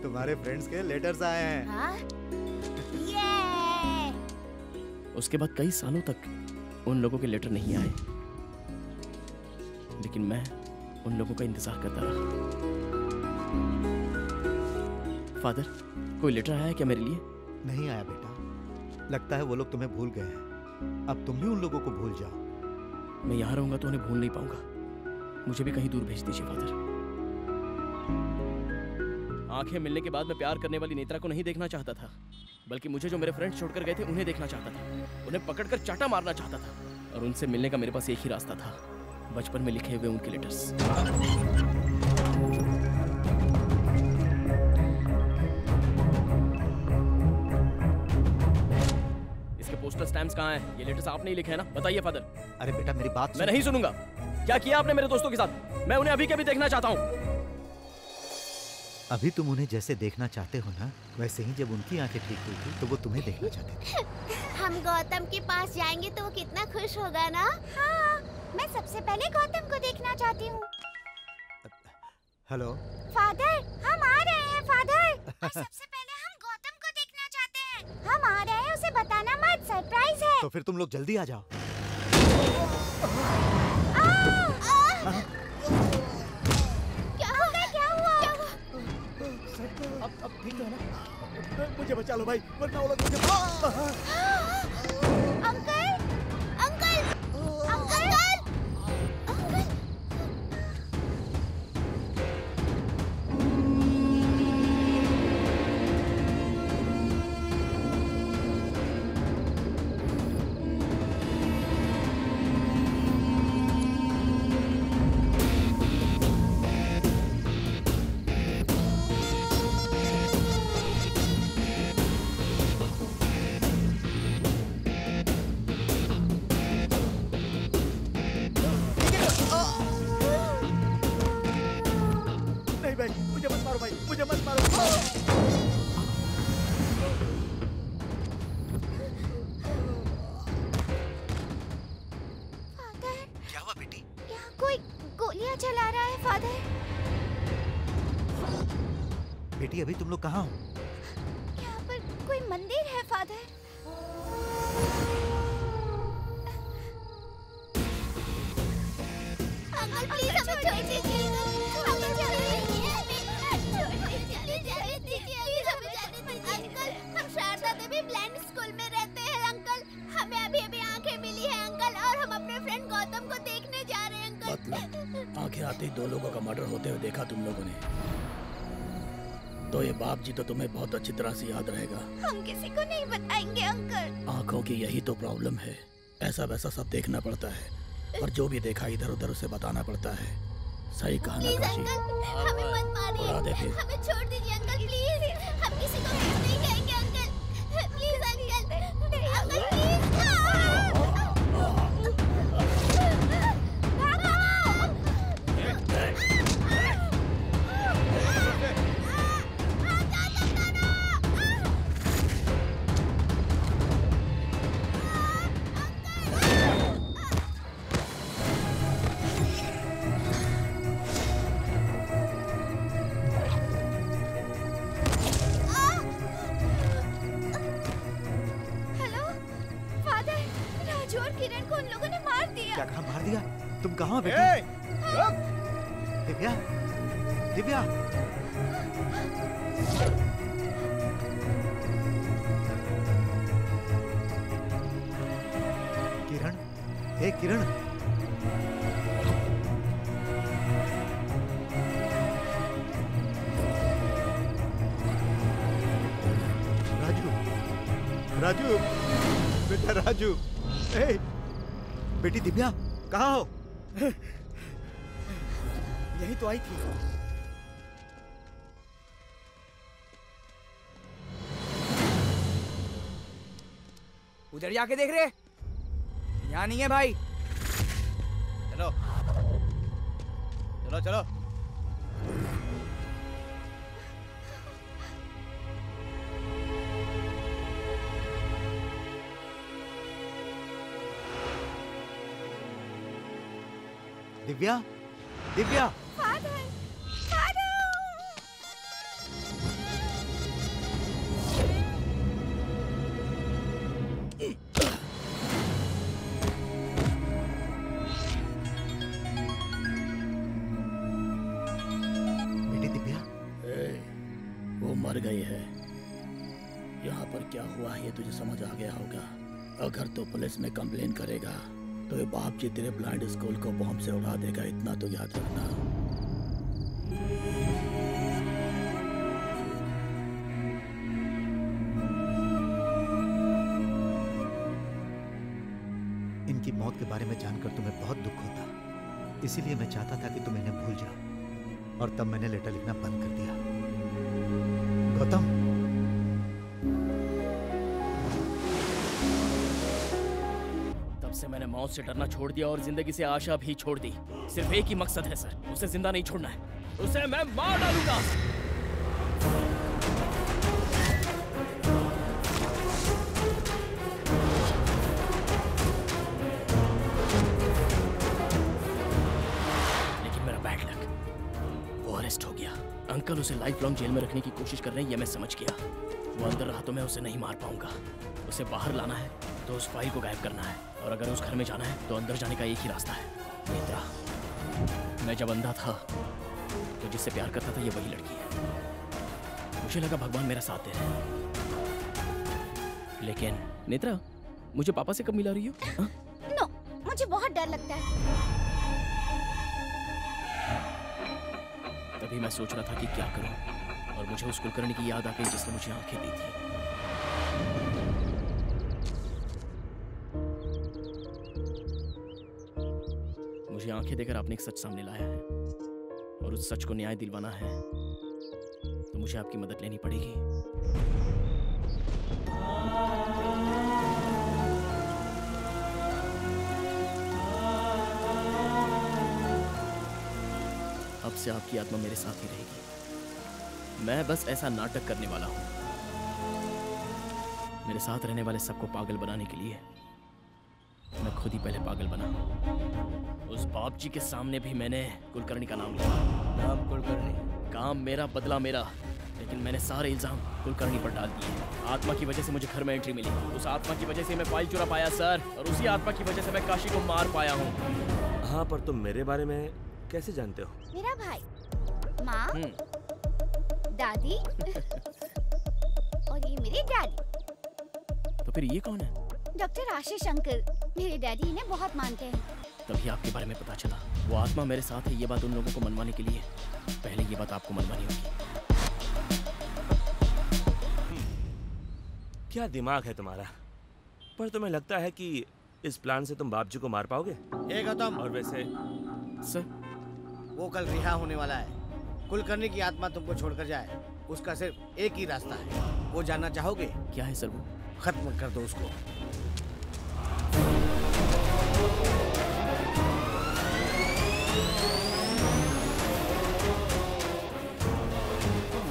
[SPEAKER 4] तुम्हारे फ्रेंड्स के लेटर्स आए हैं।
[SPEAKER 5] हाँ?
[SPEAKER 3] उसके बाद कई सालों तक उन लोगों के लेटर नहीं आए, लेकिन मैं उन लोगों का इंतजार करता रहा। फादर, कोई लेटर आया है क्या मेरे लिए?
[SPEAKER 4] नहीं आया बेटा, लगता है वो लोग तुम्हें भूल गए हैं। अब तुम भी उन लोगों को भूल जाओ।
[SPEAKER 3] मैं यहाँ रहूंगा तो उन्हें भूल नहीं पाऊंगा। मुझे भी कहीं दूर भेज दीजिए फादर। आंखें मिलने के बाद मैं प्यार करने वाली नेत्रा को नहीं देखना चाहता था, बल्कि मुझे जो मेरे फ्रेंड्स छोड़कर गए थे उन्हें देखना चाहता था। उन्हें पकड़कर चाटा मारना चाहता था, और उनसे मिलने का मेरे पास एक ही रास्ता था, बचपन में लिखे हुए उनके लेटर्स। इसके पोस्टल स्टैम्प्स कहाँ हैं? ये लेटर्स आपने ही लिखे हैं ना? बताइए फादर।
[SPEAKER 4] अरे बेटा मेरी बात
[SPEAKER 3] मैं नहीं सुनूंगा। क्या किया आपने मेरे दोस्तों के साथ? मैं उन्हें अभी के अभी देखना चाहता हूँ।
[SPEAKER 4] अभी तुम उन्हें जैसे देखना चाहते हो ना, वैसे ही जब उनकी आंखें ठीक हुई थी तो वो तुम्हें देखना चाहते थे।
[SPEAKER 5] हम गौतम के पास जाएंगे तो वो कितना खुश होगा ना। हाँ, मैं सबसे पहले गौतम को देखना चाहती हूँ।
[SPEAKER 4] हेलो
[SPEAKER 5] फादर, हम आ रहे हैं फादर। और सबसे पहले हम गौतम को देखना चाहते हैं। हम आ रहे हैं, उसे बताना मत, सरप्राइज है।
[SPEAKER 4] तो फिर तुम लोग जल्दी आ जाओ।
[SPEAKER 5] क्या हो गया? क्या हुआ?
[SPEAKER 6] अब ठीक है ना? मुझे बचा लो भाई, वरना वो लोग मुझे
[SPEAKER 5] अंकल, अंकल, अंकल, अंकल।
[SPEAKER 6] नहीं भाई, मुझे मत मारो भाई, मुझे मत मारो।
[SPEAKER 5] फादर,
[SPEAKER 4] क्या हुआ बेटी?
[SPEAKER 5] यहाँ कोई गोलियां चला रहा है फादर।
[SPEAKER 4] बेटी अभी तुम लोग कहाँ हो?
[SPEAKER 5] यहाँ पर कोई मंदिर है फादर। अंकल प्लीज हमें छोड़ दीजिए। हमें जाने दीजिए। अंकल, हम शारदा देवी ब्लाइंड स्कूल में रहते हैं अंकल। हमें अभी अभी आंखें मिली है अंकल, और हम अपने फ्रेंड गौतम को देखने जा रहे हैं अंकल।
[SPEAKER 17] मतलब आंखें आते ही 2 लोगों का मर्डर होते हुए देखा तुम लोगों ने, तो ये बाप जी तो तुम्हें बहुत अच्छी तरह से याद रहेगा।
[SPEAKER 5] हम किसी को नहीं बताएंगे अंकल।
[SPEAKER 17] आंखों की यही तो प्रॉब्लम है, ऐसा वैसा सब देखना पड़ता है, और जो भी देखा इधर उधर उसे बताना पड़ता है। सही कहा ना
[SPEAKER 5] प्लीज
[SPEAKER 17] काशी?
[SPEAKER 5] अंकल, हमें मत मारिए।
[SPEAKER 17] उड़ा दे फिर।
[SPEAKER 5] हमें छोड़ दीजिए अंकल प्लीज। हम किसी को कुछ नहीं कहेंगे uncle. Please uncle, uncle please. Hello father, Raju और किरण को उन लोगों ने मार दिया।
[SPEAKER 4] क्या कहा मार दिया? तुम कहाँ हो बेटी? दिव्या, दिव्या। किरण, हे किरण। राजू, राजू, बेटा राजू। ए, बेटी दिव्या, कहाँ हो?
[SPEAKER 6] यही तो आई थी। उधर जाके देख रहे? यहाँ नहीं है भाई। चलो चलो चलो।
[SPEAKER 4] दिव्या, दिव्या।
[SPEAKER 5] Father, father.
[SPEAKER 4] बेटी दिव्या।
[SPEAKER 17] वो मर गई है। यहाँ पर क्या हुआ है ये तुझे समझ आ गया होगा। अगर तो पुलिस में कंप्लेन करेगा तो ये बाप जी तेरे ब्लाइंड स्कूल को बॉम्ब से उड़ा देगा, इतना तो याद रखना।
[SPEAKER 4] इनकी मौत के बारे में जानकर तुम्हें बहुत दुख होता, इसीलिए मैं चाहता था कि तुम इन्हें भूल जाओ, और तब मैंने लेटर लिखना बंद कर दिया। गौतम,
[SPEAKER 3] तब से मैंने मौत से डरना छोड़ दिया और जिंदगी से आशा भी छोड़ दी। सिर्फ एक ही मकसद है सर, उसे जिंदा नहीं छोड़ना है, उसे मैं मार डालूंगा। अरेस्ट हो गया। अंकल उसे लाइफ लॉन्ग जेल में रखने की कोशिश कर रहे हैं, ये मैं समझ गया। वो अंदर रहा तो मैं उसे नहीं मार पाऊंगा। उसे बाहर लाना है तो उस फाइल को गायब करना है, और अगर उस घर में जाना है तो अंदर जाने का एक ही रास्ता है। नेत्रा, मैं जब अंधा था तो जिससे प्यार करता था ये वही लड़की है। मुझे लगा भगवान मेरा साथ दे रहे हैं, लेकिन नेत्रा, मुझे पापा से कब मिला रही हो?
[SPEAKER 5] नो, मुझे बहुत डर लगता है।
[SPEAKER 3] तभी मैं सोच रहा था कि क्या करूं, और मुझे उस कुलकर्णी की याद आ गई जिसने मुझे आंखें दी थी। मुझे आंखें देकर आपने एक सच सामने लाया है, और उस सच को न्याय दिलवाना है तो मुझे आपकी मदद लेनी पड़ेगी। अब से आपकी आत्मा मेरे साथ ही रहेगी। मैं बस ऐसा नाटक करने वाला हूं। मेरे साथ रहने वाले सबको पागल बनाने के लिए मैं खुद ही पहले पागल बना। उस बाप जी के सामने भी मैंने कुलकर्णी का नाम लिया। नाम कुलकर्णी, काम मेरा, बदला मेरा, लेकिन मैंने सारे इल्जाम कुलकर्णी पर डाल दिए। आत्मा की वजह से मुझे घर में एंट्री मिली। उस आत्मा की वजह से मैं फाइल चुरा पाया सर, और उसी आत्मा की वजह से मैं काशी को मार पाया हूँ।
[SPEAKER 1] हाँ, पर तुम मेरे बारे में कैसे जानते हो?
[SPEAKER 5] मेरा भाई, माँ, दादी और ये मेरे डैडी।
[SPEAKER 3] तो फिर ये कौन है?
[SPEAKER 5] डॉक्टर आशीष अंकल, मेरे डैडी इन्हें बहुत मानते हैं।
[SPEAKER 3] तभी आपके बारे में पता चला। वो आत्मा मेरे साथ है, ये बात उन लोगों को मनवाने के लिए पहले ये बात आपको मनवानी होगी।
[SPEAKER 1] क्या दिमाग है तुम्हारा? पर तुम्हें लगता है कि इस प्लान से तुम बाप जी को मार पाओगे?
[SPEAKER 12] गौतम,
[SPEAKER 1] और वैसे
[SPEAKER 3] सर,
[SPEAKER 12] वो कल रिहा होने वाला है। कुलकर्णी की आत्मा तुमको छोड़कर जाए, उसका सिर्फ एक ही रास्ता है। वो जानना चाहोगे?
[SPEAKER 3] क्या है सर? वो
[SPEAKER 12] खत्म कर दो उसको।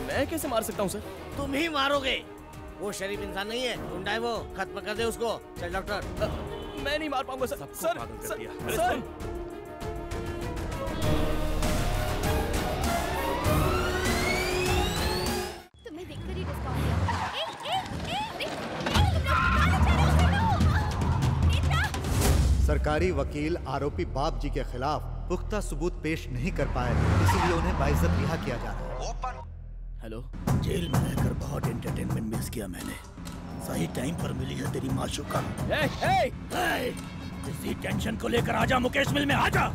[SPEAKER 3] मैं कैसे मार सकता हूँ सर?
[SPEAKER 12] तुम ही मारोगे। वो शरीफ इंसान नहीं है, गुंडा है वो। खत्म कर दे उसको। चल डॉक्टर।
[SPEAKER 3] मैं नहीं मार पाऊंगा सर। Sir, sir, sir.
[SPEAKER 5] तुम्हें देखकर ही डिस्काउंट दिया।
[SPEAKER 4] सरकारी वकील आरोपी बाप जी के खिलाफ पुख्ता सबूत पेश नहीं कर पाए, इसीलिए उन्हें बाइज्जत रिहा किया जा रहा है।
[SPEAKER 3] हेलो,
[SPEAKER 17] जेल में रहकर बहुत एंटरटेनमेंट मिस किया मैंने। सही टाइम पर मिली है तेरी माशूका। इसी टेंशन को लेकर आजा मुकेश मिल में, आजा।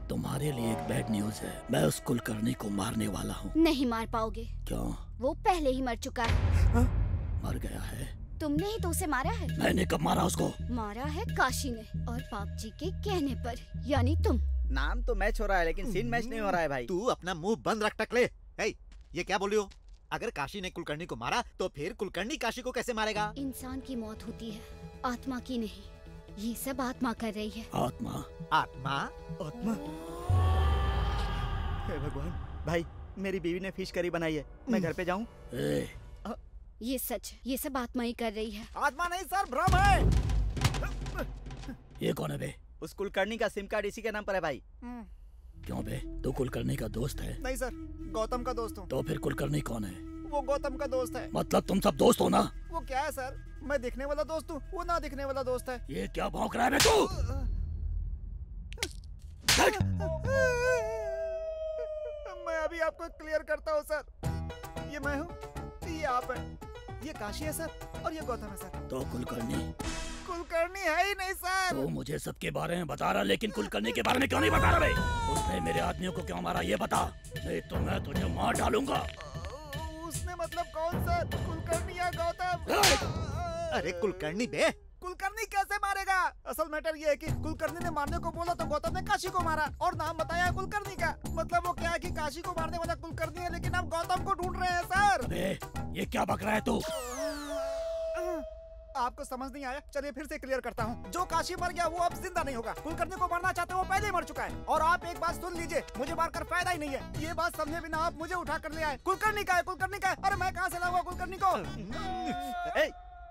[SPEAKER 17] तुम्हारे लिए एक बैड न्यूज है। मैं उस कुलकर्णी को मारने वाला हूँ।
[SPEAKER 5] नहीं मार पाओगे।
[SPEAKER 17] क्यों?
[SPEAKER 5] वो पहले ही मर चुका है।
[SPEAKER 17] मर गया है?
[SPEAKER 5] तुमने ही तो उसे मारा है।
[SPEAKER 17] मैंने कब मारा उसको?
[SPEAKER 5] मारा है काशी ने, और बाप जी के कहने पर, यानी तुम।
[SPEAKER 6] नाम तो मैच हो रहा है लेकिन सीन मैच नहीं हो रहा है भाई।
[SPEAKER 4] तू अपना मुंह बंद रख टकले। ये क्या बोल रही हो? अगर काशी ने कुलकर्णी को मारा तो फिर कुलकर्णी काशी को कैसे मारेगा?
[SPEAKER 5] इंसान की मौत होती है, आत्मा की नहीं। ये सब आत्मा कर रही है।
[SPEAKER 17] आत्मा?
[SPEAKER 4] आत्मा?
[SPEAKER 6] आत्मा? हे भगवान, भाई मेरी बीवी ने फिश करी बनाई है, मैं घर पे जाऊं?
[SPEAKER 5] ये सच है, ये सब आत्मा ही कर रही है।
[SPEAKER 6] आत्मा नहीं सर, भ्रम है।
[SPEAKER 17] ये कौन है बे?
[SPEAKER 6] उस कुलकर्णी का सिम कार्ड इसी के नाम पर है भाई।
[SPEAKER 17] क्यों बे? तू कुलकर्णी का दोस्त है?
[SPEAKER 6] नहीं सर, गौतम का दोस्त हूँ।
[SPEAKER 17] तो फिर कुलकर्णी कौन है?
[SPEAKER 6] वो गौतम का दोस्त है।
[SPEAKER 17] मतलब तुम सब दोस्त हो ना?
[SPEAKER 6] वो क्या है सर, मैं दिखने वाला दोस्त हूँ, वो ना दिखने वाला दोस्त है।
[SPEAKER 17] ये क्या भौंक रहा है बे तू?
[SPEAKER 6] मैं अभी आपको क्लियर करता हूँ सर। ये मैं हूँ, ये आप हैं, ये काशी है सर, और ये गौतम है सर।
[SPEAKER 17] तो कुलकर्णी?
[SPEAKER 6] कुलकर्णी है ही नहीं सर।
[SPEAKER 17] तो मुझे सबके बारे में बता रहा, लेकिन कुलकर्णी के बारे में क्यों नहीं बता रहा बे? उसने मेरे आदमियों को क्यों मारा ये बता, नहीं तो मैं तुझे मार डालूंगा।
[SPEAKER 6] उसने मतलब कौन सर, कुलकर्णी या गौतम?
[SPEAKER 4] अरे कुलकर्णी बे।
[SPEAKER 6] कुलकर्णी कैसे मारेगा? असल मैटर ये है कि कुलकर्णी ने मारने को बोला तो गौतम ने काशी को मारा, और नाम बताया कुलकर्णी का। मतलब वो क्या है कि काशी को मारने वाला कुलकर्णी है, लेकिन आप गौतम को ढूंढ रहे हैं सर।
[SPEAKER 17] ये क्या बक रहा है तू?
[SPEAKER 6] आपको समझ नहीं आया? चलिए फिर से क्लियर करता हूँ। जो काशी मर गया वो अब जिंदा नहीं होगा। कुलकर्णी को मारना चाहते हो, वो पहले ही मर चुका है। और आप एक बात सुन लीजिए, मुझे मारकर फायदा ही नहीं है। ये बात समझे बिना आप मुझे उठा कर ले आए। कुलकर्णी का है, कुलकर्णी का है। अरे मैं कहाँ से लाऊंगा कुलकर्णी को?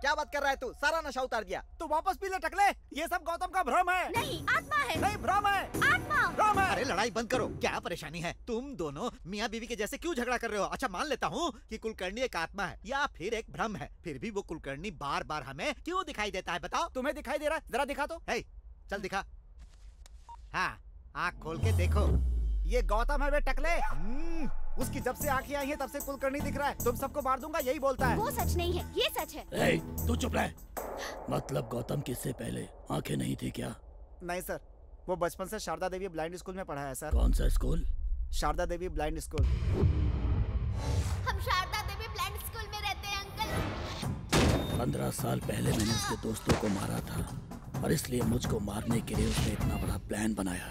[SPEAKER 7] क्या बात कर रहा है तू? सारा नशा उतार दिया।
[SPEAKER 6] तू वापस पी ले टकले, ये सब गौतम का भ्रम है।
[SPEAKER 5] नहीं, आत्मा है।
[SPEAKER 6] नहीं, भ्रम है।
[SPEAKER 5] आत्मा।
[SPEAKER 6] भ्रम है।
[SPEAKER 4] अरे लड़ाई बंद करो, क्या परेशानी है? तुम दोनों मियाँ बीवी के जैसे क्यों झगड़ा कर रहे हो? अच्छा मान लेता हूँ कि कुलकर्णी एक आत्मा है या फिर एक भ्रम है, फिर भी वो कुलकर्णी बार बार हमें क्यों दिखाई देता है? बताओ।
[SPEAKER 6] तुम्हें दिखाई दे रहा है? जरा दिखा तो।
[SPEAKER 4] चल दिखा। हाँ, आँख खोल के देखो।
[SPEAKER 6] ये गौतम है बे टकले। उसकी जब से आंखें आई हैं तब से कुलकर्णी दिख रहा है। तुम सबको मार दूंगा, यही बोलता है।
[SPEAKER 5] वो सच नहीं है, ये सच है।
[SPEAKER 17] तू चुप रह। मतलब गौतम किससे पहले आंखें नहीं थी क्या?
[SPEAKER 6] नहीं सर, वो बचपन से शारदा देवी ब्लाइंड स्कूल में पढ़ा है सर।
[SPEAKER 17] कौन सा स्कूल?
[SPEAKER 6] शारदा देवी ब्लाइंड स्कूल।
[SPEAKER 5] हम शारदा देवी ब्लाइंड स्कूल में रहते हैं अंकल।
[SPEAKER 17] 15 साल पहले मैंने उसके दोस्तों को मारा था और इसलिए मुझको मारने के लिए उसने इतना बड़ा प्लान बनाया।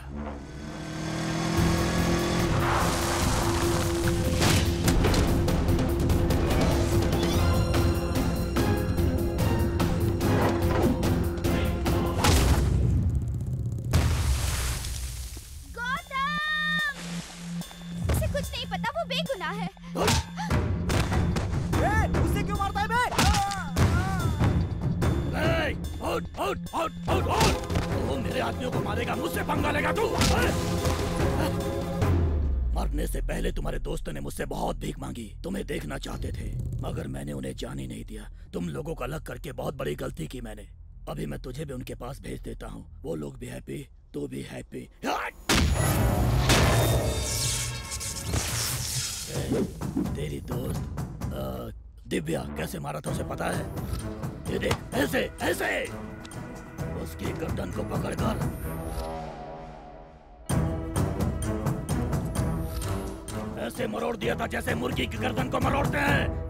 [SPEAKER 5] कुछ नहीं पता, वो बेगुनाह है।
[SPEAKER 6] उससे क्यों मारता है बे?
[SPEAKER 17] तू मेरे आदमियों को मारेगा, मुझसे पंगा लेगा तू? मरने से पहले तुम्हारे दोस्तों ने मुझसे बहुत भीख मांगी, तुम्हें देखना चाहते थे, मगर मैंने उन्हें जाने नहीं दिया। तुम लोगों को अलग करके बहुत बड़ी गलती की मैंने। अभी मैं तुझे भी उनके पास भेज देता हूँ, वो लोग भी हैप्पी, तू भी हैप्पी। तेरी दोस्त दिव्या कैसे मारा था उसे पता है? ये देख, ऐसे ऐसे उसकी गर्दन को पकड़कर ऐसे मरोड़ दिया था जैसे मुर्गी की गर्दन को मरोड़ते हैं।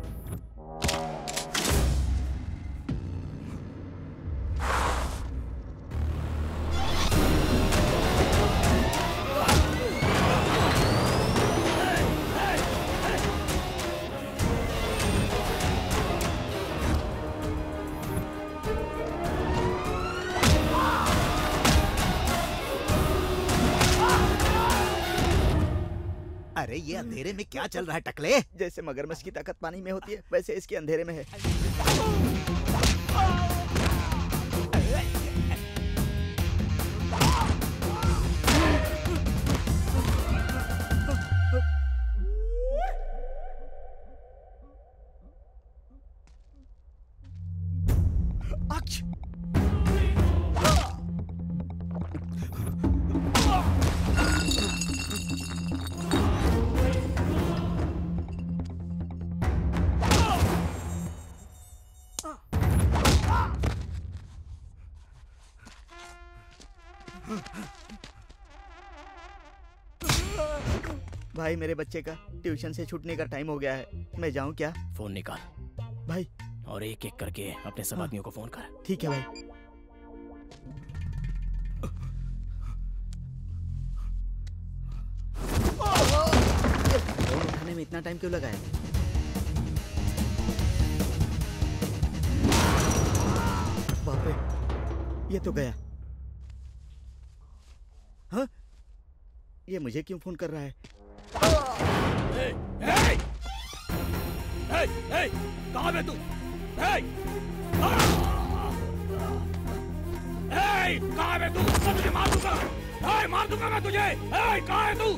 [SPEAKER 4] अरे ये अंधेरे में क्या चल रहा है टकले?
[SPEAKER 7] जैसे मगरमच्छ की ताकत पानी में होती है, वैसे इसके अंधेरे में है। भाई मेरे बच्चे का ट्यूशन से छूटने का टाइम हो गया है, मैं जाऊं क्या?
[SPEAKER 17] फोन निकाल
[SPEAKER 7] भाई,
[SPEAKER 17] और एक एक करके अपने सब आदमियों को फोन कर।
[SPEAKER 7] ठीक है भाई। फोन उठाने में इतना टाइम क्यों लगा है? बाप रे, ये तो गया। हाँ? ये मुझे क्यों फोन कर रहा है?
[SPEAKER 17] कहाँ है तू? कहाँ है तू? मैं तुझे मार दूंगा। मार दूंगा मैं तुझे। कहाँ है तू?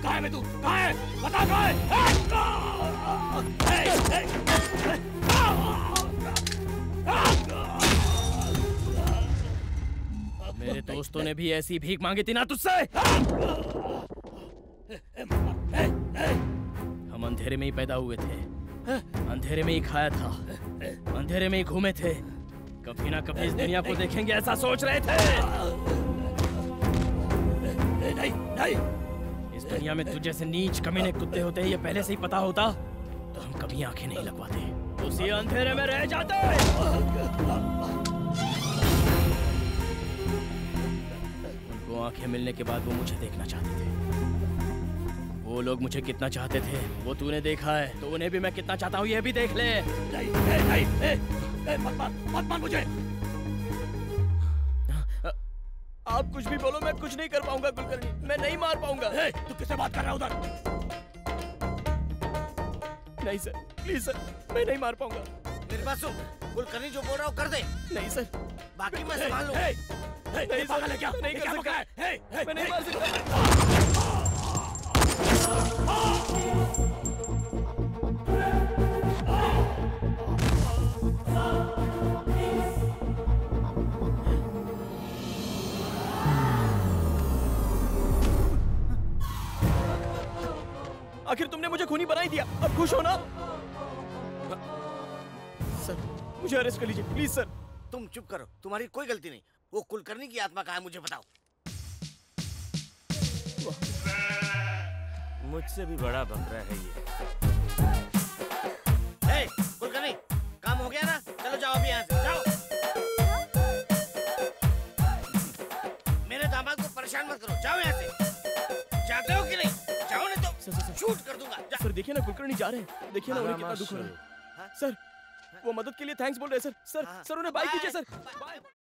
[SPEAKER 17] कहाँ है तू? कहाँ है? बता कहाँ है?
[SPEAKER 3] मेरे दोस्तों ने भी ऐसी भीख मांगी थी ना तुझसे। हम अंधेरे में ही पैदा हुए थे, अंधेरे में ही खाया था, अंधेरे में ही घूमे थे। कभी ना कभी इस दुनिया को देखेंगे ऐसा सोच रहे थे। नहीं नहीं, इस दुनिया में तुझे जैसे नीच कमीने कुत्ते होते हैं, ये पहले से ही पता होता तो हम कभी आंखें नहीं लगवाते, उसी अंधेरे में रह जाते। उनको आंखें मिलने के बाद वो मुझे देखना चाहते थे। वो लोग मुझे कितना चाहते थे वो तूने देखा है, तो उन्हें भी मैं कितना चाहता हूँ ये भी देख ले। नहीं, मत मार मुझे। आप कुछ भी बोलो, मैं कुछ नहीं कर पाऊंगा कुलकर्णी, मैं नहीं मार पाऊंगा। तू किससे बात कर रहा है उधर? नहीं सर, प्लीज सर, मैं नहीं मार पाऊंगा।
[SPEAKER 12] मेरे पास सुन, कुलकर्णी जो बोल रहा हूँ कर दे।
[SPEAKER 3] नहीं सर,
[SPEAKER 12] बाकी मैं संभाल लूंगा।
[SPEAKER 3] नहीं सर,
[SPEAKER 2] है क्या?
[SPEAKER 3] नहीं
[SPEAKER 2] ये
[SPEAKER 3] कर
[SPEAKER 2] क्या
[SPEAKER 3] सकता।
[SPEAKER 2] मौका है?
[SPEAKER 3] मैं नहीं मार सकता। आखिर तुमने मुझे खूनी बना ही दिया, अब खुश हो ना? सर, मुझे अरेस्ट कर लीजिए प्लीज सर।
[SPEAKER 12] तुम चुप करो, तुम्हारी कोई गलती नहीं। वो कुलकर्णी की आत्मा कहाँ है मुझे बताओ।
[SPEAKER 1] मुझसे भी बड़ा बकरा है ये।
[SPEAKER 12] हे, कुलकर्णी, काम हो गया ना? चलो जाओ अभी यहाँ से, जाओ। मेरे दामाद को परेशान मत करो, जाओ यहाँ से। जाते हो कि नहीं? जाओ नहीं तो शूट कर दूंगा।
[SPEAKER 3] सर देखिए ना, कुलकर्णी जा रहे हैं, देखिए ना उन्हें कितना दुख हो रहा है। सर, वो मदद के लिए थैंक्स बोल रहे हैं सर। सर उन्हें बाय कीजिए सर।